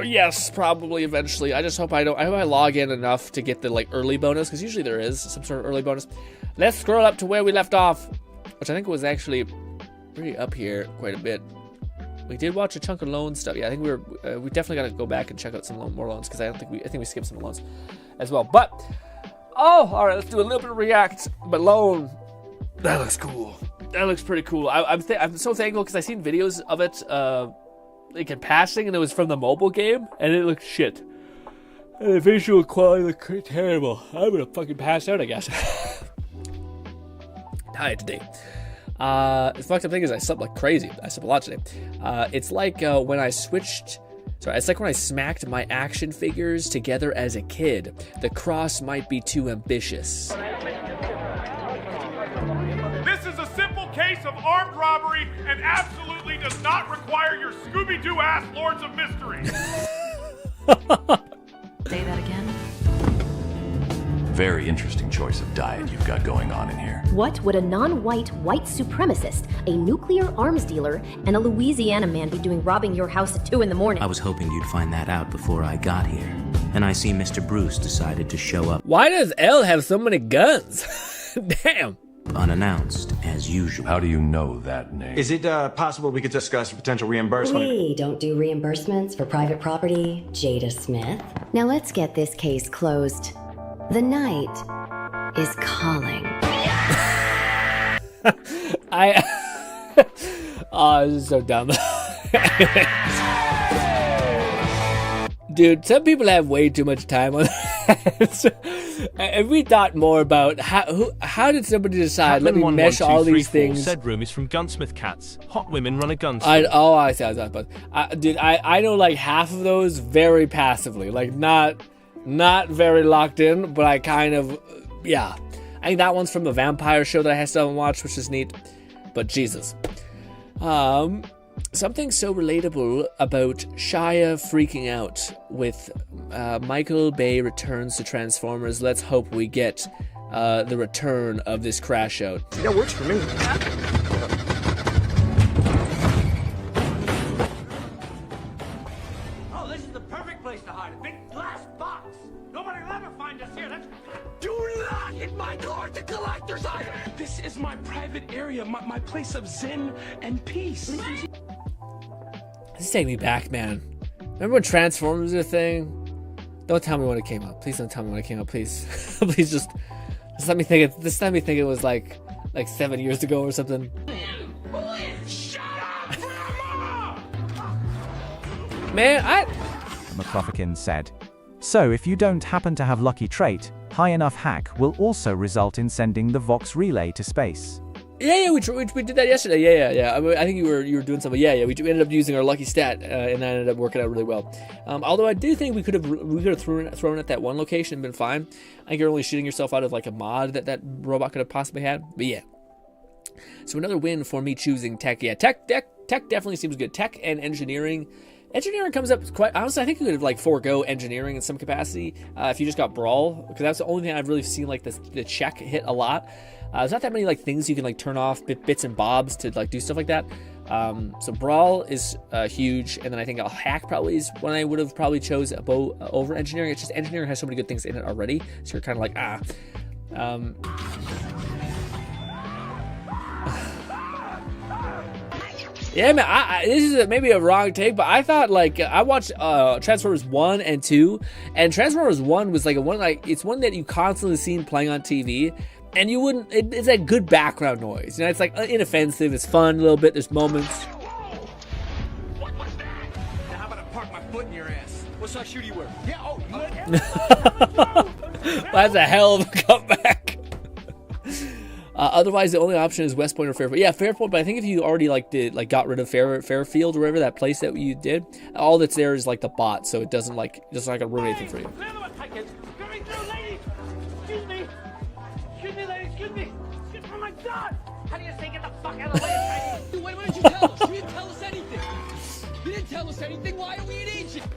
Yes, probably eventually. I just hope I don't. I hope I log in enough to get the like early bonus, because usually there is some sort of early bonus. Let's scroll up to where we left off, which I think was actually pretty up here quite a bit. We did watch a chunk of loan stuff. Yeah, I think we definitely got to go back and check out some more loans, because I think we skipped some loans as well. But oh, all right, let's do a little bit of React. But loan, that looks cool. That looks pretty cool. I'm so thankful because I seen videos of it like in passing, and it was from the mobile game, and it looked shit. And the visual quality looked terrible. I'm gonna fucking pass out, I guess. Tired today. The fucked up thing is I slept like crazy. I slept a lot today. It's like when I switched. Sorry, it's like when I smacked my action figures together as a kid. The cross might be too ambitious. This is a simple case of armed robbery and absolutely does not require your Scooby-Doo ass Lords of Mystery. Say that again. Very interesting choice of diet you've got going on in here. What would a non-white white supremacist, a nuclear arms dealer, and a Louisiana man be doing robbing your house at 2 in the morning? I was hoping you'd find that out before I got here. And I see Mr. Bruce decided to show up. Why does Elle have so many guns? Damn. Unannounced, as usual. How do you know that name? Is it possible we could discuss potential reimbursement? We don't do reimbursements for private property, Jada Smith. Now let's get this case closed. The night is calling. Oh, this is so dumb. Dude, some people have way too much time on that. If we thought more about how did somebody decide, let me mesh all these things. Said room is from Gunsmith Cats. Hot women run a gun I store. see. Dude, I know like half of those very passively. Like not very locked in, but I kind of, yeah. I think that one's from a vampire show that I still haven't watched, which is neat. But Jesus. Something so relatable about Shia freaking out with Michael Bay returns to Transformers. Let's hope we get the return of this crash out. That works for me. Oh, this is the perfect place to hide. A big glass box. Nobody will ever find us here. Do not hit my car, the collector's item. This is my private area, my place of zen and peace. This is taking me back, man. Remember when Transformers was a thing? Don't tell me when it came out. Please don't tell me when it came out, please. Please just let me think it was like 7 years ago or something. Man, McClufferkin said. So if you don't happen to have lucky trait, high enough hack will also result in sending the Vox relay to space. Yeah, we did that yesterday. Yeah. I think you were doing something. Yeah. We ended up using our lucky stat, and that ended up working out really well. Although I do think we could have thrown at that one location and been fine. I think you're only shooting yourself out of like a mod that robot could have possibly had. But yeah. So another win for me choosing tech. Yeah, tech definitely seems good. Tech and engineering. Engineering comes up quite honestly. I think you could have like forego engineering in some capacity if you just got brawl, because that's the only thing I've really seen like the check hit a lot. There's not that many like things you can like turn off bits and bobs to like do stuff like that. So brawl is huge, and then I think a hack probably is one I would have probably chose over engineering. It's just engineering has so many good things in it already, so you're kind of like Yeah, man, this is maybe a wrong take, but I thought, like, I watched Transformers 1 and 2, and Transformers 1 was, like, it's one that you constantly seen playing on TV, and you wouldn't, it's like good background noise, you know, it's, like, inoffensive, it's fun a little bit, there's moments. Now how about I park my foot in your ass? What size shoe do you wear? Yeah, That's a hell of a comeback. Otherwise, the only option is West Point or Fairfield. Yeah, Fairfield, but I think if you already got rid of Fairfield or whatever, that place that you did, all that's there is like the bot, so it doesn't not gonna ruin anything for you. Excuse me, ladies, excuse me. Oh my God! How do you say get the fuck out of the way? Why didn't you tell us? You didn't tell us anything. You didn't tell us anything. Why are we in Egypt?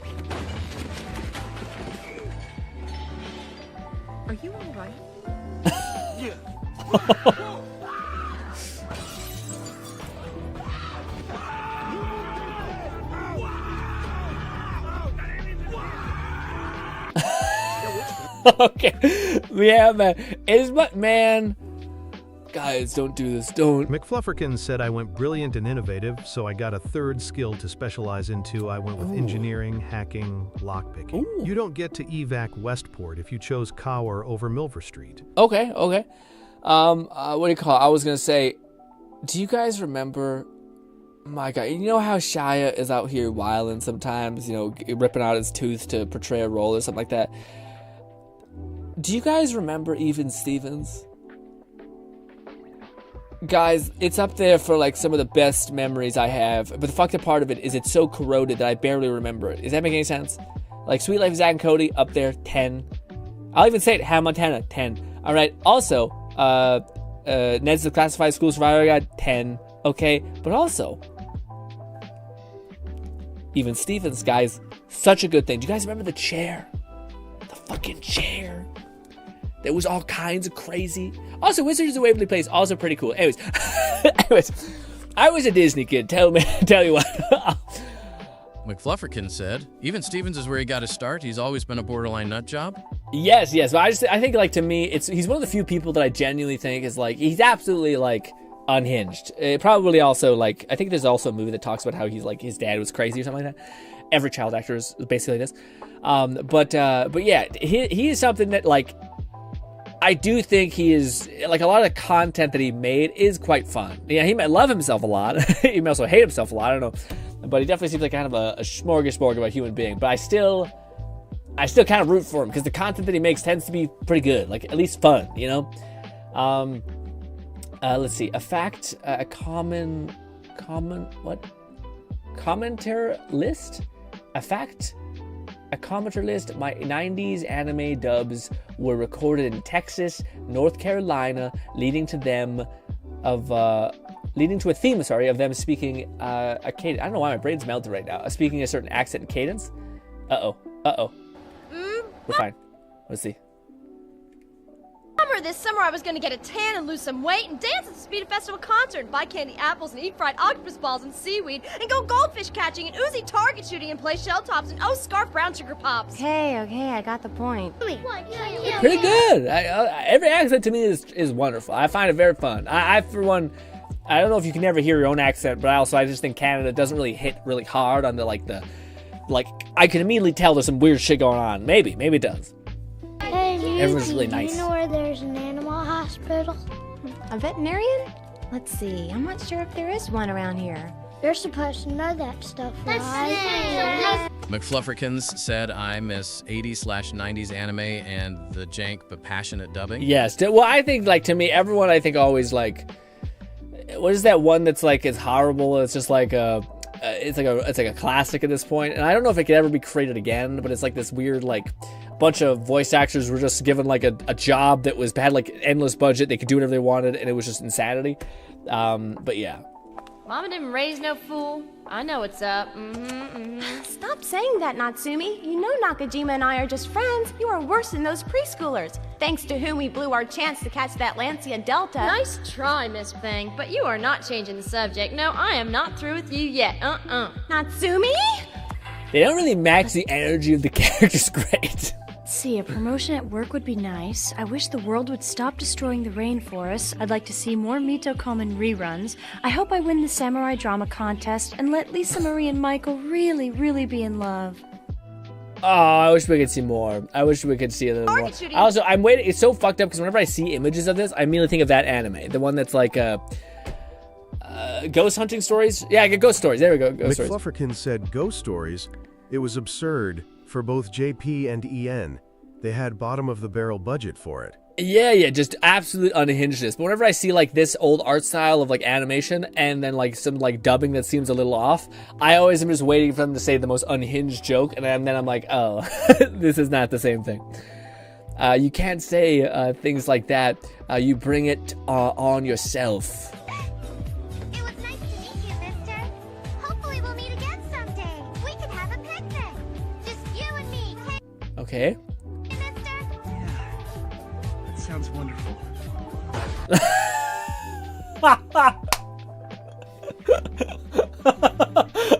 Are you all right? Yeah. Okay, yeah, man. Guys, don't do this. Don't. McFlufferkin said I went brilliant and innovative, so I got a third skill to specialize into. I went with engineering, hacking, lockpicking. You don't get to evac Westport if you chose Cower over Milver Street. Okay. What do you call it? I was gonna say, do you guys remember? My God, you know how Shia is out here wilding sometimes, you know, ripping out his tooth to portray a role or something like that. Do you guys remember Even Stevens? Guys, it's up there for like some of the best memories I have, but the fucked up part of it is it's so corroded that I barely remember it. Does that make any sense? Like Sweet Life of Zack and Cody, up there, 10. I'll even say it, Hannah Montana, 10. Alright, also, Ned's the Classified School Survivor Guide, 10. Okay, but also, Even Stevens, guys, such a good thing. Do you guys remember the chair? The fucking chair. There was all kinds of crazy. Also, Wizards of the Waverly Place, also pretty cool. Anyways, I was a Disney kid. Tell you what. McFlufferkin said, even Stevens is where he got his start. He's always been a borderline nut job. Yes. But I think like to me, he's one of the few people that I genuinely think is like, he's absolutely like unhinged. Probably also like, I think there's also a movie that talks about how he's like, his dad was crazy or something like that. Every child actor is basically this. But yeah, he is something that like, I do think he is, like, a lot of the content that he made is quite fun. Yeah, he might love himself a lot. He might also hate himself a lot, I don't know. But he definitely seems like kind of a smorgasbord of a human being. But I still kind of root for him because the content that he makes tends to be pretty good. Like, at least fun, you know? Let's see. A fact, a commenter list? A fact? A commenter list. My 90s anime dubs were recorded in Texas, North Carolina, leading to a theme, of them speaking a cadence. I don't know why my brain's melted right now. Speaking a certain accent and cadence. Uh-oh. We're fine. Let's see. This summer I was going to get a tan and lose some weight and dance at the Speed Festival concert and buy candy apples and eat fried octopus balls and seaweed and go goldfish catching and Uzi target shooting and play shell tops and scarf brown sugar pops. Okay, I got the point. Pretty good. Every accent to me is wonderful. I find it very fun. I for one, I don't know if you can ever hear your own accent, but I just think Canada doesn't really hit really hard on the I can immediately tell there's some weird shit going on. Maybe it does. Hey, everyone's really nice. Do you know where there's an animal hospital? A veterinarian? Let's see. I'm not sure if there is one around here. You're supposed to know that stuff, right? McFlufferkins said, I miss 80s/90s anime and the jank but passionate dubbing. Yes. Well, I think, like, to me, everyone, I think, always, like, what is that one that's, like, is horrible? It's just, like, it's like a classic at this point. And I don't know if it could ever be created again, but it's, like, this weird, like, bunch of voice actors were just given, like, a job that had, like, endless budget. They could do whatever they wanted, and it was just insanity. But, yeah. Mama didn't raise no fool. I know what's up. Stop saying that, Natsumi. You know Nakajima and I are just friends. You are worse than those preschoolers. Thanks to whom we blew our chance to catch that Lancia Delta. Nice try, Miss Fang, but you are not changing the subject. No, I am not through with you yet. Natsumi? They don't really match the energy of the characters great. See, a promotion at work would be nice. I wish the world would stop destroying the rainforest. I'd like to see more Mito Common reruns. I hope I win the samurai drama contest and let Lisa Marie and Michael really, really be in love. Oh, I wish we could see more. I wish we could see a little more. Also, I'm waiting. It's so fucked up because whenever I see images of this, I immediately think of that anime. The one that's like ghost hunting stories. Yeah, ghost stories. There we go. Ghost stories. McFlufferkin said ghost stories. It was absurd. For both JP and EN, they had bottom-of-the-barrel budget for it. Yeah, just absolute unhingedness. But whenever I see, like, this old art style of, like, animation and then, like, some, like, dubbing that seems a little off, I always am just waiting for them to say the most unhinged joke, and then I'm like, oh, this is not the same thing. You can't say things like that. You bring it on yourself. Okay. That sounds wonderful.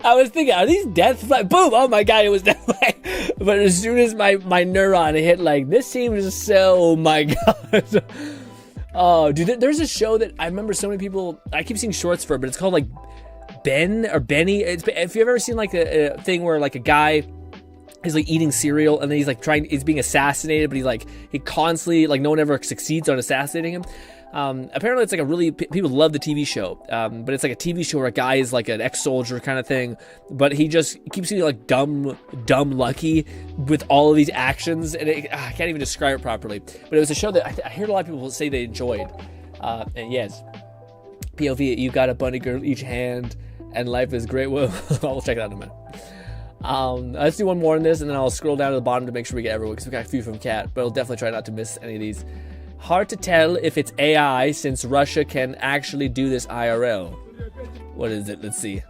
I was thinking, are these death flags? Boom! Oh my god, it was death flag. But as soon as my neuron hit, like, this seems so, oh my god. Oh, dude, there's a show that I remember so many people, I keep seeing shorts for, but it's called, like, Ben or Benny. If you've ever seen, like, a thing where, like, a guy he's like eating cereal and then he's like he's being assassinated, but he constantly, like, no one ever succeeds on assassinating him. Apparently it's like a really, people love the TV show, but it's like a TV show where a guy is like an ex-soldier kind of thing, but he just keeps getting like dumb lucky with all of these actions, and I can't even describe it properly, but it was a show that I heard a lot of people say they enjoyed, and yes, POV, you got a bunny girl each hand, and life is great. Well, I'll check it out in a minute. Let's do one more in this, and then I'll scroll down to the bottom to make sure we get everyone, because we got a few from Cat, but I'll definitely try not to miss any of these. Hard to tell if it's AI, since Russia can actually do this IRL. What is it? Let's see.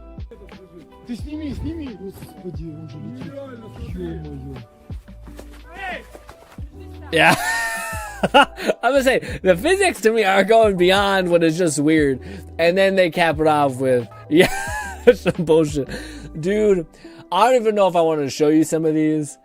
Yeah. I'm gonna say the physics to me are going beyond what is just weird, and then they cap it off with some bullshit, dude. I don't even know if I wanted to show you some of these,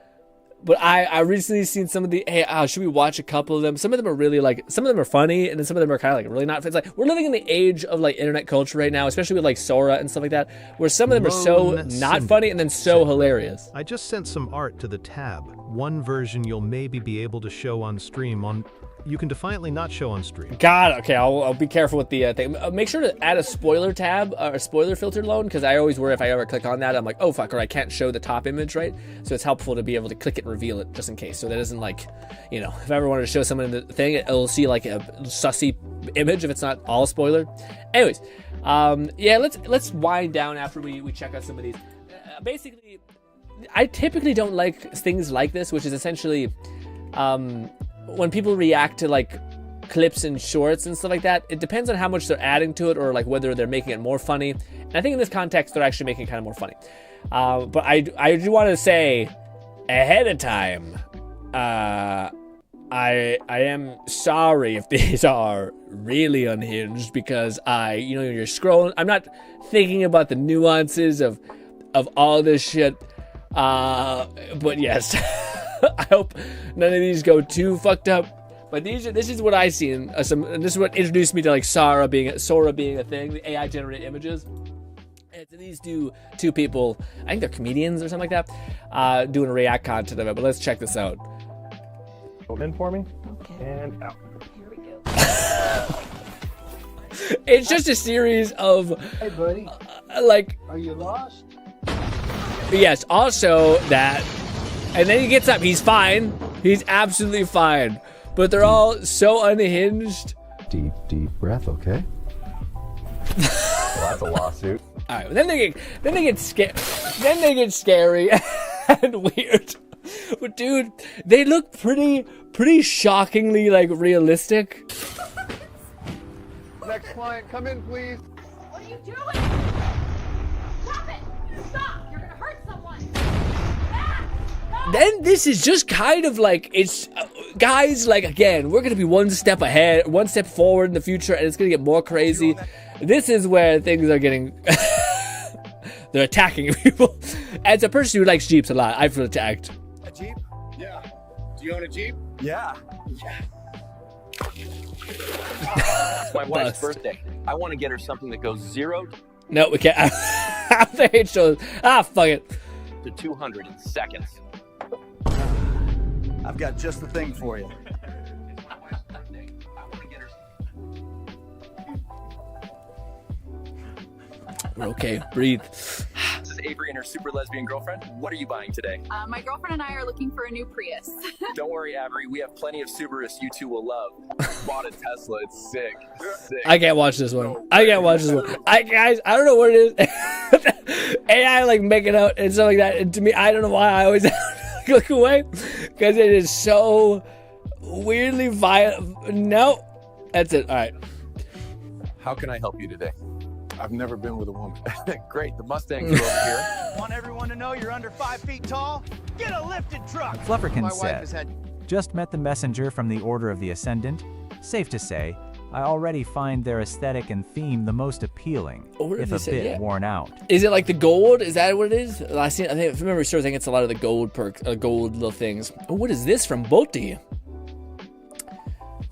but I recently seen some of the. Hey, should we watch a couple of them? Some of them are really like, some of them are funny, and then some of them are kind of like really not. It's like we're living in the age of like internet culture right now, especially with like Sora and stuff like that, where some of them are so not funny and then so hilarious. I just sent some art to the tab. One version you'll maybe be able to show on stream. You can defiantly not show on stream. God, okay, I'll be careful with the thing. Make sure to add a spoiler tab or a spoiler filter loan, because I always worry if I ever click on that, I'm like, oh fuck, or I can't show the top image, right? So it's helpful to be able to click it and reveal it just in case. So that isn't like, you know, if I ever wanted to show someone the thing, it'll see like a sussy image if it's not all spoiler. Anyways, yeah, let's wind down after we check out some of these. Basically, I typically don't like things like this, which is essentially when people react to like clips and shorts and stuff like that. It depends on how much they're adding to it, or like whether they're making it more funny. And I think in this context, they're actually making it kind of more funny. But I do want to say ahead of time, I am sorry if these are really unhinged, because you're scrolling. I'm not thinking about the nuances of all this shit. But yes, I hope none of these go too fucked up. But this is what I seen. This is what introduced me to like Sora being a thing, the AI generated images. And so these two people, I think they're comedians or something like that, doing a react content of it. But let's check this out. Hold in for me. Okay. And out. Here we go. It's just a series of. Hey, buddy. Like. Are you lost? Yes. Also that, and then he gets up. He's fine. He's absolutely fine. But they're all so unhinged. Deep breath. Okay. Well, that's a lawsuit. All right. Then they get scared. Then they get scary and weird. But dude, they look pretty shockingly like realistic. Next client, come in, please. What are you doing? Stop it! Stop! You're gonna hurt someone. Then this is just kind of like, it's guys, like, again, we're gonna be one step ahead, one step forward in the future, and it's gonna get more crazy. This is where things are getting they're attacking people. As a person who likes Jeeps a lot, I feel attacked. A Jeep? Yeah. Do you own a Jeep? Yeah. It's my wife's birthday. I want to get her something that goes 0 No, we can't. The hate shows. Fuck it. to 200 in seconds. I've got just the thing for you. We're okay. Breathe. This is Avery and her super lesbian girlfriend. What are you buying today? My girlfriend and I are looking for a new Prius. Don't worry, Avery. We have plenty of Subarus you two will love. Bought a Tesla. It's sick. I can't watch this one. Guys, I don't know what it is. AI like making out and stuff like that. And to me, I don't know why I always look away, because it is so weirdly violent. No, that's it. All right. How can I help you today? I've never been with a woman. Great, the Mustangs are over here. Want everyone to know you're under 5 feet tall? Get a lifted truck! Flufferkin said, just met the messenger from the Order of the Ascendant. Safe to say, I already find their aesthetic and theme the most appealing, if a bit worn out. Is it like the gold? Is that what it is? I remember sure I think it's a lot of the gold perks, gold little things. Oh, what is this from Boti?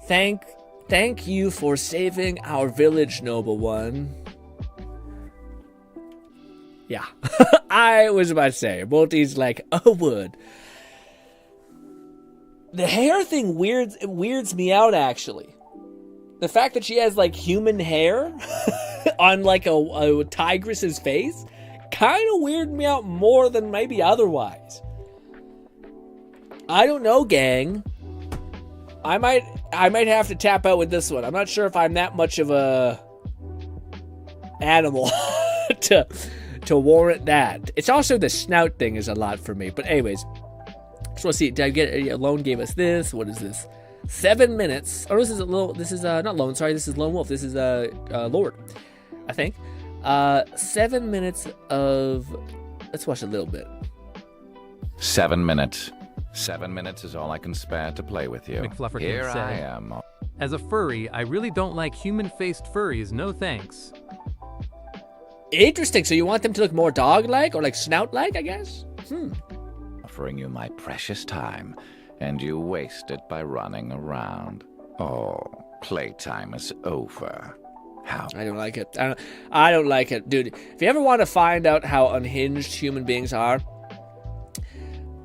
Thank you for saving our village, noble one. Yeah, I was about to say, Bolti's like, oh, wood. The hair thing weirds me out, actually. The fact that she has, like, human hair on, like, a tigress's face kind of weirded me out more than maybe otherwise. I don't know, gang. I might have to tap out with this one. I'm not sure if I'm that much of a animal to warrant that. It's also the snout thing is a lot for me. But anyways, just want to see. Did I get Lone gave us this? What is this? 7 minutes. Oh, this is not Lone. Sorry, this is Lone Wolf. This is Lord, I think. 7 minutes of. Let's watch a little bit. 7 minutes. 7 minutes is all I can spare to play with you. McFlufferkin Here said, I am. As a furry, I really don't like human-faced furries, no thanks. Interesting, so you want them to look more dog-like, or like snout-like, I guess? Offering you my precious time, and you waste it by running around. Oh, playtime is over. How? I don't like it. I don't like it. Dude, if you ever want to find out how unhinged human beings are,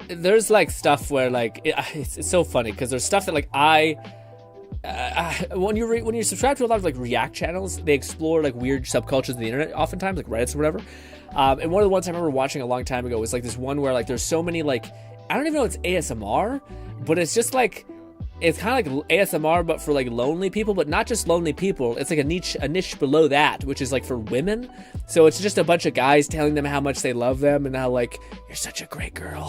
there's like stuff where like, it's so funny, because there's stuff that like when you subscribe to a lot of like react channels, they explore like weird subcultures of the internet, oftentimes like Reddits or whatever. And one of the ones I remember watching a long time ago was like this one where like there's so many like, I don't even know if it's ASMR, but it's just like, it's kind of like ASMR but for like lonely people, but not just lonely people. It's like a niche below that, which is like for women. So it's just a bunch of guys telling them how much they love them and how like, you're such a great girl,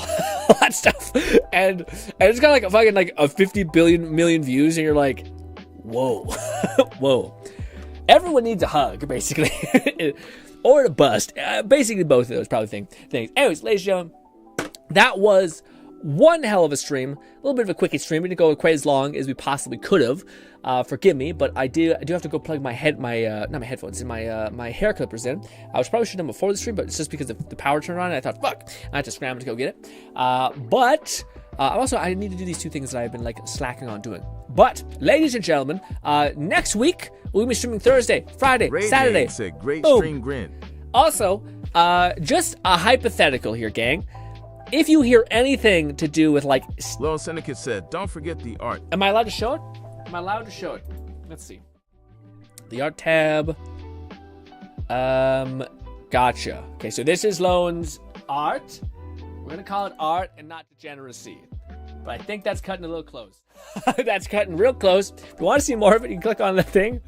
all that stuff. And it's got like a fucking like a 50 million views, and you're like, whoa, whoa. Everyone needs a hug, basically, or a bust. Basically both of those probably things. Anyways, ladies and gentlemen, that was one hell of a stream. A little bit of a quickie stream. We didn't go quite as long as we possibly could have. Forgive me, but I do have to go plug my headphones in, my hair clippers in. I was probably should have done before the stream, but it's just because the power turned on, and I thought, fuck, I had to scramble to go get it. But also I need to do these two things that I've been like slacking on doing. But ladies and gentlemen, next week we'll be streaming Thursday, Friday, Saturday. Said, great Boom. stream, Grin. Also, just a hypothetical here, gang. If you hear anything to do with like, Lone Syndicate said, don't forget the art. Am I allowed to show it? Am I allowed to show it? Let's see. The art tab. Gotcha. Okay, so this is Lone's art. We're gonna call it art and not degeneracy. But I think that's cutting a little close. That's cutting real close. If you want to see more of it, you can click on the thing.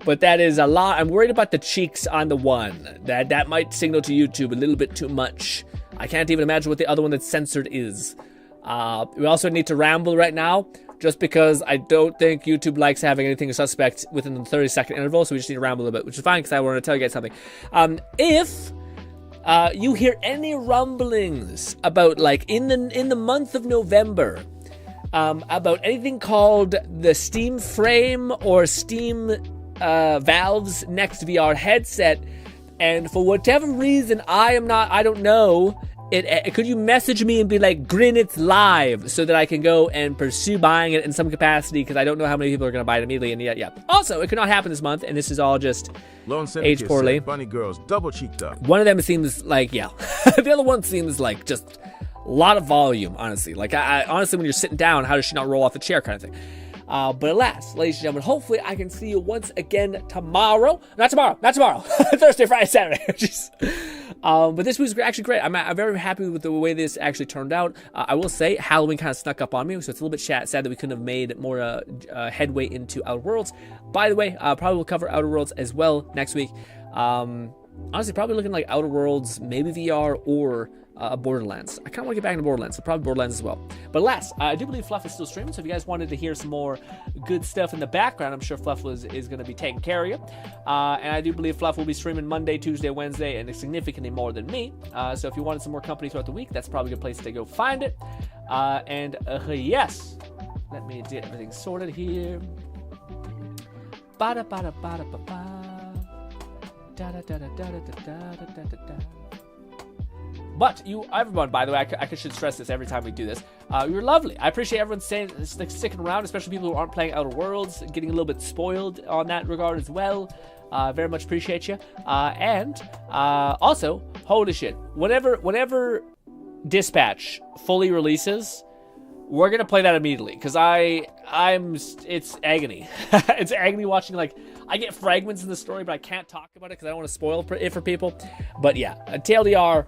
But that is a lot. I'm worried about the cheeks on the one. That might signal to YouTube a little bit too much. I can't even imagine what the other one that's censored is. We also need to ramble right now, just because I don't think YouTube likes having anything suspect within the 30-second interval, so we just need to ramble a little bit, which is fine, because I want to tell you guys something. If you hear any rumblings about, like, in the month of November, about anything called the Steam Frame or Steam Valve's next VR headset, and for whatever reason I don't know, could you message me and be like, Grin, it's live, so that I can go and pursue buying it in some capacity, because I don't know how many people are going to buy it immediately, and yeah. Also, it could not happen this month, and this is all just aged poorly. Bunny girls double cheeked up. One of them seems like, yeah. The other one seems like just a lot of volume, honestly. Like, I honestly, when you're sitting down, how does she not roll off the chair kind of thing? But alas, ladies and gentlemen, hopefully I can see you once again tomorrow. Not tomorrow. Thursday, Friday, Saturday. But this was actually great. I'm very happy with the way this actually turned out. I will say, Halloween kind of snuck up on me, so it's a little bit sad that we couldn't have made more headway into Outer Worlds. By the way, probably will cover Outer Worlds as well next week. Honestly, probably looking like Outer Worlds, maybe VR, or Borderlands. I kind of want to get back into Borderlands, so probably Borderlands as well. But alas, I do believe Fluff is still streaming, so if you guys wanted to hear some more good stuff in the background, I'm sure Fluff is going to be taking care of you. And I do believe Fluff will be streaming Monday, Tuesday, Wednesday, and significantly more than me. So if you wanted some more company throughout the week, that's probably a good place to go find it. Yes, let me get everything sorted here. But you, everyone, by the way, I should stress this every time we do this. You're lovely. I appreciate everyone sticking around, especially people who aren't playing Outer Worlds, getting a little bit spoiled on that regard as well. Very much appreciate you. And also, holy shit, whenever Dispatch fully releases, we're gonna play that immediately, because it's agony. It's agony watching, like, I get fragments in the story, but I can't talk about it because I don't want to spoil it for people. But yeah, TLDR,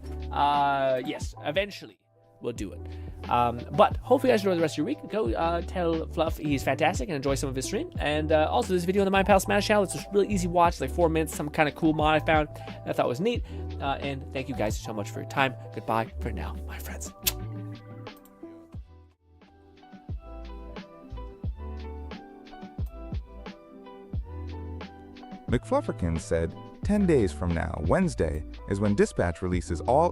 yes, eventually we'll do it. But hopefully you guys enjoy the rest of your week. Go tell Fluff he's fantastic and enjoy some of his stream. And also this video on the My Pal Smash channel, it's just really easy watch. It's like 4 minutes, some kind of cool mod I found that I thought was neat. And thank you guys so much for your time. Goodbye for now, my friends. McFlufferkin said, 10 days from now, Wednesday, is when Dispatch releases all